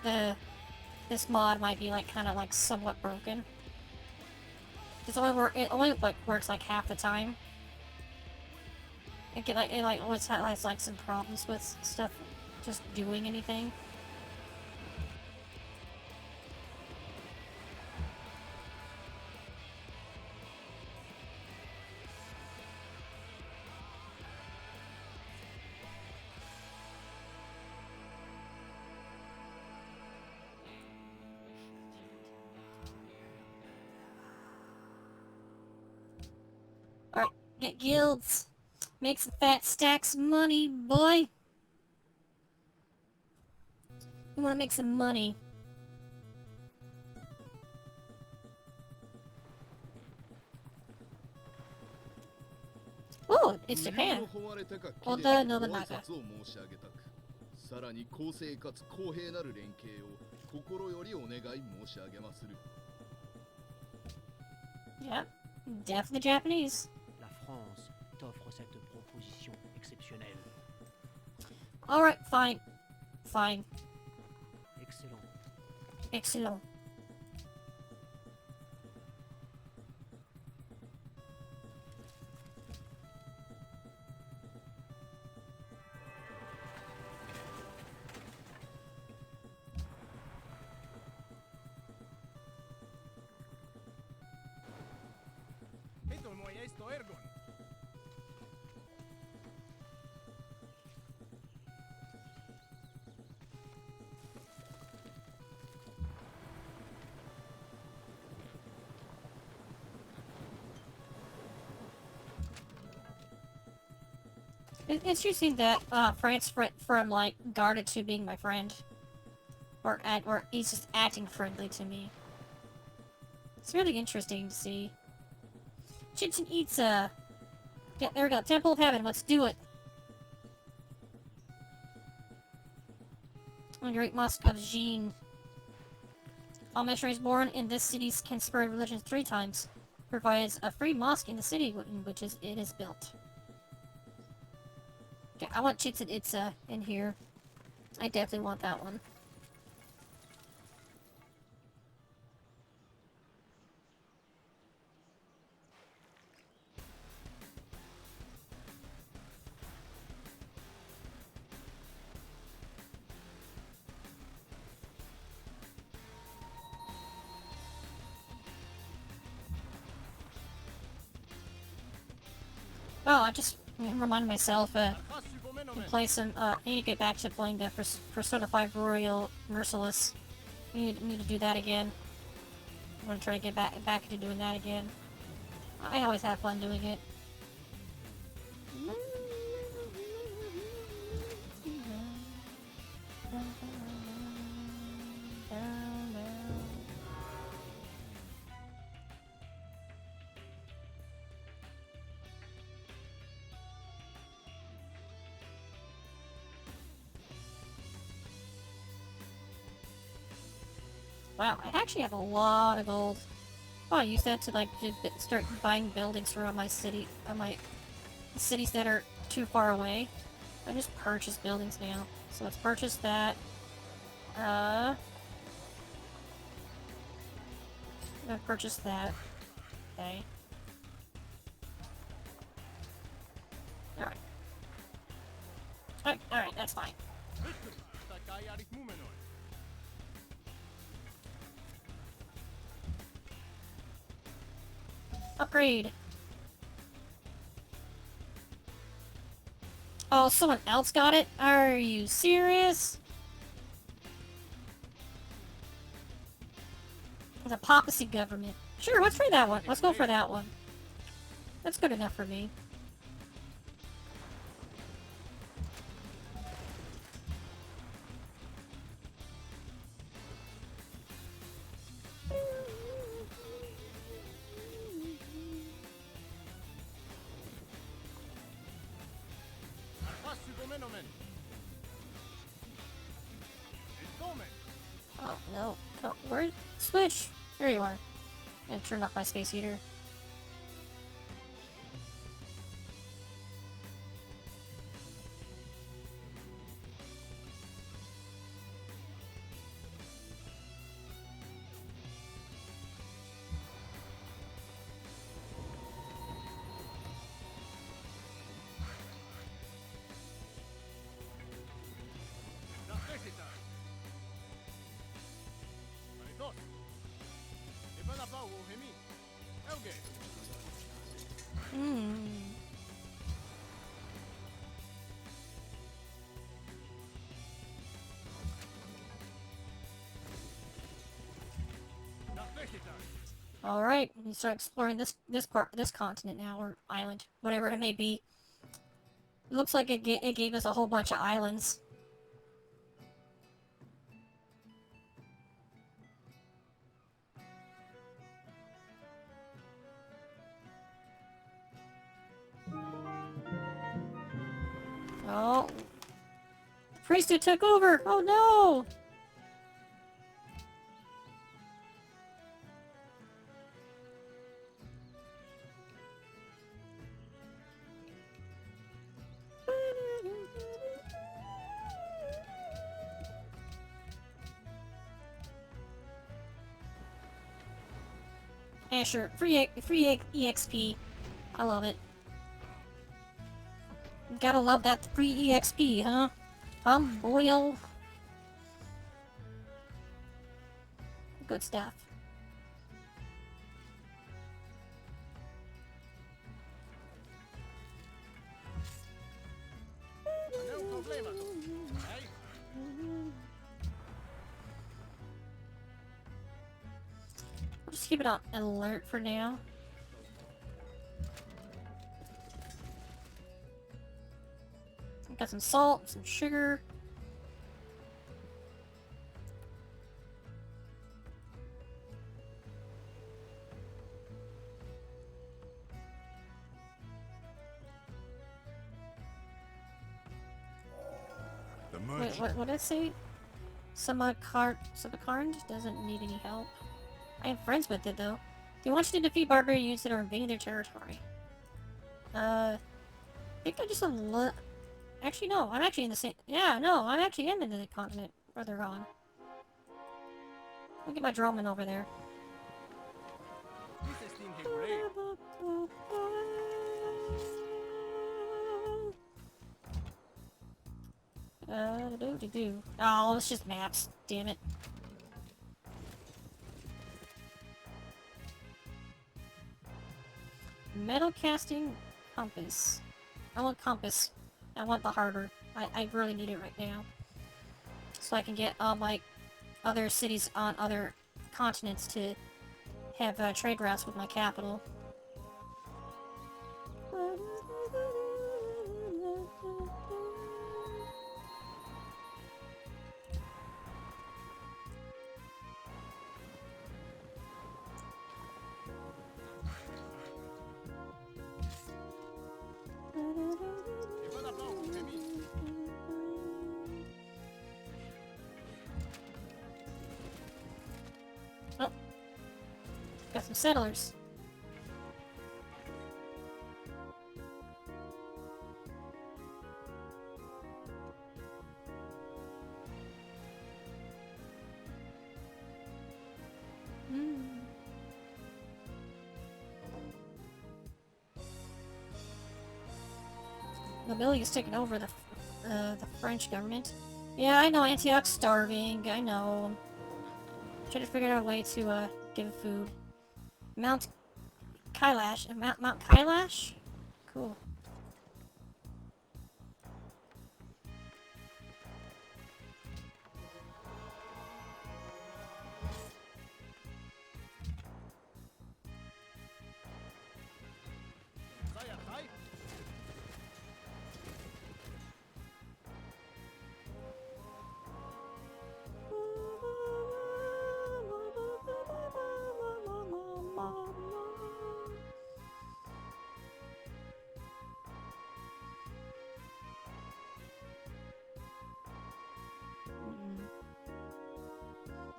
this mod might be like kind of like somewhat broken. It only like works like half the time. It always has like some problems with stuff just doing anything. Alright, get guilds. Make some fat stacks of money, boy. You wanna make some money. Oh, it's Japan. Oda Nobunaga. さらに公正かつ公平なる連携を心よりお願い申し上げまする。 Yep, definitely Japanese. La France t'offre cette proposition exceptionnelle. Alright, fine. Fine. Excellent. Excellent. Esto no es esto, Ergon. It's interesting that France went from like guarded to being my friend, or he's just acting friendly to me. It's really interesting to see. Chichen Itza. Yeah, there we go. Temple of Heaven. Let's do it. The Great Mosque of Jin. All missionaries born in this city can spread religion 3 times. Provides a free mosque in the city in which it is built. Okay, I want Chichen Itza in here. I definitely want that one. Oh, I just reminded myself, play some, I need to get back to playing the Persona 5 Royal Merciless. Need to do that again. I'm gonna try to get back into doing that again. I always have fun doing it. Wow, I actually have a lot of gold. Oh, I use that to like start buying buildings around my city, my cities that are too far away. I just purchase buildings now. So let's purchase that. I'm gonna purchase that. Okay. Alright. Alright, that's fine. Upgrade! Oh, someone else got it? Are you serious? The Papacy government. Sure, let's try that one. Let's go for that one. That's good enough for me. Oh, no. Oh, where? Switch! There you are. I'm gonna turn off my space heater. Alright, we start exploring this continent now, or island, whatever it may be. It looks like it gave us a whole bunch of islands. Oh. The priesthood took over! Oh no! Yeah, sure. Free EXP. I love it. Gotta love that free EXP, huh? Boyle. Good stuff. I'll just keep it on alert for now. Got some salt, some sugar. what did I say? Samakarnd doesn't need any help. I am friends with it, though. They want you to defeat barbarian units that are invading their territory. I think I just actually, no, I'm actually in the same... Yeah, no, I'm actually in the continent where they're on. I'll get my drone over there. This thing here great. Do-do-do. Oh, it's just maps. Damn it. Metal casting compass. I want compass. I want the harbor. I really need it right now. So I can get like other cities on other continents to have trade routes with my capital. Oh, got some settlers. Nobility has taken over the French government. Yeah, I know, Antioch's starving, I know. Should have figured out a way to give it food. Mount Kailash. Mount Kailash? Cool.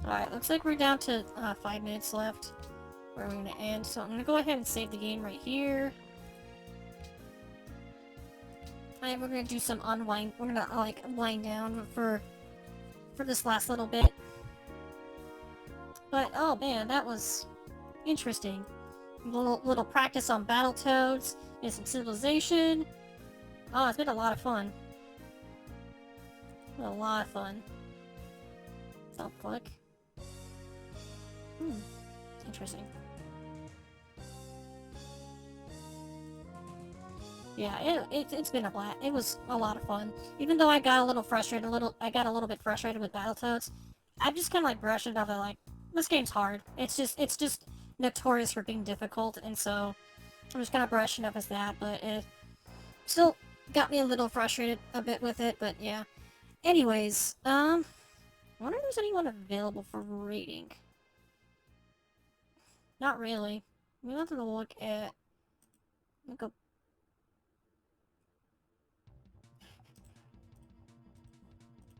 Alright, looks like we're down to 5 minutes left where we're gonna end. So I'm gonna go ahead and save the game right here. And we're gonna do some unwind. We're gonna like wind down for this last little bit. But oh man, that was interesting. Little practice on Battletoads and some civilization. Oh, it's been a lot of fun. A lot of fun. Don't click. Interesting. Yeah, it's been a blast. It was a lot of fun. Even though I got a little frustrated, I got a little bit frustrated with Battletoads. I'm just kind of like brushed it off. Like, this game's hard. It's just notorious for being difficult, and so I'm just kind of brushing up as that. But it still got me a little frustrated a bit with it. But yeah. Anyways, I wonder if there's anyone available for raiding. Not really. We have to look at. Go.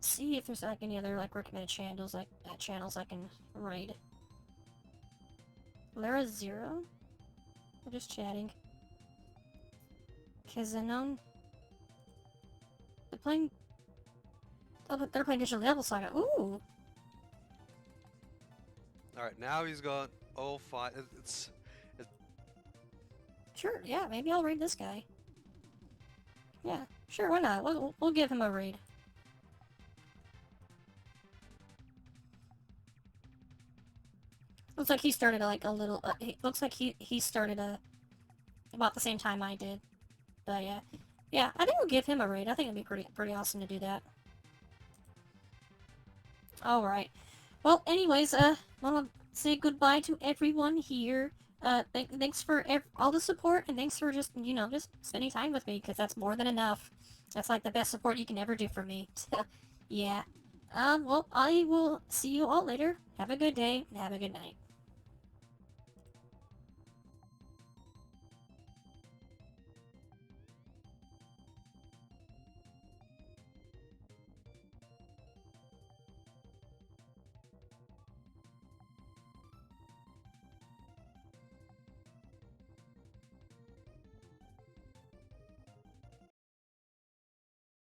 See if there's like any other like recommended channels I can raid. Lara 0? We're just chatting. Kazanon. They're playing. Oh, but they're playing Digital Devil Saga. Ooh. All right, now he's got all 5. It's Sure. Yeah. Maybe I'll raid this guy. Yeah. Sure. Why not? We'll give him a raid. Looks like he started like a little. Looks like he started about the same time I did. But yeah. I think we'll give him a raid. I think it'd be pretty awesome to do that. All right. Well, anyways, I want to say goodbye to everyone here. Thanks for all the support, and thanks for just just spending time with me, because that's more than enough. That's like the best support you can ever do for me. Yeah. Well, I will see you all later. Have a good day and have a good night.